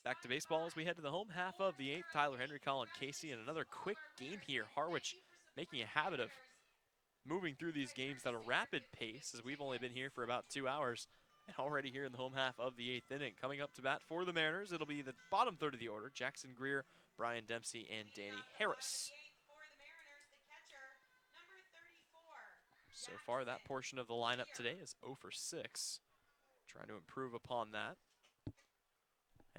Back to baseball as we head to the home half of the 8th. Tyler Henry, Colin Casey, and another quick game here. Harwich making a habit of moving through these games at a rapid pace, as we've only been here for about 2 hours and already here in the home half of the 8th inning. Coming up to bat for the Mariners, it'll be the bottom third of the order. Jackson Greer, Brian Dempsey, and Danny Harris. So far, that portion of the lineup today is 0 for 6. Trying to improve upon that.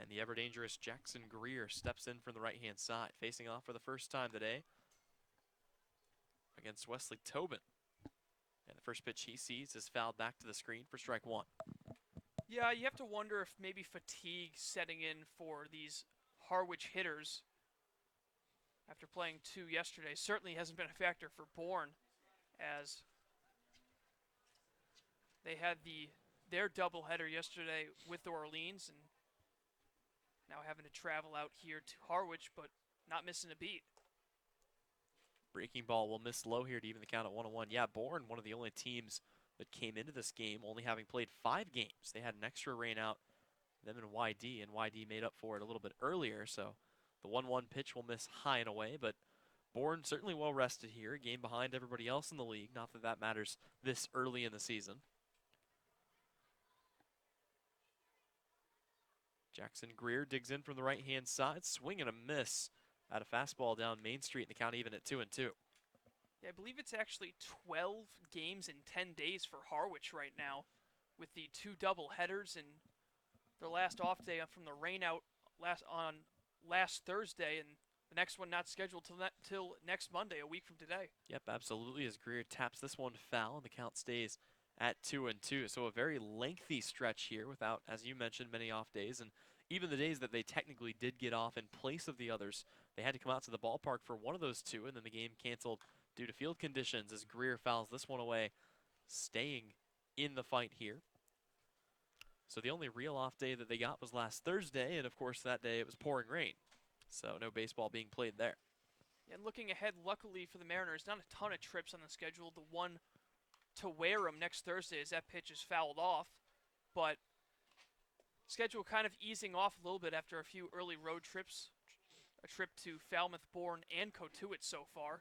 And the ever-dangerous Jackson Greer steps in from the right-hand side, facing off for the first time today against Wesley Tobin. And the first pitch he sees is fouled back to the screen for strike 1. Yeah, you have to wonder if maybe fatigue setting in for these Harwich hitters after playing 2 yesterday. Certainly hasn't been a factor for Bourne, as they had their doubleheader yesterday with Orleans, and now having to travel out here to Harwich, but not missing a beat. Breaking ball will miss low here to even the count at 1-1. Yeah, Bourne, one of the only teams that came into this game only having played 5 games. They had an extra rain out, them and YD, and YD made up for it a little bit earlier. So the 1-1 pitch will miss high and away, but Bourne certainly well rested here. A game behind everybody else in the league. Not that that matters this early in the season. Jackson Greer digs in from the right-hand side, swing and a miss at a fastball down Main Street in the count even at 2-2. Yeah, I believe it's actually 12 games in 10 days for Harwich right now, with the 2 double headers and their last off day from the rain out last Thursday, and the next one not scheduled till next Monday, a week from today. Yep, absolutely, as Greer taps this one foul, and the count stays at 2-2. So a very lengthy stretch here without, as you mentioned, many off days. And even the days that they technically did get off in place of the others, they had to come out to the ballpark for one of those 2, and then the game canceled due to field conditions as Greer fouls this one away, staying in the fight here. So the only real off day that they got was last Thursday, and of course that day it was pouring rain. So no baseball being played there. And looking ahead, luckily for the Mariners, not a ton of trips on the schedule. The one to Wareham next Thursday as that pitch is fouled off, but schedule kind of easing off a little bit after a few early road trips. A trip to Falmouth, Bourne, and Cotuit so far.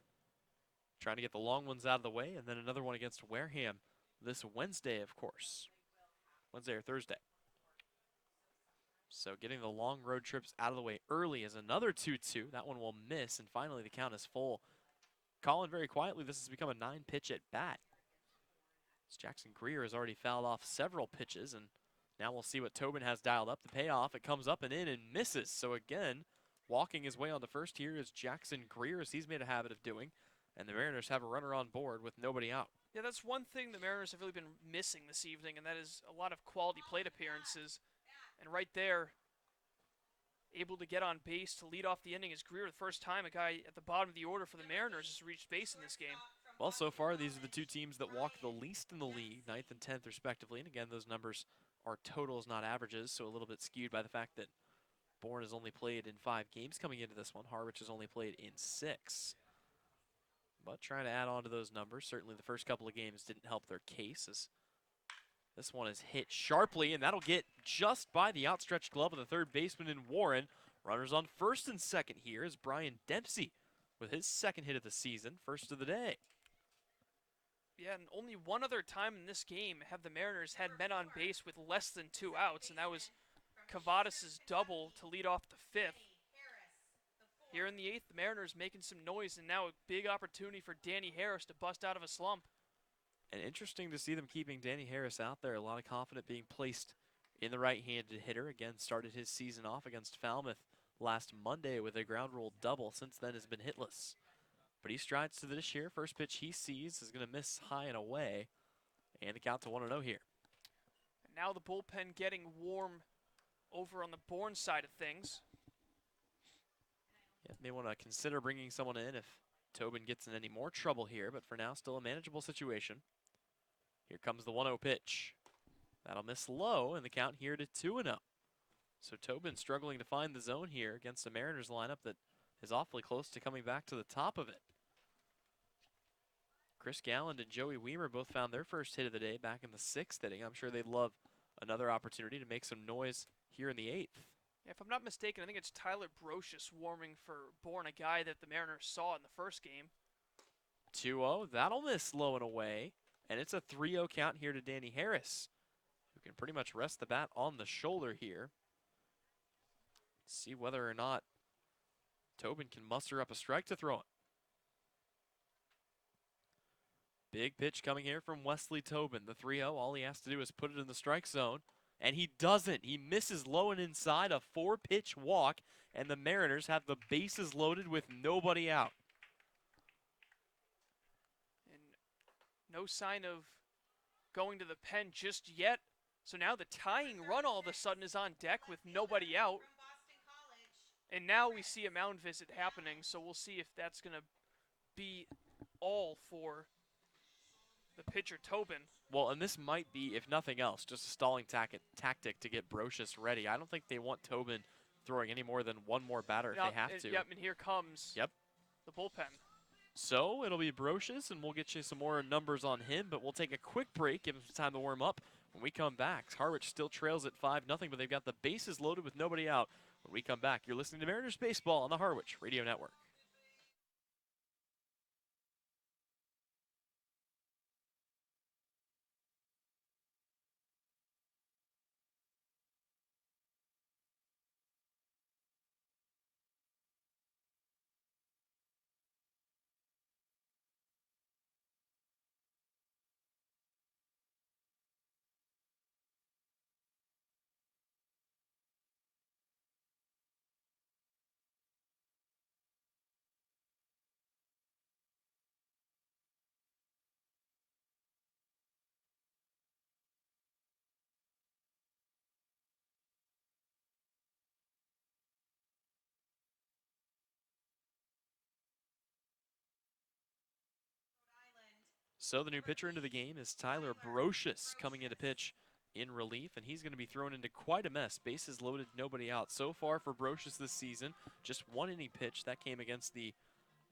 Trying to get the long ones out of the way, and then another one against Wareham this Wednesday, of course. Wednesday or Thursday. So getting the long road trips out of the way early is another 2-2. That one will miss, and finally the count is full. Colin, very quietly, this has become a 9-pitch at bat. As Jackson Greer has already fouled off several pitches, and now we'll see what Tobin has dialed up. The payoff, it comes up and in and misses. So again, walking his way onto first here is Jackson Greer, as he's made a habit of doing, and the Mariners have a runner on board with nobody out. Yeah, that's one thing the Mariners have really been missing this evening, and that is a lot of quality plate appearances. And right there, able to get on base to lead off the inning his career. The first time a guy at the bottom of the order for the Mariners has reached base in this game. Well, so far, these are the two teams that walk the least in the league, 9th and 10th respectively. And again, those numbers are totals, not averages, so a little bit skewed by the fact that Bourne has only played in 5 games coming into this one. Harwich has only played in 6. But trying to add on to those numbers, certainly the first couple of games didn't help their case, as this one is hit sharply, and that'll get just by the outstretched glove of the third baseman in Warren. Runners on first and second here is Brian Dempsey with his second hit of the season, first of the day. Yeah, and only one other time in this game have the Mariners had men on base with less than 2 outs, and that was Cavadis' double to lead off the 5th. Here in the 8th, the Mariners making some noise, and now a big opportunity for Danny Harris to bust out of a slump. And interesting to see them keeping Danny Harris out there. A lot of confidence being placed in the right-handed hitter. Again, started his season off against Falmouth last Monday with a ground rule double. Since then has been hitless. But he strides to the dish here. First pitch he sees is going to miss high and away. And the count to 1-0 here. And now the bullpen getting warm over on the Bourne side of things. Yeah, may want to consider bringing someone in if Tobin gets in any more trouble here. But for now, still a manageable situation. Here comes the 1-0 pitch. That'll miss low, and the count here to 2-0. So Tobin struggling to find the zone here against a Mariners lineup that is awfully close to coming back to the top of it. Chris Galland and Joey Weimer both found their first hit of the day back in the 6th inning. I'm sure they'd love another opportunity to make some noise here in the 8th. Yeah, if I'm not mistaken, I think it's Tyler Brocious warming for Bourne, a guy that the Mariners saw in the first game. 2-0, that'll miss low and away. And it's a 3-0 count here to Danny Harris, who can pretty much rest the bat on the shoulder here. See whether or not Tobin can muster up a strike to throw it. Big pitch coming here from Wesley Tobin, the 3-0. All he has to do is put it in the strike zone, and he doesn't. He misses low and inside, a 4-pitch walk, and the Mariners have the bases loaded with nobody out. No sign of going to the pen just yet. So now the tying run all of a sudden is on deck with nobody out. And now we see a mound visit happening, so we'll see if that's going to be all for the pitcher Tobin. Well, and this might be, if nothing else, just a stalling tactic to get Brocious ready. I don't think they want Tobin throwing any more than one more batter if they have to. Yep, and here comes the bullpen. So it'll be Brocious, and we'll get you some more numbers on him, but we'll take a quick break, give him some time to warm up. When we come back, Harwich still trails at 5-0, but they've got the bases loaded with nobody out. When we come back, you're listening to Mariners Baseball on the Harwich Radio Network. So the new pitcher into the game is Tyler Brocious coming into pitch in relief, and he's going to be thrown into quite a mess. Bases loaded, nobody out. So far for Brocious this season, just 1 inning pitch. That came against the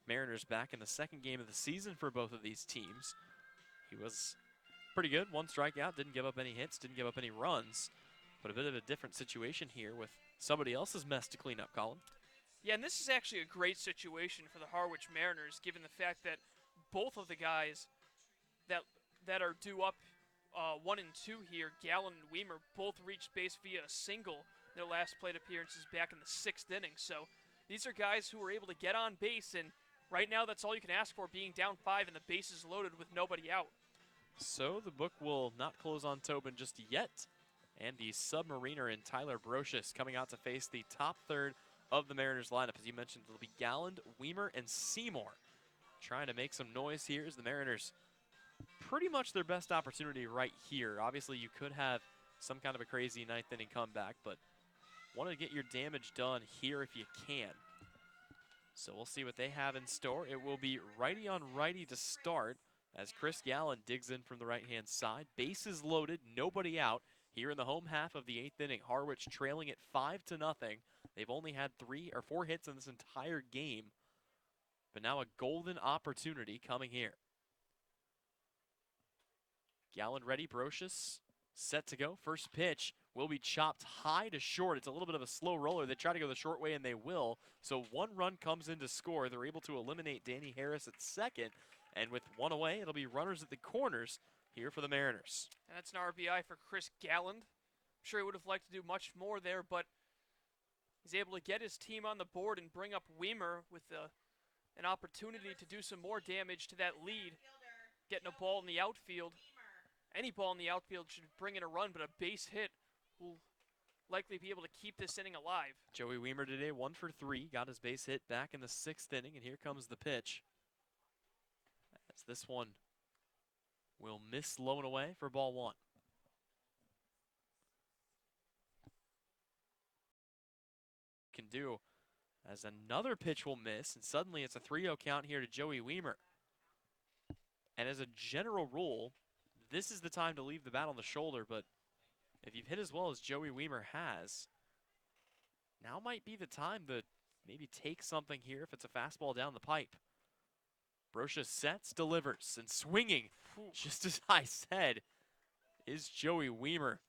Mariners back in the 2nd game of the season for both of these teams. He was pretty good. 1 strikeout, didn't give up any hits, didn't give up any runs. But a bit of a different situation here with somebody else's mess to clean up, Colin. Yeah, and this is actually a great situation for the Harwich Mariners, given the fact that both of the guys that are due up 1 and 2 here, Gallen and Weimer, both reached base via a single in their last plate appearances back in the 6th inning. So these are guys who were able to get on base, and right now that's all you can ask for, being down 5 and the bases loaded with nobody out. So the book will not close on Tobin just yet. And the submariner in Tyler Brocious coming out to face the top third of the Mariners lineup. As you mentioned, it'll be Galland, Weimer, and Seymour trying to make some noise here as the Mariners pretty much their best opportunity right here. Obviously, you could have some kind of a crazy 9th inning comeback, but Want to get your damage done here if you can. So we'll see what they have in store. It will be righty on righty to start as Chris Gallen digs in from the right-hand side. Bases loaded, nobody out. Here in the home half of the 8th inning, Harwich trailing it 5-0. They've only had 3 or 4 hits in this entire game, but now a golden opportunity coming here. Gallen ready, Brocious set to go. First pitch will be chopped high to short. It's a little bit of a slow roller. They try to go the short way, and they will. So 1 run comes in to score. They're able to eliminate Danny Harris at second, and with 1 away, it'll be runners at the corners here for the Mariners. And that's an RBI for Chris Galland. I'm sure he would have liked to do much more there, but he's able to get his team on the board and bring up Weimer with an opportunity to do some more damage to that lead. Getting a ball in the outfield. Any ball in the outfield should bring in a run, but a base hit will likely be able to keep this inning alive. Joey Weimer today 1 for 3, got his base hit back in the 6th inning, and here comes the pitch. As this one will miss low and away for ball 1. Can do as another pitch will miss, and suddenly it's a 3-0 count here to Joey Weimer. And as a general rule, this is the time to leave the bat on the shoulder, but if you've hit as well as Joey Weimer has, now might be the time to maybe take something here if it's a fastball down the pipe. Brocious sets, delivers, and swinging, just as I said, is Joey Weimer.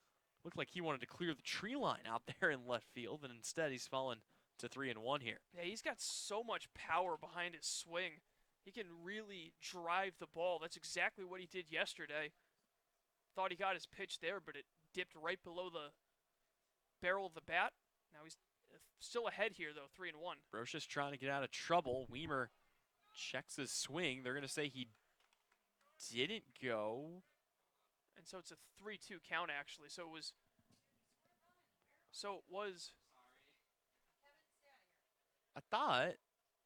Looked like he wanted to clear the tree line out there in left field, and instead he's fallen to 3-1 here. Yeah, he's got so much power behind his swing. He can really drive the ball. That's exactly what he did yesterday. Thought he got his pitch there, but it dipped right below the barrel of the bat. Now he's still ahead here, though, 3-1. Brocious trying to get out of trouble. Weimer checks his swing. They're going to say he didn't go. And so it's a 3-2 count, actually. So it was. I thought.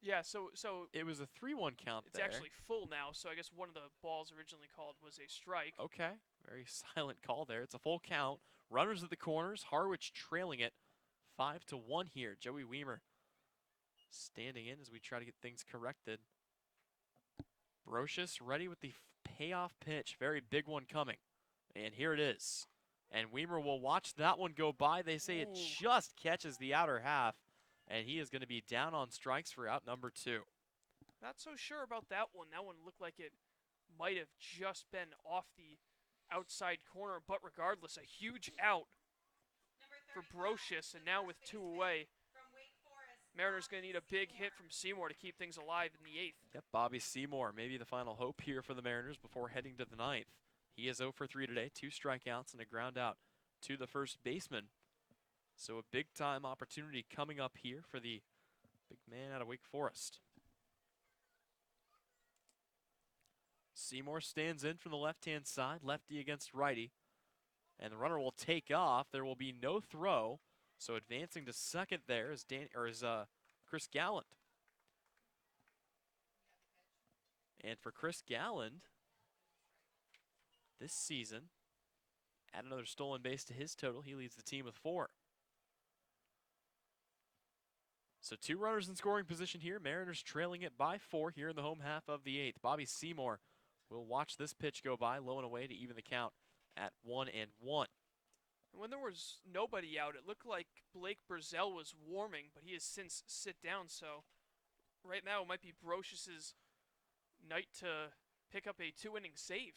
Yeah, so it was a 3-1 count. It's actually full now, so I guess one of the balls originally called was a strike. Okay, very silent call there. It's a full count. Runners at the corners. Harwich trailing it 5-1 here. Joey Weimer standing in as we try to get things corrected. Brocious ready with the payoff pitch. Very big one coming. And here it is. And Weimer will watch that one go by. They say it just catches the outer half. And he is going to be down on strikes for out number 2. Not so sure about that one. That one looked like it might have just been off the outside corner. But regardless, a huge out for Brocious. And now with 2 away, Mariners going to need a big hit from Seymour to keep things alive in the 8th. Yep, Bobby Seymour, maybe the final hope here for the Mariners before heading to the 9th. He is 0 for 3 today, 2 strikeouts and a ground out to the first baseman. So a big-time opportunity coming up here for the big man out of Wake Forest. Seymour stands in from the left-hand side, lefty against righty. And the runner will take off. There will be no throw. So advancing to second there is Chris Galland. And for Chris Galland, this season, add another stolen base to his total. He leads the team with 4. So 2 runners in scoring position here. Mariners trailing it by 4 here in the home half of the 8th. Bobby Seymour will watch this pitch go by, low and away to even the count at 1-1. And when there was nobody out, it looked like Blake Brazell was warming, but he has since sit down. So right now it might be Brocious's night to pick up a 2-inning save.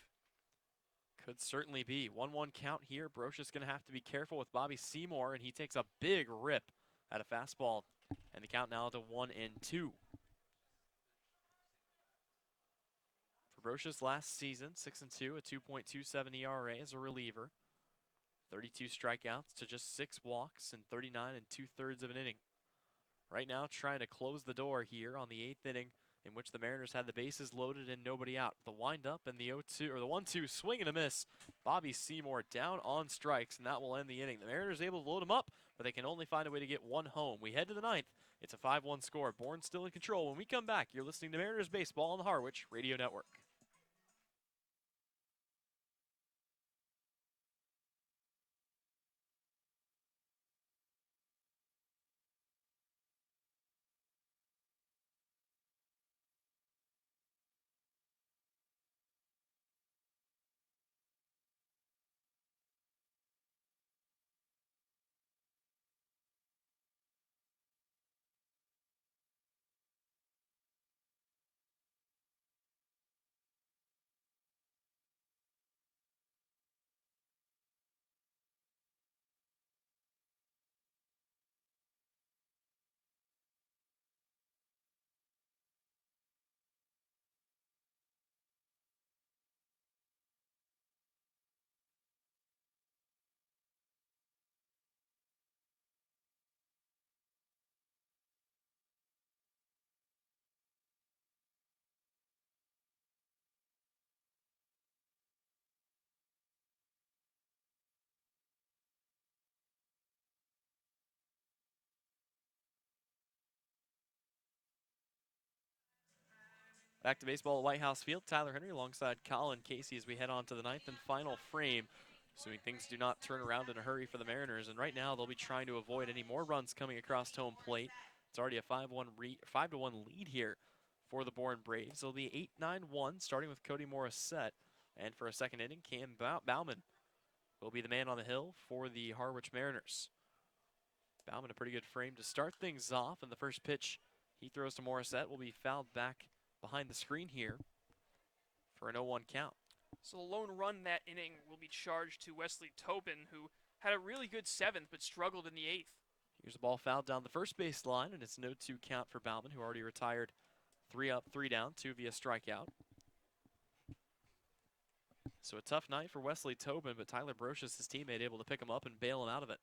Could certainly be. 1-1 count here. Brocious going to have to be careful with Bobby Seymour, and he takes a big rip at a fastball. And the count now to 1-2. For Brocious last season, 6-2, a 2.27 ERA as a reliever. 32 strikeouts to just 6 walks and 39 2/3 of an inning. Right now trying to close the door here on the 8th inning in which the Mariners had the bases loaded and nobody out. The windup and the 0-2 or the 1-2 swing and a miss. Bobby Seymour down on strikes, and that will end the inning. The Mariners able to load him up, but they can only find a way to get 1 home. We head to the 9th. It's a 5-1 score. Bourne still in control. When we come back, you're listening to Mariners Baseball on the Harwich Radio Network. Back to baseball at White House Field. Tyler Henry alongside Colin Casey as we head on to the 9th and final frame. Assuming things do not turn around in a hurry for the Mariners. And right now they'll be trying to avoid any more runs coming across home plate. It's already a 5-1 5-1 lead here for the Bourne Braves. It'll be 8-9-1 starting with Cody Morissette. And for a second inning, Cam Bauman will be the man on the hill for the Harwich Mariners. Bauman a pretty good frame to start things off. And the first pitch he throws to Morissette will be fouled back behind the screen here for an 0-1 count. So the lone run that inning will be charged to Wesley Tobin, who had a really good 7th but struggled in the 8th. Here's the ball fouled down the first base line, and it's no 2 count for Bauman, who already retired 3 up, 3 down, 2 via strikeout. So a tough night for Wesley Tobin, but Tyler Brocious, his teammate, able to pick him up and bail him out of it.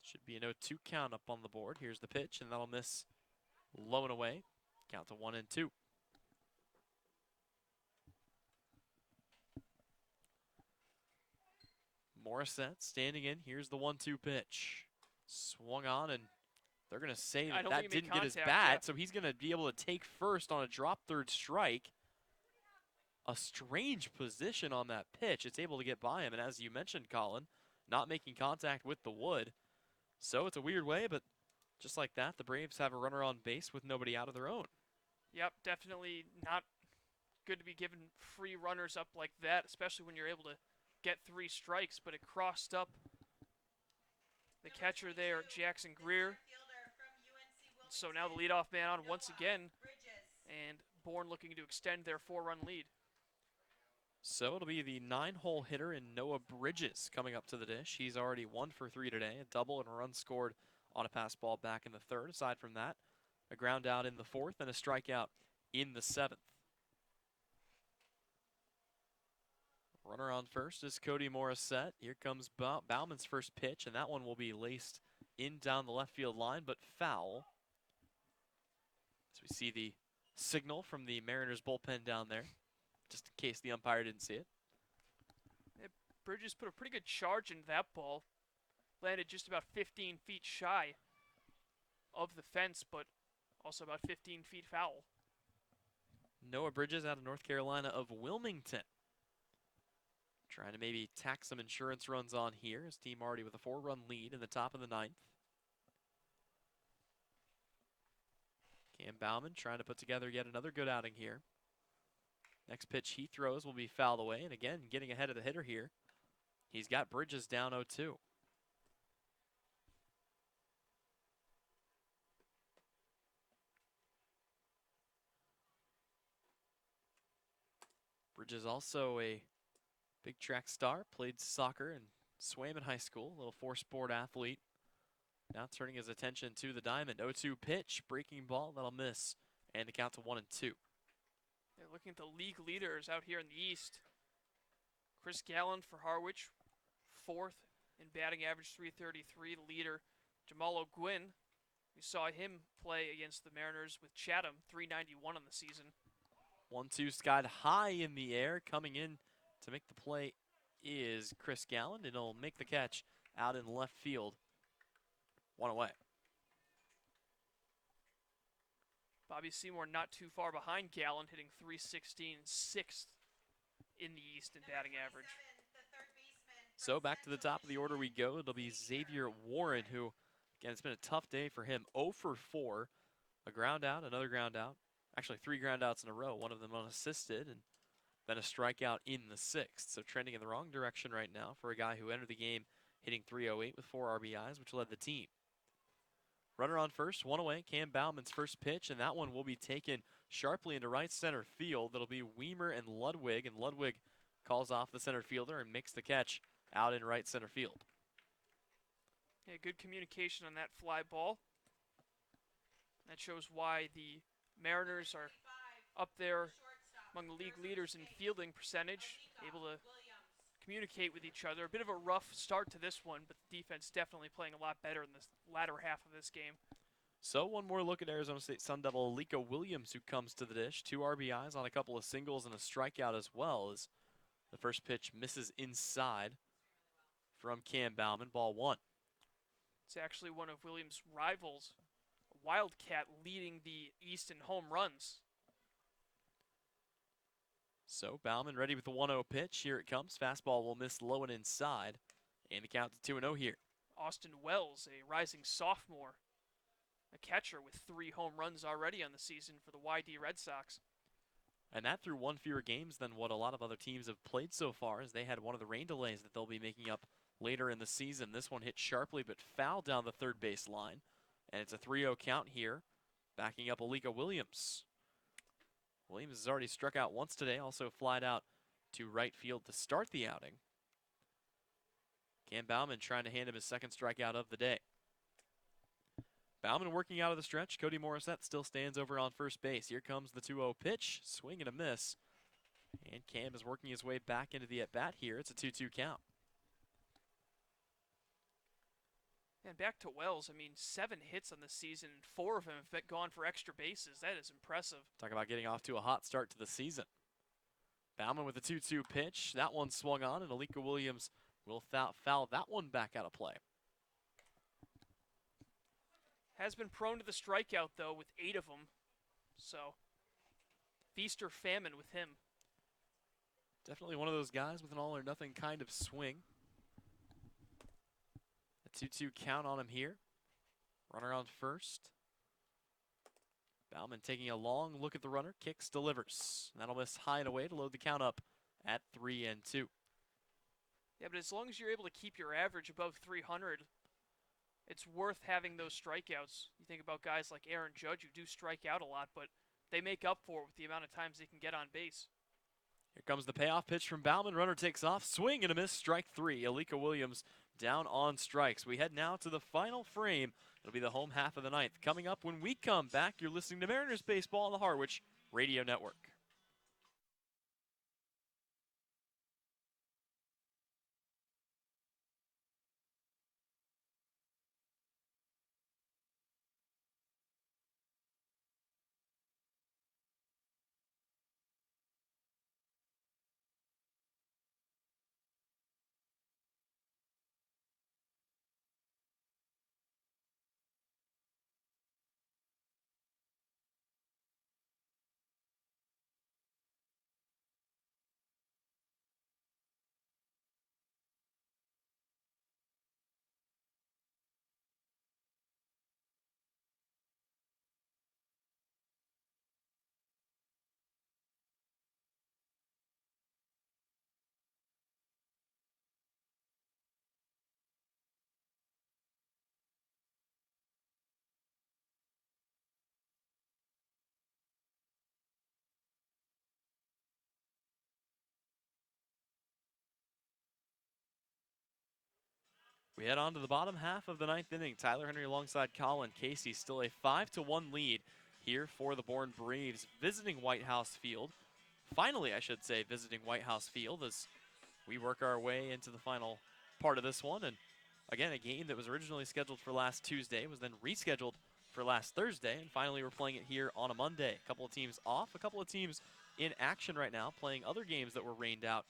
Should be a no 2 count up on the board. Here's the pitch, and that'll miss low and away. Count to 1-2. Morissette standing in. Here's the 1-2 pitch. Swung on, and they're going to say that didn't get his bat, so he's going to be able to take first on a drop third strike. A strange position on that pitch. It's able to get by him, and as you mentioned, Colin, not making contact with the wood. So it's a weird way, but just like that, the Braves have a runner on base with nobody out of their own. Yep, definitely not good to be given free runners up like that, especially when you're able to get 3 strikes, but it crossed up the catcher there, Jackson Greer. So now the leadoff man on once again, and Bourne looking to extend their 4-run lead. So it'll be the 9-hole hitter in Noah Bridges coming up to the dish. He's already 1 for 3 today, a double and a run scored on a pass ball back in the 3rd. Aside from that, a ground out in the 4th and a strikeout in the 7th. Runner on first is Cody Morissette. Here comes Bauman's first pitch, and that one will be laced in down the left field line, but foul. As we see the signal from the Mariners bullpen down there, just in case the umpire didn't see it. Yeah, Bridges put a pretty good charge into that ball. Landed just about 15 feet shy of the fence, but also about 15 feet foul. Noah Bridges out of North Carolina of Wilmington. Trying to maybe tack some insurance runs on here. His team already with a 4-run lead in the top of the 9th. Cam Bauman trying to put together yet another good outing here. Next pitch he throws will be fouled away, and again, getting ahead of the hitter here. He's got Bridges down 0-2. Bridges also a big track star, played soccer and swam in high school, a little 4-sport athlete. Now turning his attention to the diamond. 0-2 pitch, breaking ball, that'll miss, and the count to 1-2. They're looking at the league leaders out here in the East. Chris Gallen for Harwich, 4th in batting average, .333. The leader, Jamal O'Gwyn. We saw him play against the Mariners with Chatham, .391 on the season. 1-2 skied high in the air. Coming in to make the play is Chris Gallen, and he'll make the catch out in left field. 1 away. Bobby Seymour not too far behind Gallen, hitting .316, 6th in the East in batting average. So back to the top of the order we go. It'll be Xavier Warren, who, again, it's been a tough day for him. 0 for 4. A ground out, another ground out. Actually, 3 ground outs in a row, one of them unassisted, and then a strikeout in the 6th. So trending in the wrong direction right now for a guy who entered the game hitting .308 with 4 RBIs, which led the team. Runner on first, 1 away. Cam Bauman's first pitch, and that one will be taken sharply into right center field. That'll be Weimer and Ludwig calls off the center fielder and makes the catch out in right center field. Yeah, good communication on that fly ball. That shows why the Mariners are up there among the league leaders in fielding percentage, able to communicate with each other. A bit of a rough start to this one, but the defense definitely playing a lot better in this latter half of this game. So one more look at Arizona State Sun Devil Alika Williams, who comes to the dish. 2 RBIs on a couple of singles and a strikeout as well, as the first pitch misses inside from Cam Bauman, ball 1. It's actually one of Williams' rivals, a Wildcat leading the East in home runs. So Bauman ready with the 1-0 pitch. Here it comes. Fastball will miss low and inside. And the count to 2-0 here. Austin Wells, a rising sophomore, a catcher with 3 home runs already on the season for the YD Red Sox. And that through 1 fewer games than what a lot of other teams have played so far, as they had one of the rain delays that they'll be making up later in the season. This one hit sharply but foul down the third base line. And it's a 3-0 count here, backing up Alika Williams. Williams has already struck out once today, also flied out to right field to start the outing. Cam Bauman trying to hand him his second strikeout of the day. Bauman working out of the stretch. Cody Morissette still stands over on first base. Here comes the 2-0 pitch. Swing and a miss. And Cam is working his way back into the at-bat here. It's a 2-2 count. And back to Wells, I mean, 7 hits on the season, 4 of them have gone for extra bases. That is impressive. Talk about getting off to a hot start to the season. Bauman with a 2-2 pitch. That one swung on, and Alika Williams will foul that one back out of play. Has been prone to the strikeout, though, with 8 of them. So, feast or famine with him. Definitely one of those guys with an all-or-nothing kind of swing. A 2-2 count on him here. Runner on first. Bauman taking a long look at the runner. Kicks, delivers. That'll miss high and away to load the count up at 3-2. Yeah, but as long as you're able to keep your average above 300, it's worth having those strikeouts. You think about guys like Aaron Judge who do strike out a lot, but they make up for it with the amount of times they can get on base. Here comes the payoff pitch from Bauman. Runner takes off. Swing and a miss. Strike 3. Alika Williams down on strikes. We head now to the final frame. It'll be the home half of the ninth. Coming up when we come back, you're listening to Mariners Baseball on the Harwich Radio Network. We head on to the bottom half of the ninth inning. Tyler Henry alongside Colin Casey. Still a 5-1 lead here for the Bourne Braves visiting White House Field. Finally, I should say, visiting White House Field as we work our way into the final part of this one. And again, a game that was originally scheduled for last Tuesday was then rescheduled for last Thursday. And finally, we're playing it here on a Monday. A couple of teams off, a couple of teams in action right now, playing other games that were rained out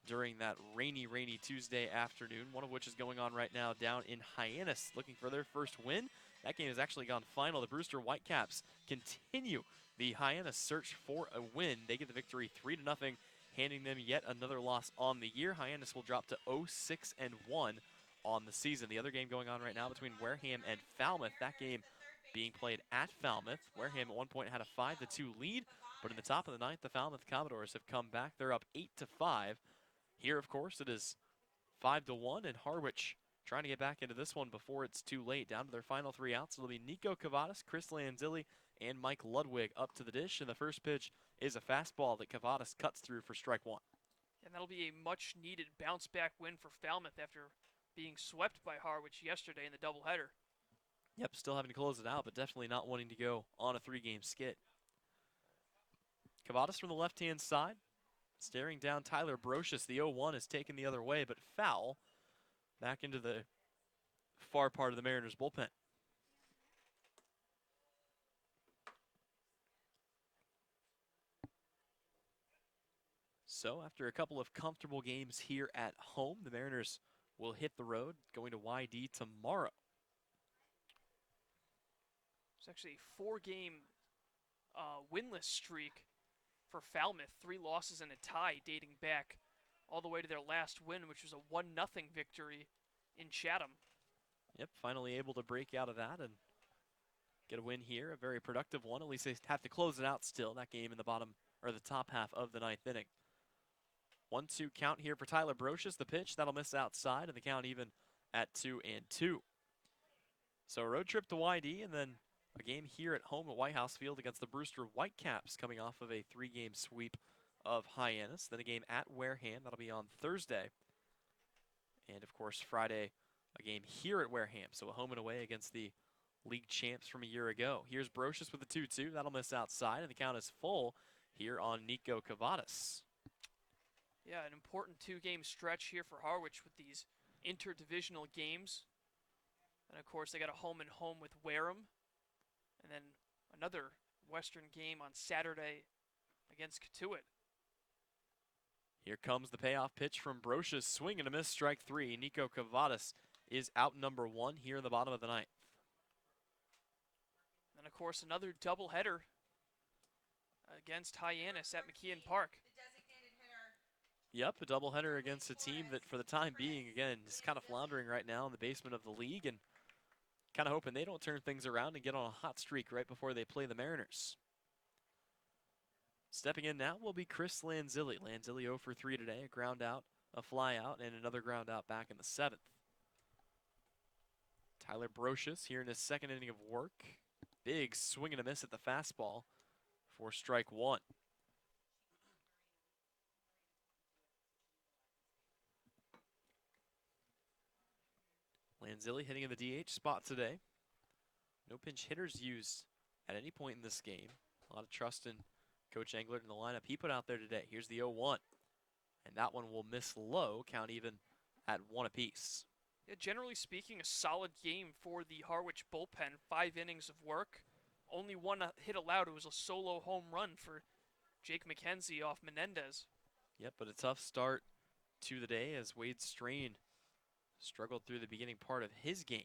during that rainy Tuesday afternoon, one of which is going on right now down in Hyannis, looking for their first win. That game has actually gone final. The Brewster Whitecaps continue the Hyannis search for a win. They get the victory 3-0, handing them yet another loss on the year. Hyannis will drop to 0-6-1 on the season. The other game going on right now between Wareham and Falmouth, that game being played at Falmouth. Wareham at one point had a 5-2 lead, but in the top of the ninth, the Falmouth Commodores have come back. They're up 8-5. Here, of course, it is 5-1, and Harwich trying to get back into this one before it's too late. Down to their final 3 outs. It'll be Nico Cavadas, Chris Lanzilli, and Mike Ludwig up to the dish. And the first pitch is a fastball that Cavadas cuts through for strike 1. And that'll be a much-needed bounce-back win for Falmouth after being swept by Harwich yesterday in the doubleheader. Yep, still having to close it out, but definitely not wanting to go on a 3-game skid. Cavadas from the left-hand side. Staring down Tyler Brocious. The 0-1 is taken the other way, but foul back into the far part of the Mariners bullpen. So after a couple of comfortable games here at home, the Mariners will hit the road, going to YD tomorrow. It's actually a 4-game winless streak for Falmouth. 3 losses and a tie dating back all the way to their last win, which was a 1-0 victory in Chatham. Yep, finally able to break out of that and get a win here. A very productive one. At least they have to close it out still. That game in the bottom or the top half of the 9th inning. 1-2 count here for Tyler Brocious. The pitch that'll miss outside, and the count even at 2-2. So a road trip to YD, and then a game here at home at White House Field against the Brewster Whitecaps, coming off of a 3-game sweep of Hyannis. Then a game at Wareham. That'll be on Thursday. And of course Friday, a game here at Wareham. So a home and away against the league champs from a year ago. Here's Brocious with the 2-2. That'll miss outside, and the count is full here on Nico Cavadas. Yeah, an important 2-game stretch here for Harwich with these interdivisional games. And of course, they got a home and home with Wareham. And then another Western game on Saturday against Katuitt. Here comes the payoff pitch from Brocious. Swing and a miss, strike 3. Nico Cavadas is out number 1 here in the bottom of the 9th. And of course, another doubleheader against Hyannis at McKeon Park. Yep, a doubleheader against a team that for the time being, again, is kind of floundering right now in the basement of the league, and kind of hoping they don't turn things around and get on a hot streak right before they play the Mariners. Stepping in now will be Chris Lanzilli. Lanzilli 0 for 3 today, a ground out, a fly out, and another ground out back in the 7th. Tyler Brocious here in his 2nd inning of work. Big swing and a miss at the fastball for strike 1. Lanzilli hitting in the DH spot today. No pinch hitters used at any point in this game. A lot of trust in Coach Englert in the lineup he put out there today. Here's the 0-1. And that one will miss low, count even at 1 apiece. Yeah, generally speaking, a solid game for the Harwich bullpen. 5 innings of work. Only 1 hit allowed. It was a solo home run for Jake McKenzie off Menendez. Yep, but a tough start to the day as Wade Strain struggled through the beginning part of his game,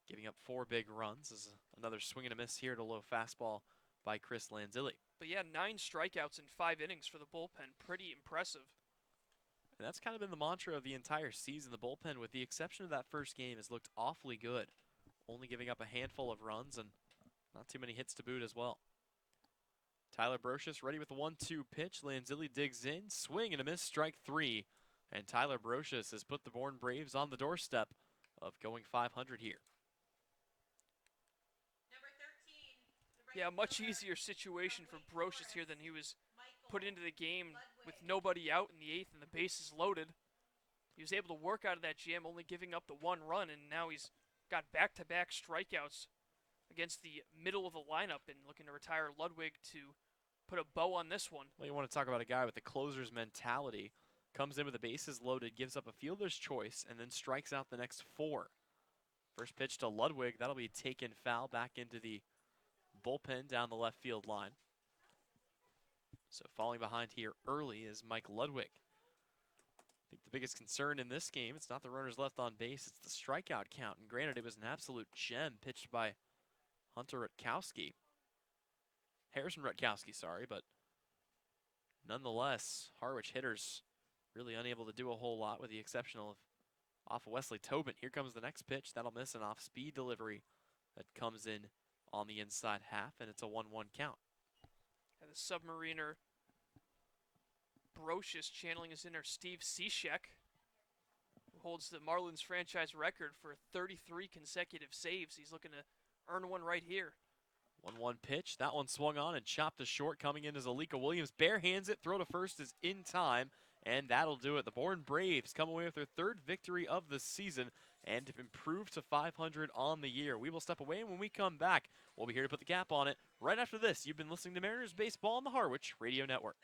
giving up 4 big runs. As another swing and a miss here to low fastball by Chris Lanzilli. But yeah, 9 strikeouts in 5 innings for the bullpen. Pretty impressive. And that's kind of been the mantra of the entire season. The bullpen, with the exception of that first game, has looked awfully good. Only giving up a handful of runs and not too many hits to boot as well. Tyler Brocious ready with the 1-2 pitch. Lanzilli digs in, swing and a miss, strike 3. And Tyler Brocious has put the Bourne Braves on the doorstep of going 500 here. Number 13. Yeah, a much easier situation for Brocious here than he was put into the game with nobody out in the 8th and the bases loaded. He was able to work out of that jam, only giving up the 1 run, and now he's got back-to-back strikeouts against the middle of the lineup and looking to retire Ludwig to put a bow on this one. Well, you want to talk about a guy with the closer's mentality. Comes in with the bases loaded, gives up a fielder's choice, and then strikes out the next 4. First pitch to Ludwig, that'll be taken foul back into the bullpen down the left field line. So falling behind here early is Mike Ludwig. I think the biggest concern in this game, it's not the runners left on base, it's the strikeout count. And granted, it was an absolute gem pitched by Hunter Rutkowski. Harrison Rutkowski, sorry, but nonetheless, Harwich hitters really unable to do a whole lot with the exception of off of Wesley Tobin. Here comes the next pitch. That'll miss an off-speed delivery that comes in on the inside half, and it's a 1-1 count. And the Submariner Brocious channeling his inner Steve Cishek, who holds the Marlins franchise record for 33 consecutive saves. He's looking to earn one right here. 1-1 pitch. That one swung on and chopped to short. Coming in as Alika Williams. Bare hands it. Throw to first is in time. And that'll do it. The Bourne Braves come away with their 3rd victory of the season and have improved to 500 on the year. We will step away, and when we come back, we'll be here to put the cap on it. Right after this, you've been listening to Mariners Baseball on the Harwich Radio Network.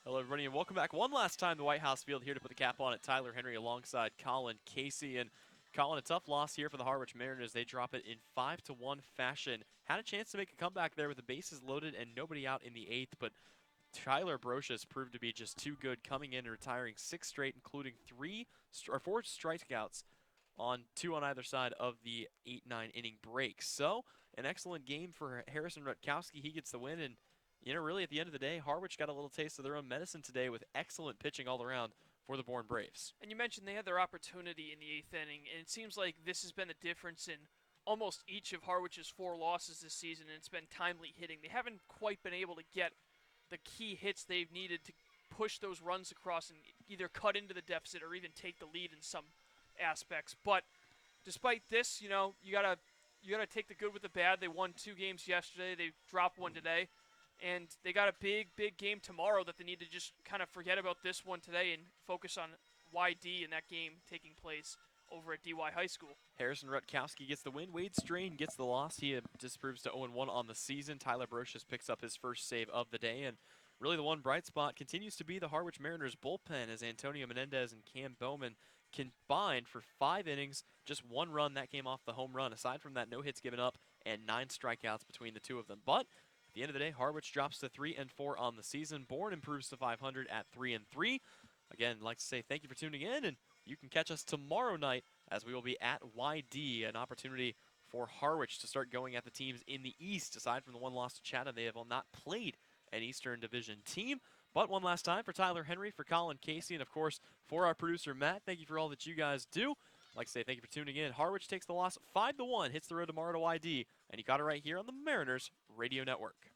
Hello, everybody, and welcome back one last time to White House Field. Here to put the cap on it, Tyler Henry alongside Colin Casey. And Colin, a tough loss here for the Harwich Mariners. They drop it in 5-1 fashion. Had a chance to make a comeback there with the bases loaded and nobody out in the 8th, but Tyler Brocious proved to be just too good, coming in and retiring 6 straight, including 4 strikeouts on 2 on either side of the 8-9 inning break. So, an excellent game for Harrison Rutkowski. He gets the win, and really at the end of the day, Harwich got a little taste of their own medicine today with excellent pitching all around for the Bourne Braves. And you mentioned they had their opportunity in the 8th inning, and it seems like this has been the difference in almost each of Harwich's 4 losses this season, and it's been timely hitting. They haven't quite been able to get the key hits they've needed to push those runs across and either cut into the deficit or even take the lead in some aspects. But despite this, you gotta take the good with the bad. They won 2 games yesterday. They dropped 1 today. And they got a big game tomorrow that they need to just kind of forget about this one today and focus on YD in that game taking place over at DY High School. Harrison Rutkowski gets the win. Wade Strain gets the loss. He disproves to 0-1 on the season. Tyler Brocious picks up his first save of the day. And really the one bright spot continues to be the Harwich Mariners bullpen, as Antonio Menendez and Cam Bowman combined for 5 innings, just 1 run. That came off the home run. Aside from that, no hits given up and 9 strikeouts between the 2 of them. But at the end of the day, Harwich drops to 3-4 on the season. Bourne improves to 500 at 3-3. Again, I'd like to say thank you for tuning in, and you can catch us tomorrow night as we will be at YD, an opportunity for Harwich to start going at the teams in the East. Aside from the 1 loss to Chatham, they have not played an Eastern Division team. But one last time for Tyler Henry, for Colin Casey, and of course for our producer Matt, thank you for all that you guys do. I'd like to say thank you for tuning in. Harwich takes the loss 5-1, hits the road tomorrow to YD, and you got it right here on the Mariners Radio Network.